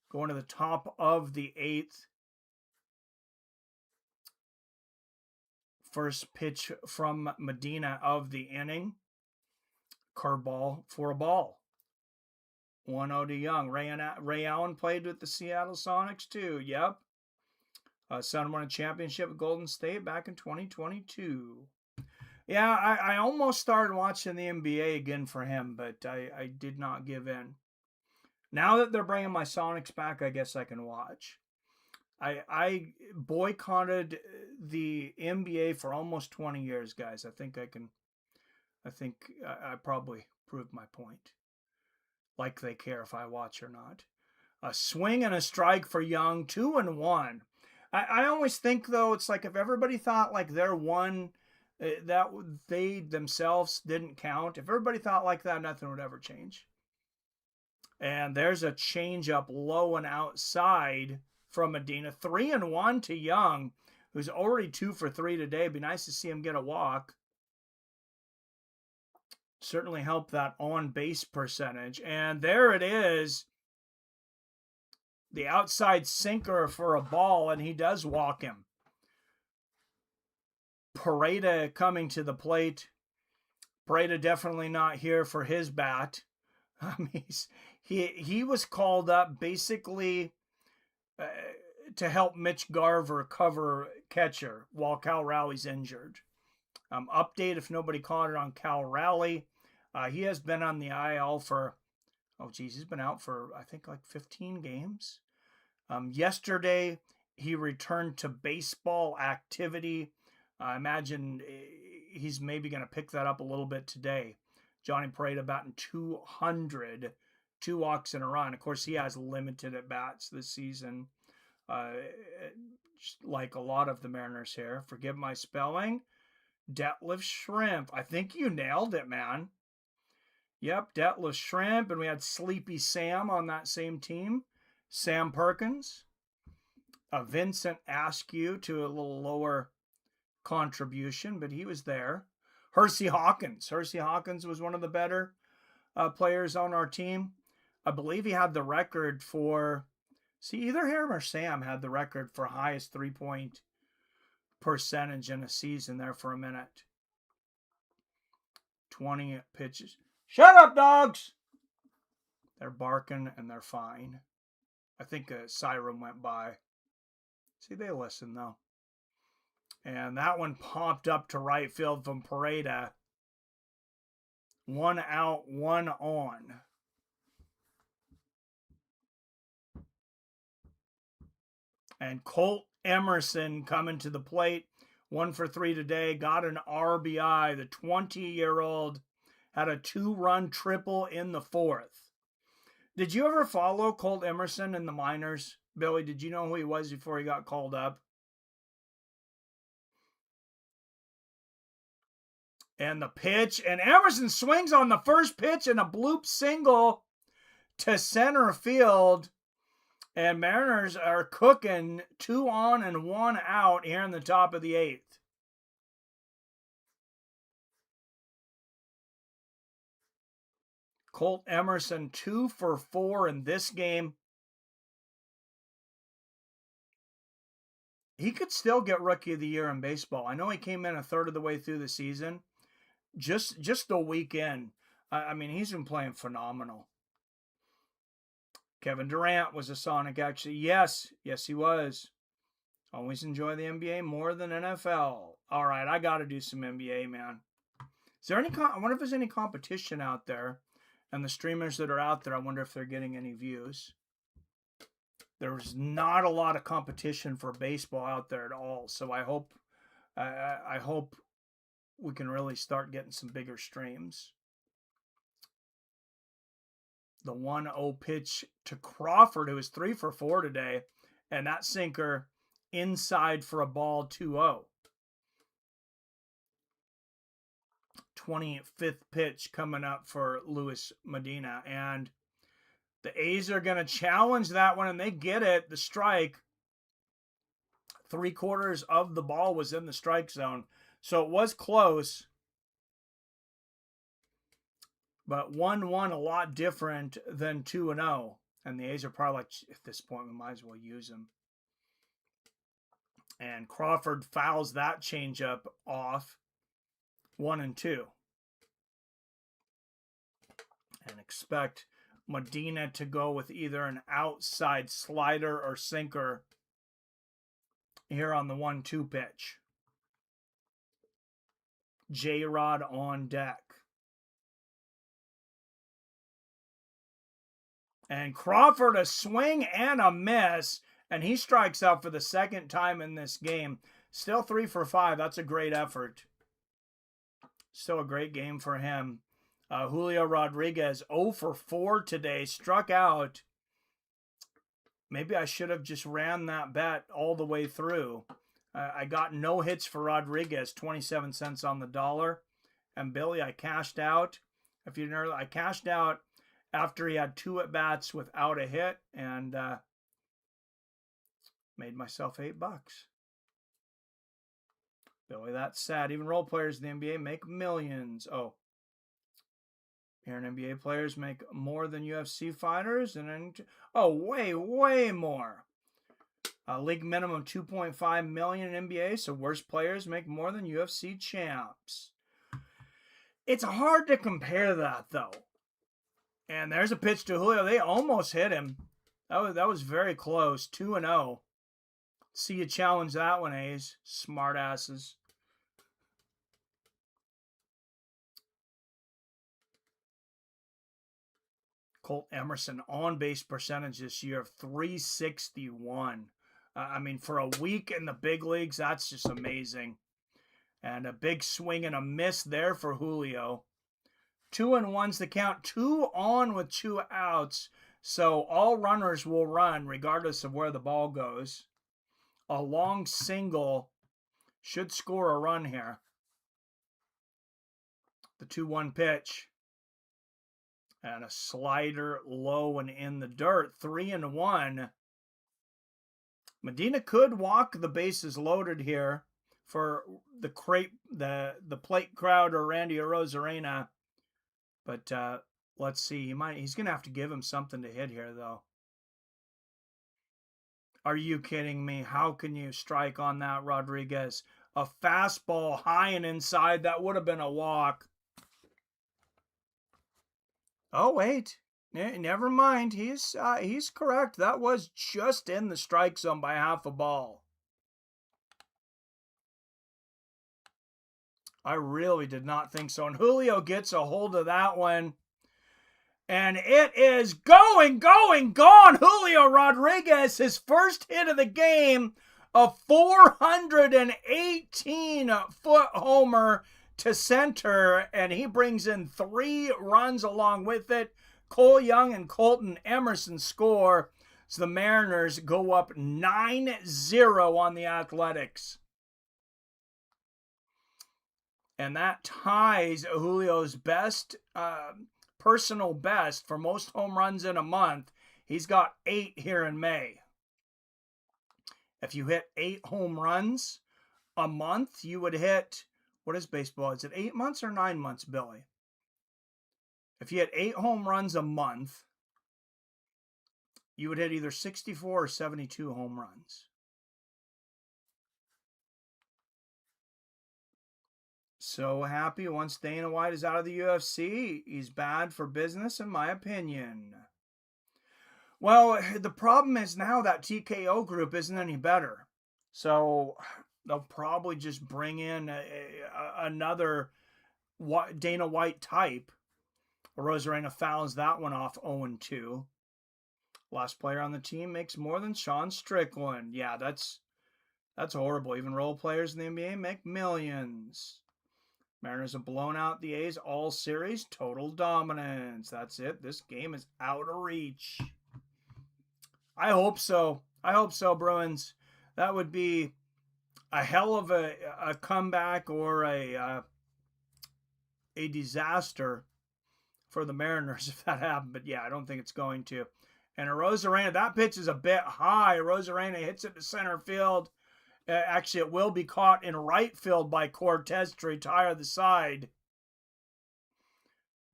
Going to the top of the 8th. First pitch from Medina of the inning. Curveball for a ball. 1-0 to Young. Ray Allen played with the Seattle Sonics too. Yep. Son won a championship with Golden State back in 2022. Yeah, I almost started watching the NBA again for him, but I did not give in. Now that they're bringing my Sonics back, I guess I can watch. I boycotted the NBA for almost 20 years, guys. I think I probably proved my point. Like they care if I watch or not. A swing and a strike for Young, 2-1. I always think, though, it's like if everybody thought like their one, that they themselves didn't count. If everybody thought like that, nothing would ever change. And there's a changeup low and outside from Medina. 3-1 to Young, who's already 2 for 3 today. It'd be nice to see him get a walk. Certainly help that on-base percentage. And there it is. The outside sinker for a ball, and he does walk him. Pareda coming to the plate. Pareda definitely not here for his bat. He was called up basically to help Mitch Garver cover catcher while Cal Rowley's injured. Update if nobody caught it on Cal Rowley. He has been on the IL for, he's been out for, I think, like 15 games. Yesterday, he returned to baseball activity. I imagine he's maybe going to pick that up a little bit today. Johnny Pareda batting 200, 2 walks in a run. Of course, he has limited at-bats this season, like a lot of the Mariners here. Forgive my spelling. Detlef Shrimp. I think you nailed it, man. Yep, Detlef Shrimp, and we had Sleepy Sam on that same team. Sam Perkins. Vincent Askew to a little lower contribution, but he was there. Hersey Hawkins. Hersey Hawkins was one of the better players on our team. I believe he had the record for, either him or Sam had the record for highest 3-point percentage in a season there for a minute. 20 pitches. Shut up, dogs! They're barking and they're fine. I think a siren went by. See, they listen, though. And that one popped up to right field from Pareda. 1 out, 1 on. And Colt Emerson coming to the plate. 1 for 3 today. Got an RBI. The 20-year-old had a 2-run triple in the 4th. Did you ever follow Colt Emerson in the minors? Billy, did you know who he was before he got called up? And the pitch, and Emerson swings on the first pitch and a bloop single to center field. And Mariners are cooking 2 on and 1 out here in the top of the 8th. Colt Emerson 2 for 4 in this game. He could still get Rookie of the Year in baseball. I know he came in a third of the way through the season. Just a weekend. I mean, he's been playing phenomenal. Kevin Durant was a Sonic, actually. Yes, he was. Always enjoy the NBA more than NFL. All right, I got to do some NBA, man. Is there any? I wonder if there's any competition out there, and the streamers that are out there, I wonder if they're getting any views. There's not a lot of competition for baseball out there at all, so I hope we can really start getting some bigger streams. The 1-0 pitch to Crawford, who was 3 for 4 today, and that sinker inside for a ball, 2-0. 25th pitch coming up for Luis Medina, and the A's are going to challenge that one, and they get it. The strike, 3/4 of the ball was in the strike zone, so it was close. But 1-1 a lot different than 2-0. And the A's are probably like, at this point, we might as well use them. And Crawford fouls that changeup off. 1-2. And expect Medina to go with either an outside slider or sinker here on the 1-2 pitch. J-Rod on deck. And Crawford, a swing and a miss, and he strikes out for the second time in this game. Still 3 for 5. That's a great effort. Still a great game for him. Julio Rodriguez, 0 for 4 today, struck out. Maybe I should have just ran that bet all the way through. I got no hits for Rodriguez, 27 cents on the dollar. And Billy, I cashed out. If you know, I cashed out after he had 2 at-bats without a hit, and made myself $8. Billy, that's sad. Even role players in the NBA make millions. Oh, here in NBA players make more than UFC fighters, and then way more. League minimum $2.5 million in NBA, so worst players make more than UFC champs. It's hard to compare that though. And there's a pitch to Julio. They almost hit him. That was very close. 2-0. See you challenge that one, A's. Smart asses. Colt Emerson on base percentage this year of .361. I mean, for a week in the big leagues, that's just amazing. And a big swing and a miss there for Julio. 2-1's the count. 2 on with 2 outs. So all runners will run regardless of where the ball goes. A long single should score a run here. The 2-1 pitch. And a slider low and in the dirt. 3-1. Medina could walk the bases loaded here for the plate crowd or Randy Arozarena. But let's see. He's going to have to give him something to hit here, though. Are you kidding me? How can you strike on that, Rodriguez? A fastball high and inside. That would have been a walk. Oh, wait. Never mind. He's correct. That was just in the strike zone by half a ball. I really did not think so. And Julio gets a hold of that one. And it is gone. Julio Rodriguez, his first hit of the game, a 418-foot homer to center. And he brings in 3 runs along with it. Cole Young and Colton Emerson score. So the Mariners go up 9-0 on the Athletics. And that ties Julio's best, personal best for most home runs in a month. He's got 8 here in May. If you hit 8 home runs a month, you would hit, what is baseball? Is it 8 months or 9 months, Billy? If you hit 8 home runs a month, you would hit either 64 or 72 home runs. So happy once Dana White is out of the UFC. He's bad for business, in my opinion. Well, the problem is now that TKO group isn't any better. So they'll probably just bring in another Dana White type. Rosarena fouls that one off 0-2. Last player on the team makes more than Sean Strickland. Yeah, that's horrible. Even role players in the NBA make millions. Mariners have blown out the A's all series. Total dominance. That's it. This game is out of reach. I hope so. I hope so, Bruins. That would be a hell of a comeback or a disaster for the Mariners if that happened. But yeah, I don't think it's going to. And Rosarena, that pitch is a bit high. Rosarena hits it to center field. Actually, it will be caught in right field by Cortez to retire the side.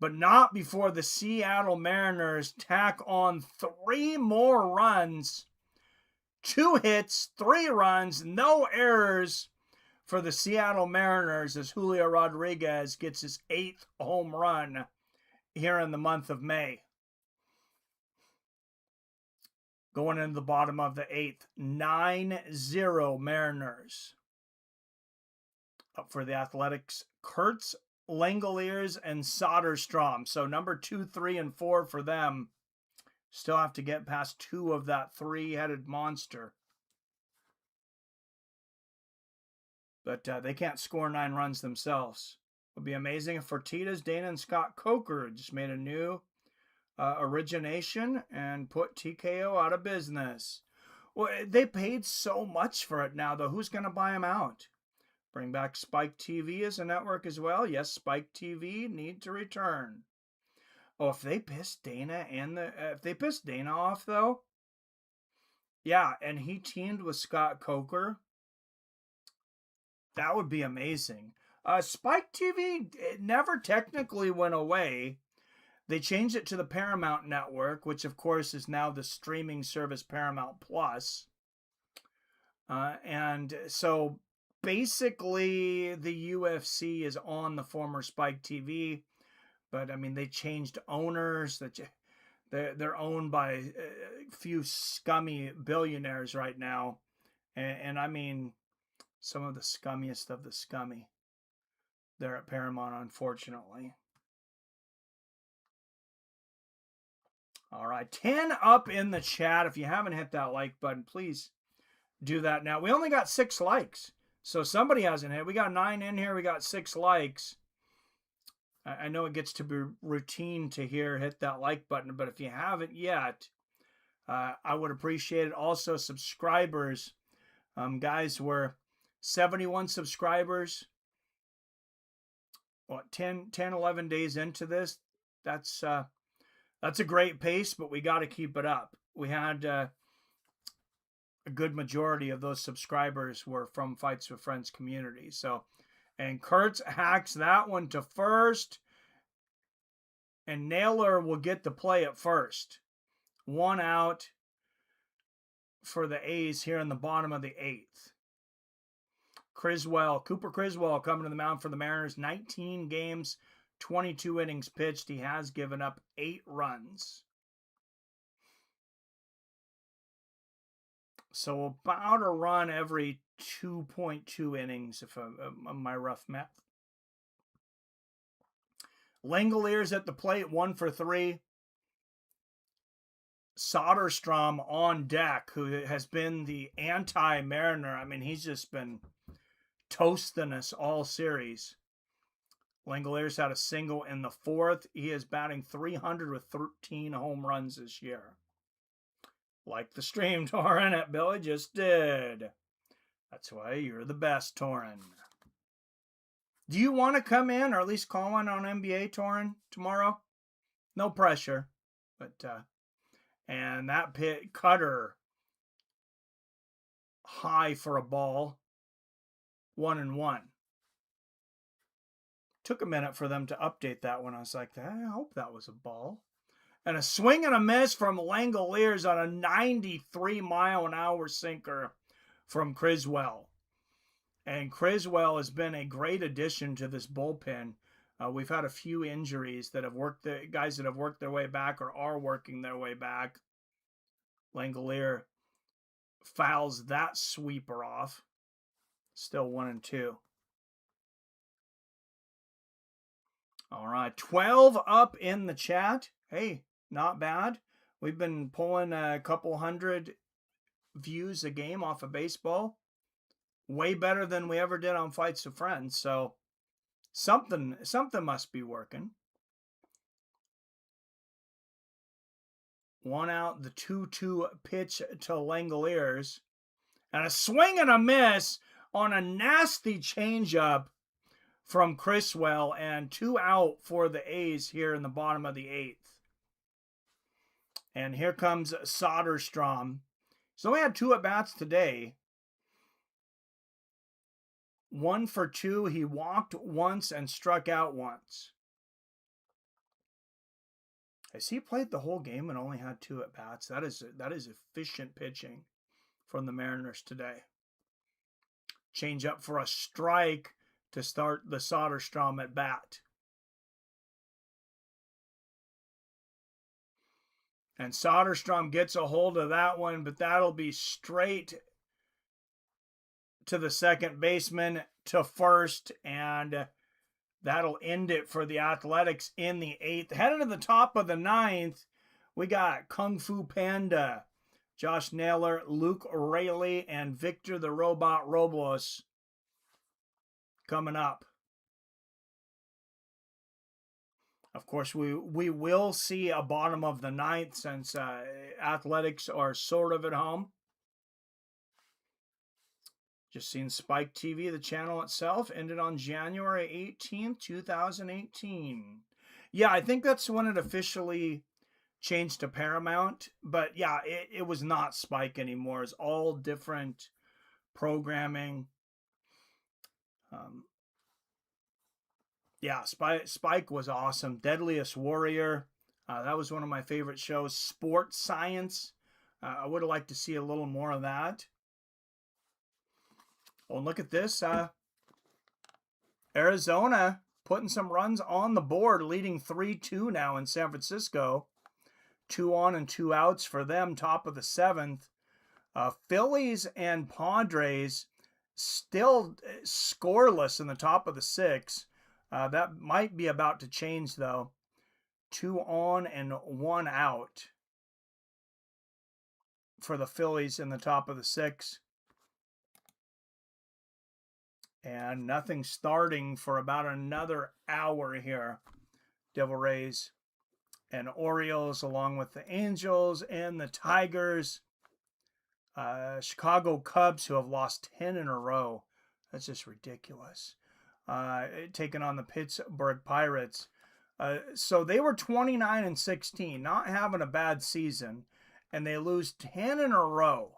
But not before the Seattle Mariners tack on 3 more runs. 2 hits, 3 runs, no errors for the Seattle Mariners as Julio Rodriguez gets his 8th home run here in the month of May. Going into the bottom of the 8th, 9-0 Mariners. Up for the Athletics, Kurtz, Langeliers, and Soderstrom. So number 2, 3, and 4 for them. Still have to get past 2 of that 3-headed monster. But they can't score 9 runs themselves. It would be amazing if Fertitas, Dana, and Scott Coker just made a new origination and put TKO out of business. Well, they paid so much for it now, though. Who's going to buy them out? Bring back Spike TV as a network as well. Yes, Spike TV need to return. Oh, if they piss Dana if they piss Dana off though, yeah, and he teamed with Scott Coker, that would be amazing. Spike TV never technically went away. They changed it to the Paramount Network, which of course is now the streaming service Paramount Plus. And so basically the UFC is on the former Spike TV, but I mean they changed owners. They're owned by a few scummy billionaires right now, and I mean some of the scummiest of the scummy. They're at Paramount, unfortunately. All right, 10 up in the chat. If you haven't hit that like button, please do that now. We only got 6 likes, so somebody hasn't hit. We got 9 in here. We got 6 likes. I know it gets to be routine to hit that like button, but if you haven't yet, I would appreciate it. Also, subscribers. Guys, we're 71 subscribers. What, 10, 11 days into this? That's a great pace, but we got to keep it up. We had a good majority of those subscribers were from Fights with Friends community. So, and Kurtz hacks that one to first, and Naylor will get the play at first. 1 out for the A's here in the bottom of the 8th. Cooper Criswell coming to the mound for the Mariners. 19 games, 22 innings pitched. He has given up 8 runs. So about a run every 2.2 innings, if my rough math. Langeliers at the plate, 1 for 3. Soderstrom on deck, who has been the anti-Mariner. I mean, he's just been toasting us all series. Langeliers had a single in the 4th. He is batting .300 with 13 home runs this year. Like the stream, Torin, at Billy just did. That's why you're the best, Torin. Do you want to come in or at least call in on NBA, Torin, tomorrow? No pressure. But, and that cutter high for a ball. 1-1. Took a minute for them to update that one. I was like, I hope that was a ball. And a swing and a miss from Langeliers on a 93-mile-an-hour sinker from Criswell. And Criswell has been a great addition to this bullpen. We've had a few injuries that have guys that have worked their way back or are working their way back. Langelier fouls that sweeper off. Still 1-2. All right, 12 up in the chat. Hey, not bad. We've been pulling a couple hundred views a game off of baseball. Way better than we ever did on Fights of Friends. So something must be working. 1 out, the 2-2 pitch to Langoliers. And a swing and a miss on a nasty changeup from Criswell, and 2 out for the A's here in the bottom of the 8th. And here comes Soderstrom. He's only had 2 at-bats today. 1 for 2. He walked once and struck out once. Has he played the whole game and only had 2 at-bats? That is efficient pitching from the Mariners today. Change up for a strike to start the Soderstrom at bat. And Soderstrom gets a hold of that one, but that'll be straight to the second baseman, to first, and that'll end it for the Athletics in the 8th. Heading to the top of the 9th, we got Kung Fu Panda, Josh Naylor, Luke Rayleigh, and Victor the Robot Robles coming up. Of course, we will see a bottom of the 9th since Athletics are sort of at home. Just seen Spike TV, the channel itself, ended on January 18th, 2018. Yeah, I think that's when it officially changed to Paramount. But yeah, it was not Spike anymore. It's all different programming. Yeah, Spike was awesome. Deadliest Warrior. That was one of my favorite shows. Sports Science. I would have liked to see a little more of that. Oh, and look at this. Arizona putting some runs on the board, leading 3-2 now in San Francisco. 2 on and 2 outs for them, top of the 7th. Phillies and Padres still scoreless in the top of the 6th. That might be about to change, though. 2 on and 1 out for the Phillies in the top of the 6th. And nothing starting for about another hour here. Devil Rays and Orioles, along with the Angels and the Tigers. Chicago Cubs, who have lost 10 in a row. That's just ridiculous. Taking on the Pittsburgh Pirates. So they were 29-16, not having a bad season, and they lose 10 in a row.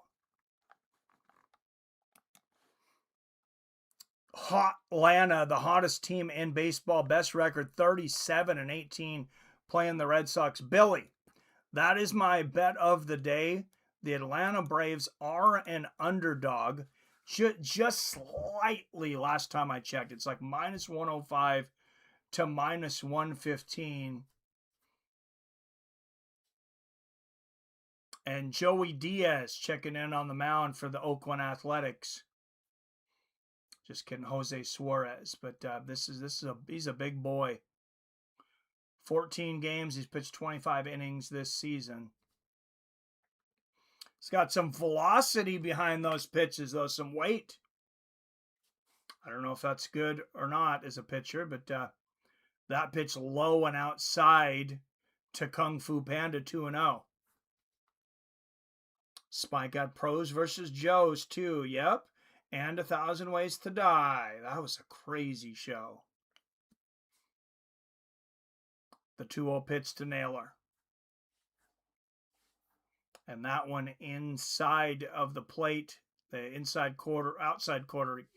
Hot Atlanta, the hottest team in baseball, best record 37-18, playing the Red Sox. Billy, that is my bet of the day. The Atlanta Braves are an underdog, just slightly. Last time I checked, it's like -105 to -115. And Joey Diaz checking in on the mound for the Oakland Athletics. Just kidding, Jose Suarez. But he's a big boy. 14 games, he's pitched 25 innings this season. He's got some velocity behind those pitches, though, some weight. I don't know if that's good or not as a pitcher, but that pitch low and outside to Kung Fu Panda 2-0. Spike got pros versus Joes, too. Yep. And 1,000 Ways to Die. That was a crazy show. The 2-0 pitch to Naylor. And that one inside of the plate, the outside quarter,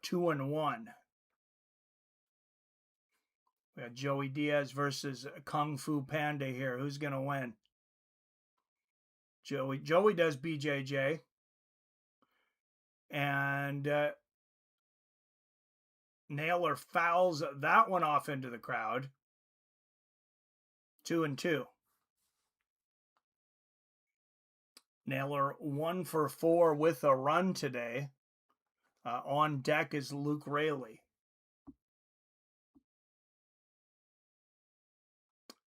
2-1. We got Joey Diaz versus Kung Fu Panda here. Who's going to win? Joey does BJJ. And Naylor fouls that one off into the crowd. 2-2. Naylor 1 for 4 with a run today. On deck is Luke Raley.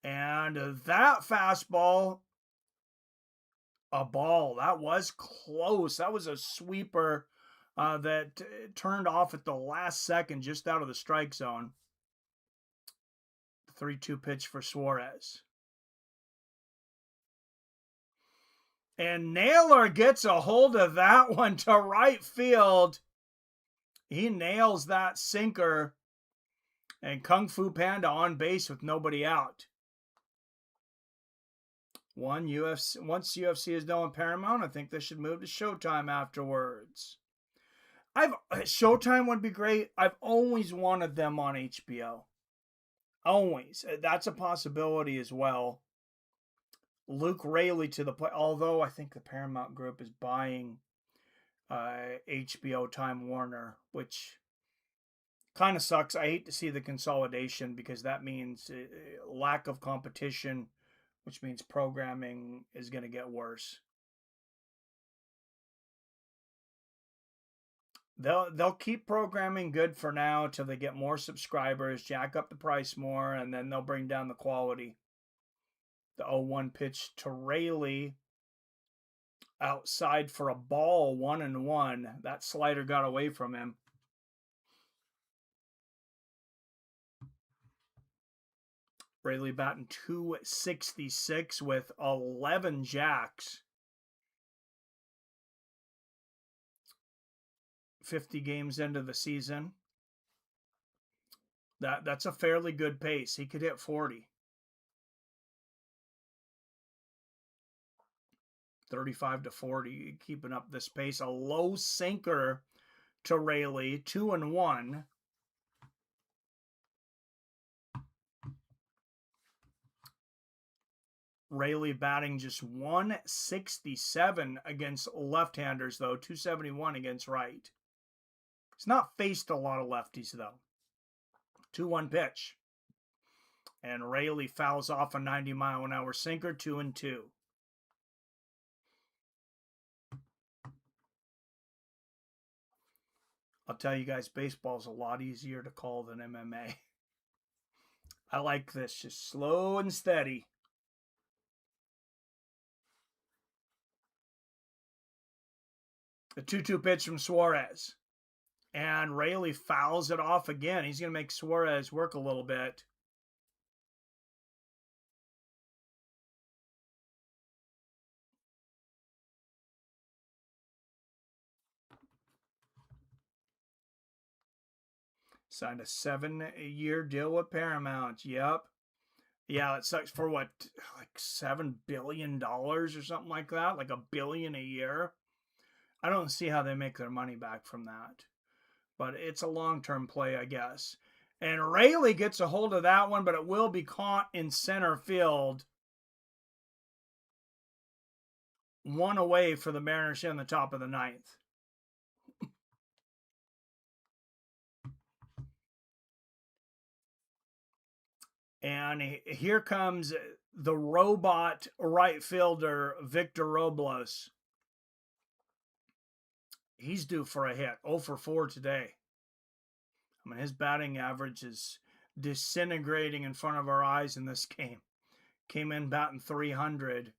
And that fastball, a ball. That was close. That was a sweeper that turned off at the last second, just out of the strike zone. 3-2 pitch for Suarez. And Naylor gets a hold of that one to right field. He nails that sinker. And Kung Fu Panda on base with nobody out. Once UFC is done with Paramount, I think they should move to Showtime afterwards. Showtime would be great. I've always wanted them on HBO. Always. That's a possibility as well. Luke Raley to the play. Although I think the Paramount Group is buying HBO Time Warner, which kind of sucks. I hate to see the consolidation because that means lack of competition, which means programming is going to get worse. They'll keep programming good for now till they get more subscribers, jack up the price more, and then they'll bring down the quality. The 0-1 pitch to Raley outside for a ball, 1-1. That slider got away from him. Raley batting .266 with 11 jacks. 50 games into the season. That's a fairly good pace. He could hit 40. 35-40, keeping up this pace. A low sinker to Raley, 2-1. Raley batting just .167 against left-handers, though. .271 against right. He's not faced a lot of lefties, though. 2-1 pitch. And Raley fouls off a 90-mile-an-hour sinker, 2-2. I'll tell you guys, baseball's a lot easier to call than MMA. I like this, just slow and steady. The 2-2 pitch from Suarez. And Raley fouls it off again. He's going to make Suarez work a little bit. Signed a 7-year deal with Paramount. Yep. Yeah, it sucks for what, like $7 billion or something like that? Like $1 billion a year? I don't see how they make their money back from that. But it's a long-term play, I guess. And Raley gets a hold of that one, but it will be caught in center field. 1 away for the Mariners in the top of the 9th. And here comes the robot right fielder, Victor Robles. He's due for a hit. 0 for 4 today. I mean, his batting average is disintegrating in front of our eyes in this game. Came in batting .300.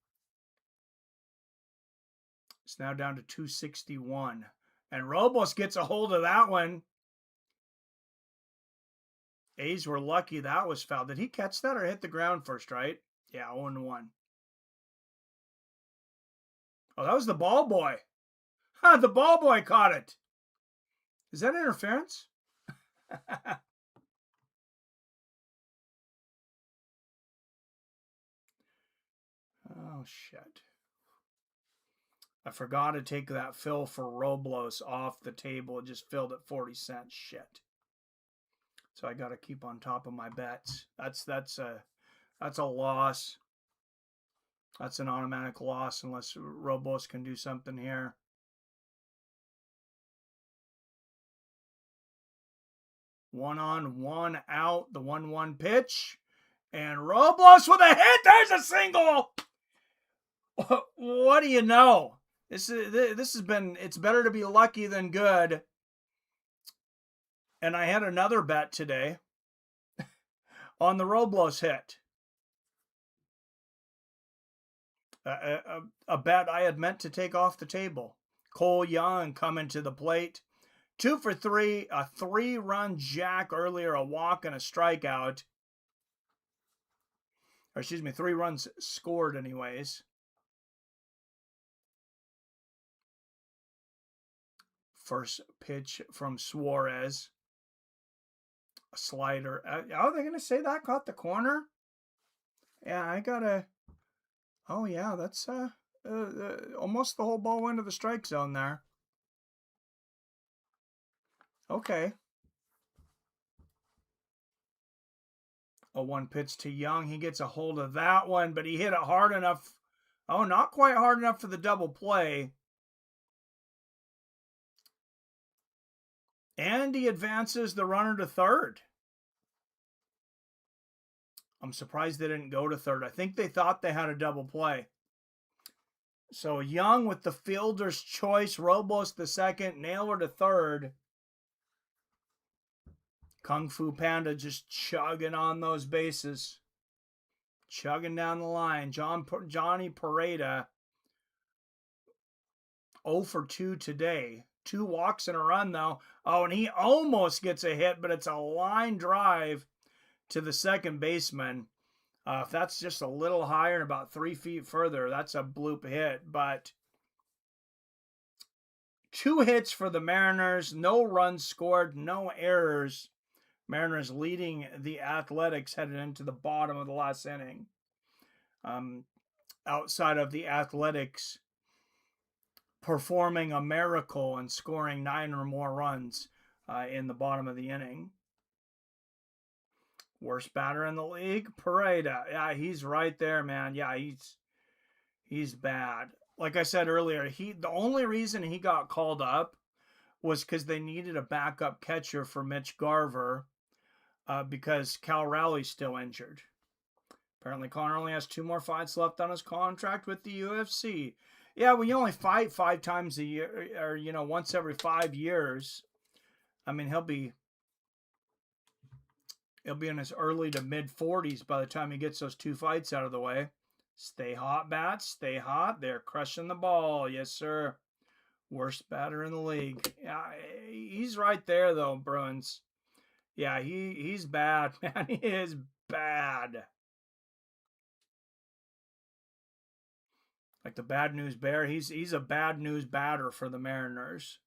It's now down to .261. And Robles gets a hold of that one. A's were lucky that was fouled. Did he catch that or hit the ground first, right? Yeah, 0-1. Oh, that was the ball boy. The ball boy caught it. Is that interference? Oh, shit. I forgot to take that fill for Robles off the table. It just filled at 40 cents. Shit. So I got to keep on top of my bets. That's a loss. That's an automatic loss unless Robles can do something here. One on, one out. The 1-1 pitch. And Robles with a hit. There's a single. what do you know? This has been, it's better to be lucky than good. And I had another bet today on the Robles hit. A bet I had meant to take off the table. Cole Young coming to the plate. 2 for 3, a 3-run jack earlier, a walk and a strikeout. Or excuse me, 3 runs scored anyways. First pitch from Suarez. A slider. Oh, they're going to say that caught the corner? Yeah, I got to... Oh, yeah, that's almost the whole ball went to the strike zone there. Okay. A 1 pitch to Young. He gets a hold of that one, but he hit it hard enough. Oh, not quite hard enough for the double play. And he advances the runner to third. I'm surprised they didn't go to third. I think they thought they had a double play. So Young with the fielder's choice. Robles the second. Naylor to third. Kung Fu Panda just chugging on those bases. Chugging down the line. Johnny Pareda 0 for 2 today. 2 walks and a run, though. Oh, and he almost gets a hit, but it's a line drive to the second baseman. If that's just a little higher and about 3 feet further, that's a bloop hit. But 2 hits for the Mariners, no runs scored, no errors. Mariners leading the Athletics headed into the bottom of the last inning. Outside of the Athletics performing a miracle and scoring 9 or more runs in the bottom of the inning. Worst batter in the league, Pareda. Yeah, he's right there, man. Yeah, he's bad. Like I said earlier, the only reason he got called up was because they needed a backup catcher for Mitch Garver because Cal Rowley's still injured. Apparently, Connor only has 2 more fights left on his contract with the UFC. Yeah, when you only fight 5 times a year, or once every 5 years, I mean, he'll be in his early to mid 40s by the time he gets those 2 fights out of the way. Stay hot, bats. Stay hot. They're crushing the ball. Yes, sir. Worst batter in the league. Yeah, he's right there, though, Bruins. Yeah, he's bad, man. He is bad. Like the bad news bear. He's a bad news batter for the Mariners.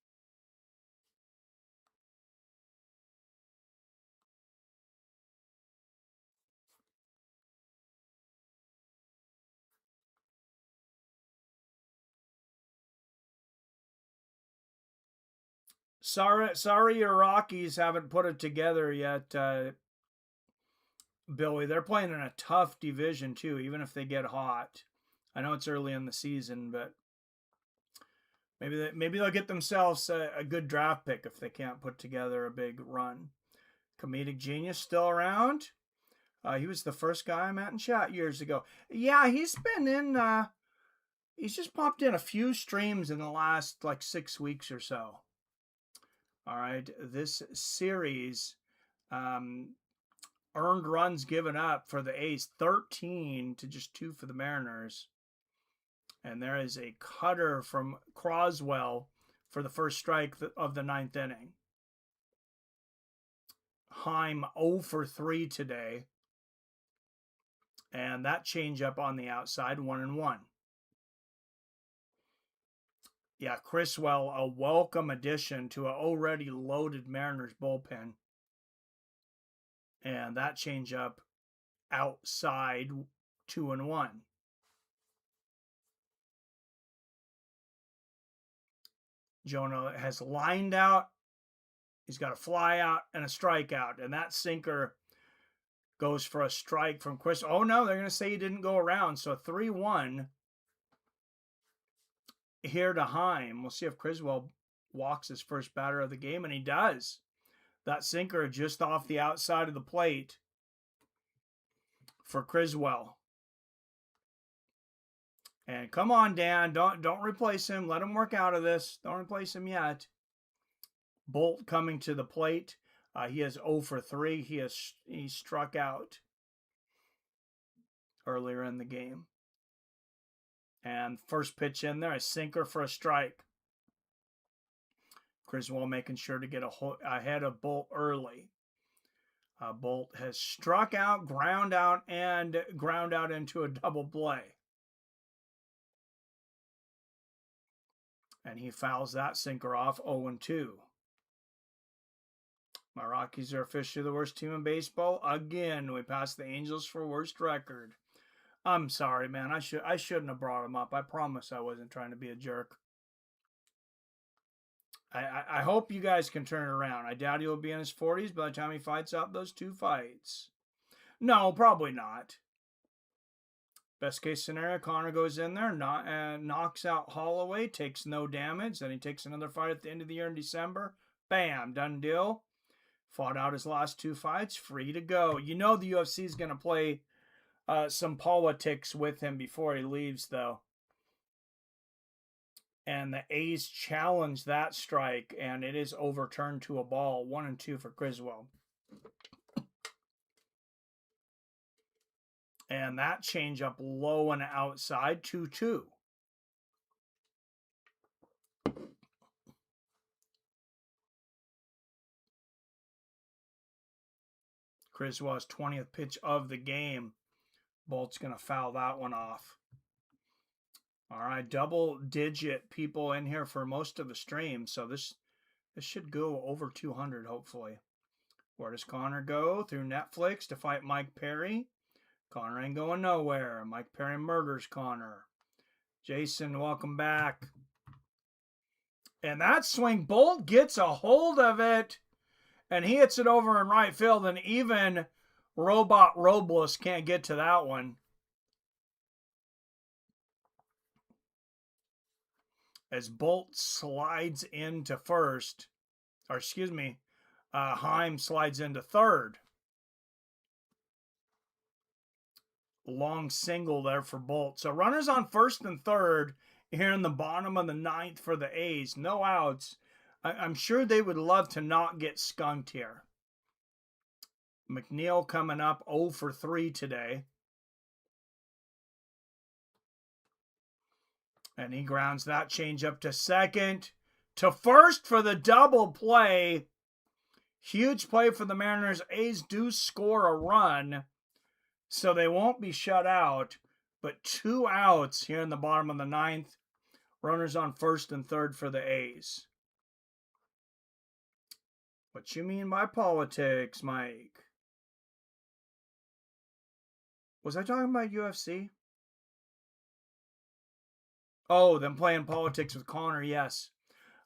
Sorry your Rockies haven't put it together yet, Billy. They're playing in a tough division, too, even if they get hot. I know it's early in the season, but maybe they'll get themselves a good draft pick if they can't put together a big run. Comedic Genius still around. He was the first guy I met in chat years ago. Yeah, he's been in... he's just popped in a few streams in the last, 6 weeks or so. All right, this series, earned runs given up for the A's, 13 to just 2 for the Mariners. And there is a cutter from Croswell for the first strike of the 9th inning. Heim 0 for 3 today. And that changeup on the outside, 1-1. Yeah, Criswell, a welcome addition to an already loaded Mariners bullpen. And that changeup outside, 2-1. Jonah has lined out. He's got a fly out and a strikeout. And that sinker goes for a strike from Chris. Oh, no, they're going to say he didn't go around. So 3-1 here to Heim. We'll see if Criswell walks his first batter of the game, and he does. That sinker just off the outside of the plate for Criswell. And come on, Dan, don't replace him. Let him work out of this. Don't replace him yet. Bolt coming to the plate. He has 0 for 3. He struck out earlier in the game. And first pitch in there, a sinker for a strike. Criswell making sure to get ahead of Bolt early. Bolt has struck out, ground out into a double play. And he fouls that sinker off, 0-2. My Rockies are officially the worst team in baseball. Again, we passed the Angels for worst record. I'm sorry, man. I shouldn't have brought him up. I promise I wasn't trying to be a jerk. I hope you guys can turn it around. I doubt he'll be in his 40s by the time he fights out those 2 fights. No, probably not. Best case scenario, Connor goes in there, knocks out Holloway, takes no damage. Then he takes another fight at the end of the year in December. Bam, done deal. Fought out his last 2 fights, free to go. You know the UFC is going to play some politics with him before he leaves, though. And the A's challenge that strike, and it is overturned to a ball. 1-2 for Criswell. And that changeup low and outside, 2-2. Criswell's 20th pitch of the game. Bolt's going to foul that one off. All right, double-digit people in here for most of the stream, so this should go over 200, hopefully. Where does Connor go? Through Netflix to fight Mike Perry. Connor ain't going nowhere. Mike Perry murders Connor. Jason, welcome back. And that swing, Bolt gets a hold of it, and he hits it over in right field, and even Robot Robles can't get to that one. As Bolt slides into first, or excuse me, Heim slides into third. Long single there for Bolt. So runners on first and third here in the bottom of the 9th for the A's. No outs. I'm sure they would love to not get skunked here. McNeil coming up 0 for 3 today. And he grounds that changeup to second. To first for the double play. Huge play for the Mariners. A's do score a run, so they won't be shut out. But 2 outs here in the bottom of the 9th. Runners on first and third for the A's. What you mean by politics, Mike? Was I talking about UFC? Oh, them playing politics with Connor, yes.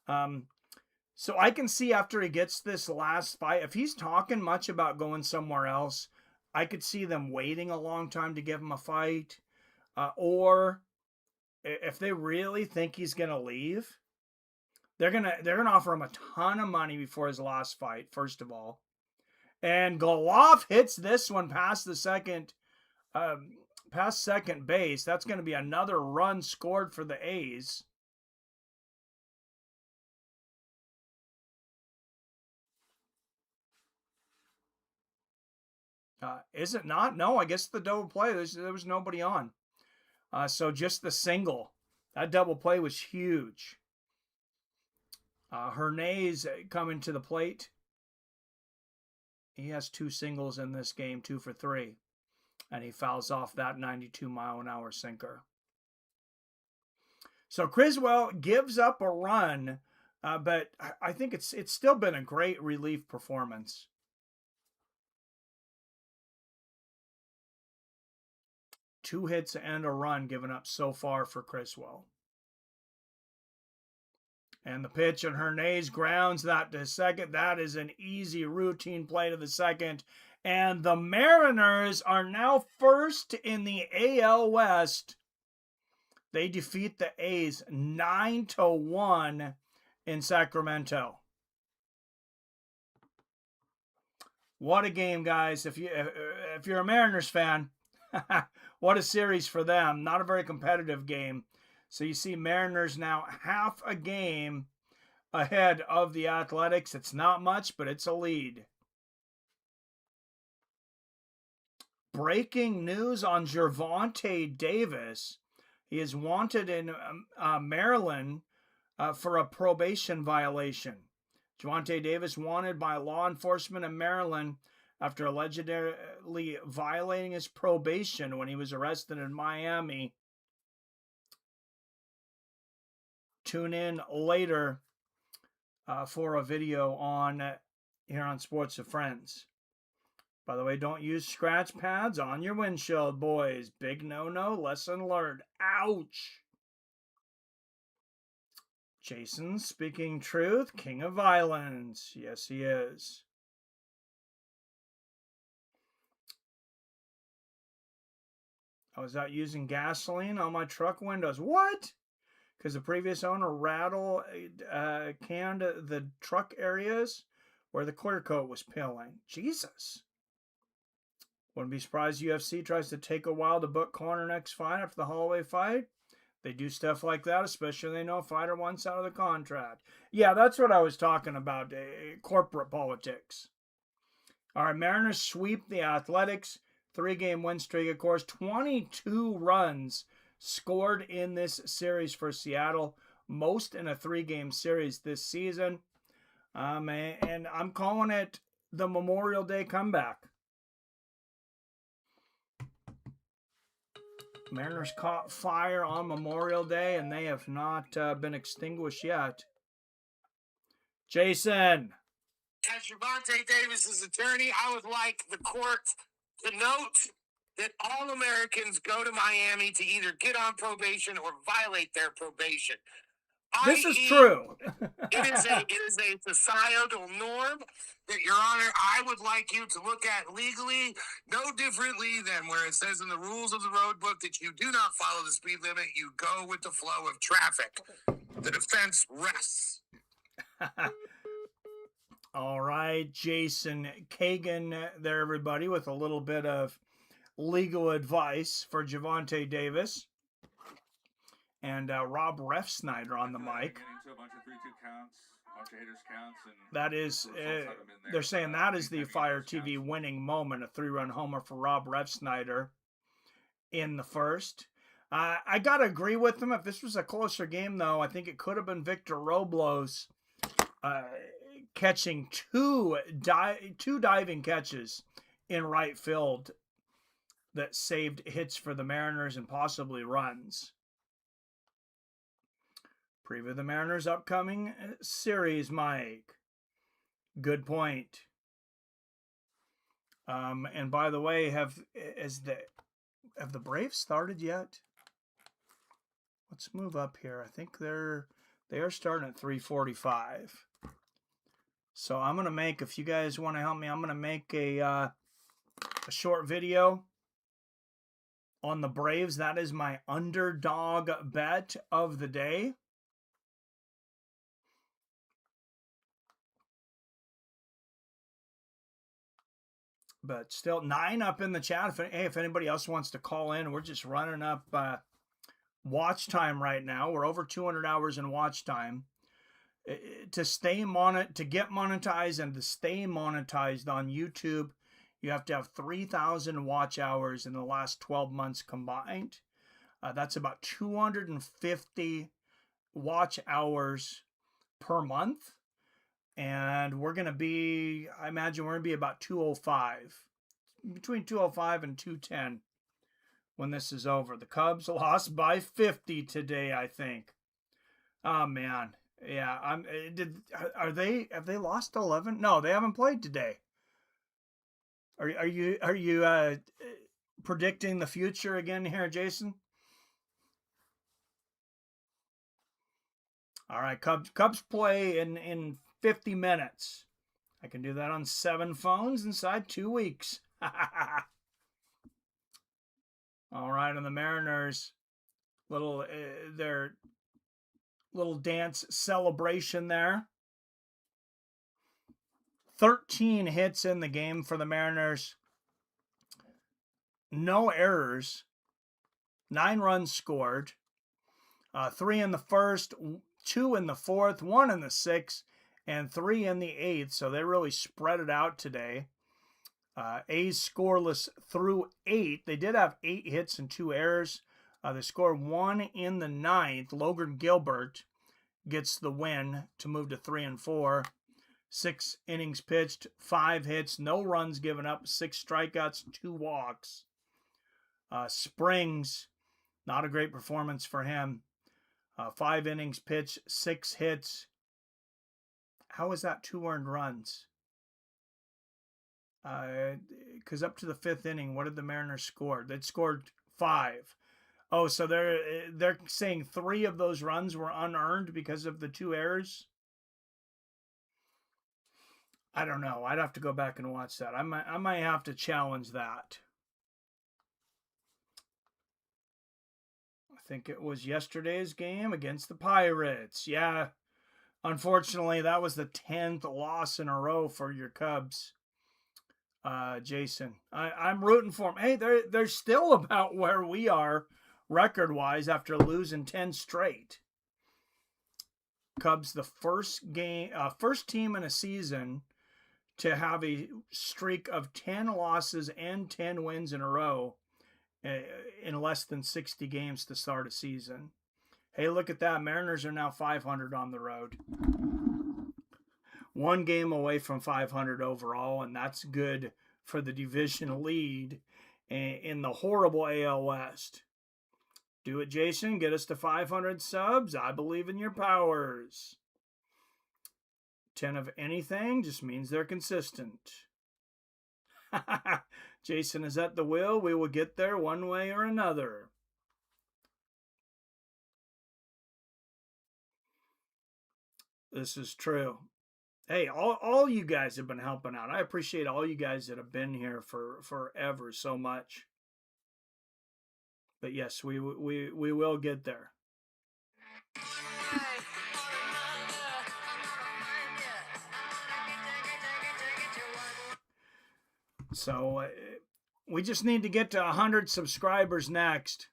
So I can see after he gets this last fight, if he's talking much about going somewhere else, I could see them waiting a long time to give him a fight. Or if they really think he's going to leave, they're gonna offer him a ton of money before his last fight, first of all. And Golovkin hits this one past the second base. That's going to be another run scored for the A's. Is it not? No, I guess the double play, there was nobody on. So just the single. That double play was huge. Hernandez coming to the plate. He has 2 singles in this game, 2 for 3. And he fouls off that 92-mile-an-hour sinker. So Criswell gives up a run, but I think it's still been a great relief performance. Two hits and a run given up so far for Criswell. And the pitch, and Hernandez grounds that to second. That is an easy routine play to the second. And the Mariners are now first in the AL West. They defeat the A's 9-1 in Sacramento. What a game, guys. If you're a Mariners fan, What a series for them. Not a very competitive game. So you see Mariners now half a game ahead of the Athletics. It's not much, but it's a lead. Breaking news on Gervonta Davis. He is wanted in Maryland for a probation violation. Gervonta Davis wanted by law enforcement in Maryland after allegedly violating his probation when he was arrested in Miami. Tune in later for a video on here on Sports of Friends. By the way, don't use scratch pads on your windshield, boys. Big no-no, lesson learned. Ouch! Jason speaking truth, king of violence. Yes, he is. I was out using gasoline on my truck windows. What? Because the previous owner canned the truck areas where the clear coat was peeling. Jesus. Wouldn't be surprised UFC tries to take a while to book corner next fight after the Holloway fight. They do stuff like that, especially when they know a fighter wants out of the contract. Yeah, that's what I was talking about, corporate politics. All right, Mariners sweep the Athletics. 3-game win streak, of course. 22 runs scored in this series for Seattle. Most in a 3-game series this season. And I'm calling it the Memorial Day comeback. Mariners caught fire on Memorial Day, and they have not been extinguished yet. Jason. As Gervonta Davis's attorney, I would like the court to note that all Americans go to Miami to either get on probation or violate their probation. This is true. It is a societal norm that, Your Honor, I would like you to look at legally, no differently than where it says in the rules of the road book that you do not follow the speed limit, you go with the flow of traffic. The defense rests. All right, Jason Kagan there, everybody, with a little bit of legal advice for Gervonta Davis. And Rob Refsnyder on the mic. That is, they're saying that is the Fire TV winning moment, a 3-run homer for Rob Refsnyder in the first. I got to agree with him. If this was a closer game, though, I think it could have been Victor Robles catching two diving catches in right field that saved hits for the Mariners and possibly runs. Preview the Mariners' upcoming series, Mike. Good point. And by the way, have the Braves started yet? Let's move up here. I think they are starting at 3:45. So I'm gonna make, if you guys want to help me, I'm gonna make a short video on the Braves. That is my underdog bet of the day. But still, 9 up in the chat. If anybody else wants to call in, we're just running up watch time right now. We're over 200 hours in watch time. To get monetized and to stay monetized on YouTube, you have to have 3,000 watch hours in the last 12 months combined. That's about 250 watch hours per month. And we're going to be, I imagine we're going to be about 205, between 205 and 210 when this is over. The Cubs lost by 50 today, I think. Oh, man. Yeah. Have they lost 11? No, they haven't played today. Are you predicting the future again here, Jason? All right, Cubs play in 50 minutes. I can do that on 7 phones inside 2 weeks. All right, and the Mariners, their little dance celebration there. 13 hits in the game for the Mariners. No errors. 9 runs scored. 3 in the first, 2 in the fourth, 1 in the sixth, and 3 in the eighth. So they really spread it out today. A's scoreless through 8. They did have 8 hits and 2 errors. They scored 1 in the ninth. Logan Gilbert gets the win to move to 3-4. 6 innings pitched, 5 hits, no runs given up, 6 strikeouts, 2 walks. Springs, not a great performance for him. 5 innings pitched, 6 hits. How is that 2 earned runs? Because up to the 5th inning, what did the Mariners score? They'd scored 5. Oh, so they're saying 3 of those runs were unearned because of the 2 errors? I don't know. I'd have to go back and watch that. I might have to challenge that. I think it was yesterday's game against the Pirates. Yeah. Unfortunately, that was the 10th loss in a row for your Cubs. Jason, I'm rooting for them. Hey, they're still about where we are record-wise after losing 10 straight. Cubs, the first team in a season to have a streak of 10 losses and 10 wins in a row in less than 60 games to start a season. Hey, look at that. Mariners are now 500 on the road. 1 game away from 500 overall, and that's good for the division lead in the horrible AL West. Do it, Jason. Get us to 500 subs. I believe in your powers. 10 of anything just means they're consistent. Jason is at the wheel. We will get there one way or another. This is true. Hey, all you guys have been helping out. I appreciate all you guys that have been here for forever so much. But yes, we will get there. So we just need to get to 100 subscribers next.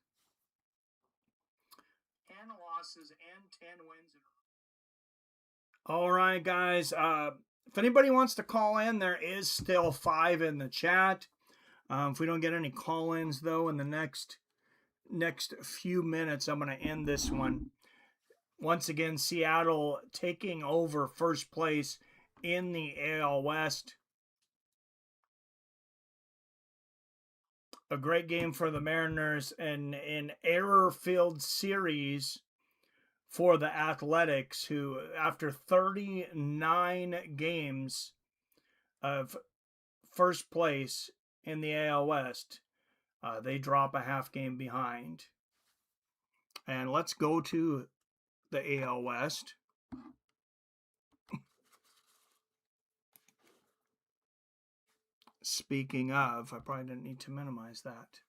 10 losses and 10 wins. All right, guys. If anybody wants to call in, there is still 5 in the chat. If we don't get any call-ins, though, in the next few minutes, I'm going to end this one. Once again, Seattle taking over first place in the AL West. A great game for the Mariners and an error-filled series for the Athletics, who, after 39 games of first place in the AL West, they drop a half game behind. And let's go to the AL West. Speaking of, I probably didn't need to minimize that.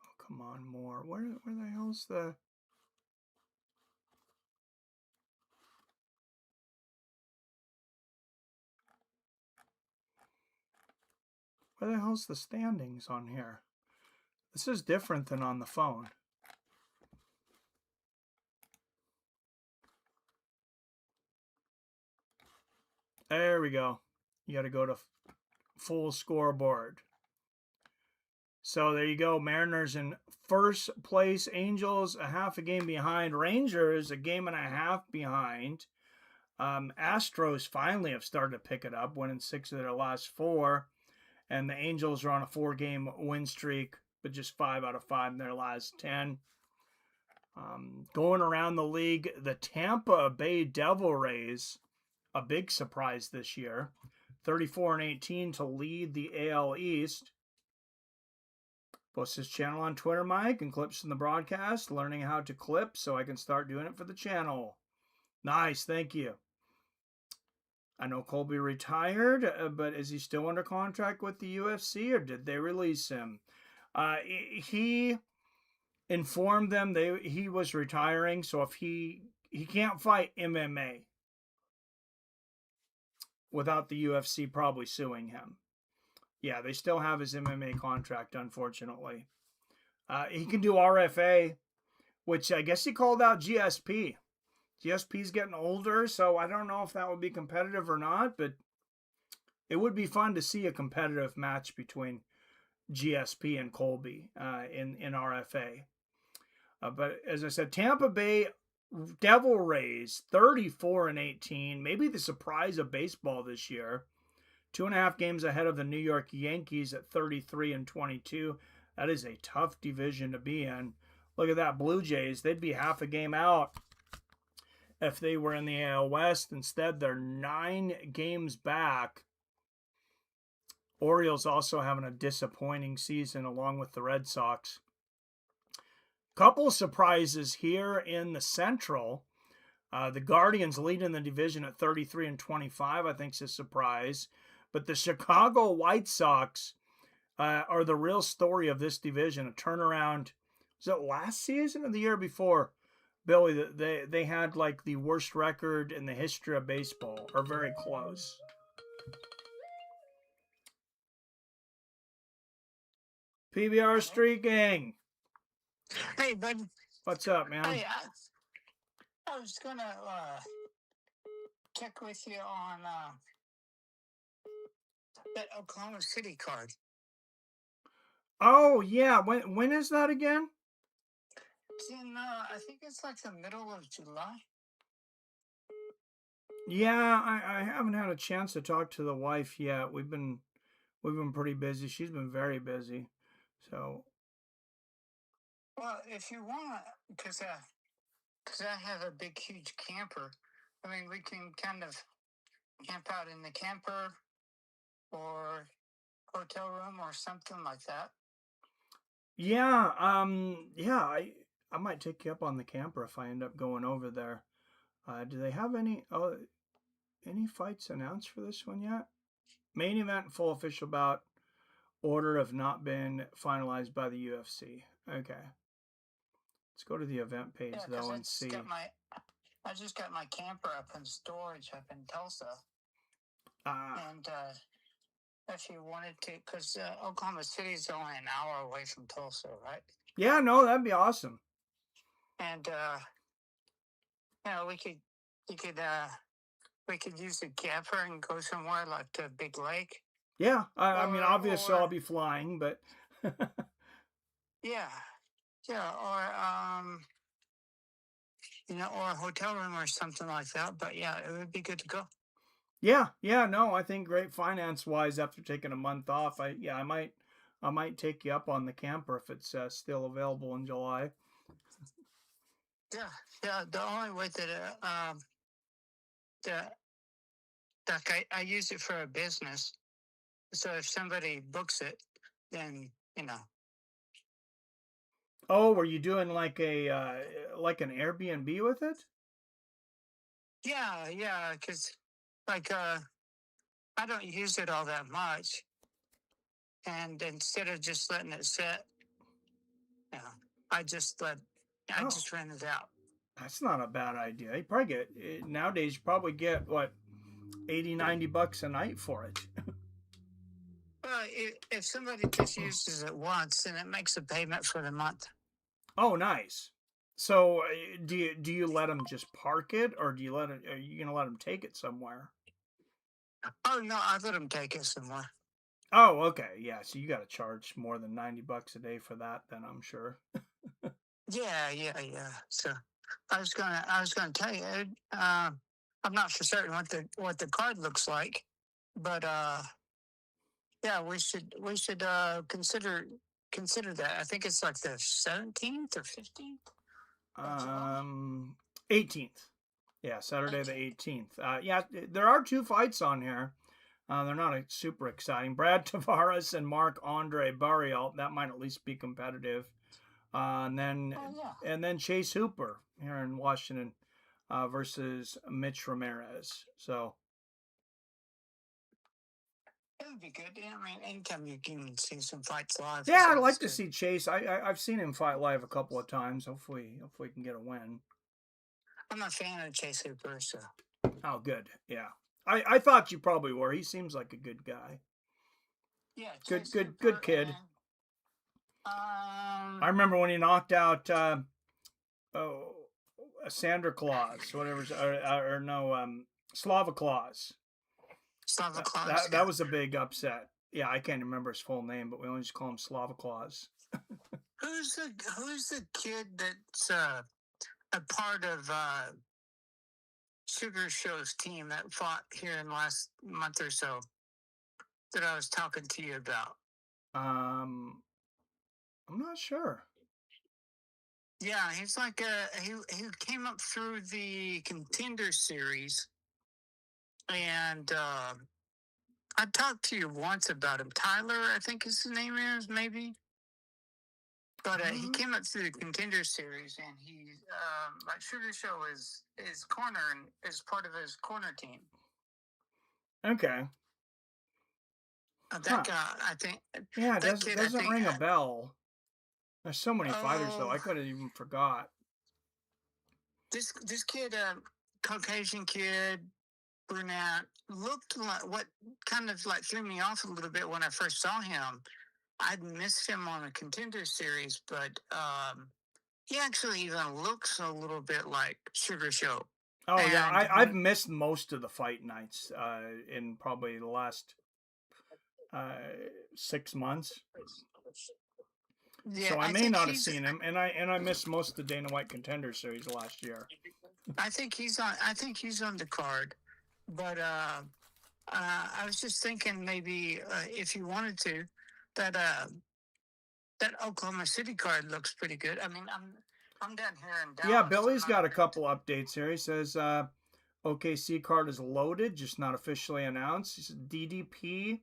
Oh, come on, more. Where the hell's the... Where the hell's the standings on here? This is different than on the phone. There we go. You got to go to full scoreboard. So there you go. Mariners in first place. Angels a half a game behind. Rangers a game and a half behind. Astros finally have started to pick it up, winning 6 of their last 4. And the Angels are on a 4-game win streak, but just 5 out of 5 in their last 10. Going around the league, the Tampa Bay Devil Rays, a big surprise this year, 34-18 to lead the AL East. Post this channel on Twitter, Mike, and clips from the broadcast, learning how to clip so I can start doing it for the channel. Nice, thank you. I know Colby retired, but is he still under contract with the UFC, or did they release him? He informed them he was retiring, so if he can't fight MMA without the UFC probably suing him. Yeah, they still have his MMA contract, unfortunately. He can do RFA, which I guess he called out GSP. GSP's getting older, so I don't know if that would be competitive or not, but it would be fun to see a competitive match between GSP and Colby in RFA. But as I said, Tampa Bay Devil Rays 34-18, maybe the surprise of baseball this year. 2.5 games ahead of the New York Yankees at 33-22. That is a tough division to be in. Look at that, Blue Jays. They'd be half a game out if they were in the AL West. Instead, they're 9 games back. Orioles also having a disappointing season along with the Red Sox. Couple surprises here in the Central. The Guardians leading the division at 33-25, I think is a surprise. But the Chicago White Sox are the real story of this division. A turnaround. Was it last season or the year before? Billy, they had like the worst record in the history of baseball, or very close. PBR streaking. Hey, bud. What's up, man? Hey, I was gonna check with you on that Oklahoma City card. Oh yeah, when is that again? It's in I think it's like the middle of July. Yeah, I haven't had a chance to talk to the wife yet. We've been pretty busy. She's been very busy. So Well, if you want, because I have a big, huge camper. I mean, we can kind of camp out in the camper or hotel room or something like that. yeah, I might take you up on the camper if I end up going over there. Do they have any fights announced for this one yet? Main event, full official bout. Order have not been finalized by the UFC. Okay. Let's go to the event page though and see. I just got my camper up in storage up in Tulsa. And if you wanted to, because Oklahoma City is only an hour away from Tulsa, right? Yeah, no, that'd be awesome. And we could use the camper and go somewhere like the Big Lake. Yeah, I mean, obviously I'll be flying, but yeah, or or a hotel room or something like that. But yeah, it would be good to go. Yeah, no, I think great finance wise after taking a month off. I might take you up on the camper if it's still available in July. Yeah. The only way that I use it for a business. So if somebody books it, then Oh, were you doing like an Airbnb with it? Yeah, because like I don't use it all that much, and instead of just letting it sit, I just rent it out. That's not a bad idea. You probably get nowadays. You probably get what $80-$90 a night for it. Well, if somebody just uses it once, then it makes a payment for the month. Oh, nice. So, do you let them just park it, or are you gonna let them take it somewhere? Oh no, I let them take it somewhere. Oh, okay, yeah. So you got to charge more than $90 a day for that, then I'm sure. Yeah. So I was gonna tell you, I'm not for certain what the card looks like, but yeah, we should consider that. I think it's like the 17th or 15th. 18th. Yeah, Saturday the 18th. Yeah, there are 2 fights on here. They're not super exciting. Brad Tavares and Marc-Andre Barriault. That might at least be competitive. And then Chase Hooper here in Washington versus Mitch Ramirez. So it would be good. I mean, anytime you can see some fights live. Yeah, I'd like to see Chase. I've seen him fight live a couple of times. Hopefully he can get a win. I'm a fan of Chase Hooper, so. Oh, good. Yeah. I thought you probably were. He seems like a good guy. Yeah, Good, Chase good, Hooper good kid. and, I remember when he knocked out Sandra Claus, whatever, or no, Slava Claus. Slava That, Claus. that that was a big upset. Yeah, I can't remember his full name, but we always call him Slava Claus. Who's the kid that's a part of Sugar Show's team that fought here in the last month or so that I was talking to you about? I'm not sure. Yeah, he's like he came up through the Contender Series, and I talked to you once about him. Tyler, I think his name is maybe. But he came up through the Contender Series, and he like Sugar Show is corner and is part of his corner team. Okay. That guy, I think. Yeah, it that kid, doesn't ring a bell. There's so many fighters, though. I could have even forgot. This kid, Caucasian kid, brunette, looked like what kind of like threw me off a little bit when I first saw him. I'd missed him on a Contender Series, but he actually even looks a little bit like Sugar Show. Oh, and yeah, I've missed most of the fight nights in probably the last 6 months. Yeah, so I may not have seen him, and I missed most of the Dana White Contender Series last year. I think he's on the card, but I was just thinking maybe if you wanted to, that Oklahoma City card looks pretty good. I mean, I'm down here in Dallas. Yeah, Billy's got a couple updates here. He says OKC card is loaded, just not officially announced. He said DDP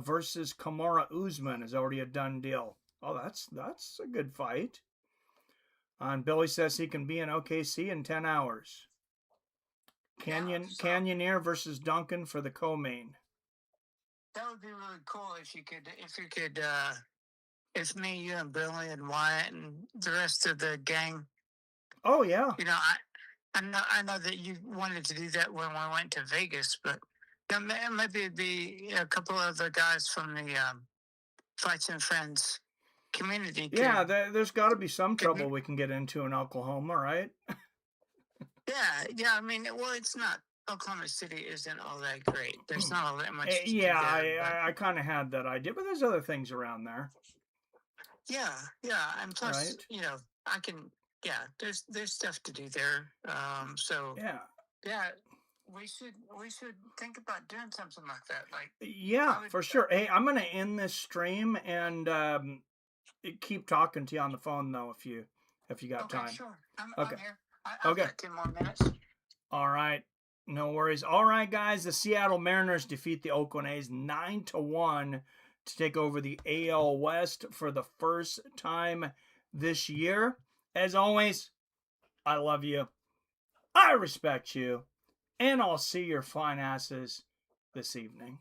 versus Kamaru Usman is already a done deal. Oh, that's a good fight. And Billy says he can be in OKC in 10 hours. Canyoneer versus Duncan for the co-main. That would be really cool if you could if me, you, and Billy and Wyatt and the rest of the gang. Oh yeah. You know, I know that you wanted to do that when we went to Vegas, but maybe it'd be a couple of the guys from the Fights and Friends community. Yeah, there's got to be some trouble we can get into in Oklahoma, right? Yeah. I mean, well, it's not. Oklahoma City isn't all that great. There's not all that much. Yeah, I kind of had that idea, but there's other things around there. Yeah, and plus, you know, I can. Yeah, there's stuff to do there. So yeah, we should think about doing something like that. Like for sure. Hey, I'm gonna end this stream and keep talking to you on the phone though if you got time. Sure. I'm here. I've got 10 more minutes. All right. No worries. All right, guys. The Seattle Mariners defeat the Oakland A's 9-1 to take over the AL West for the first time this year. As always, I love you. I respect you. And I'll see your fine asses this evening.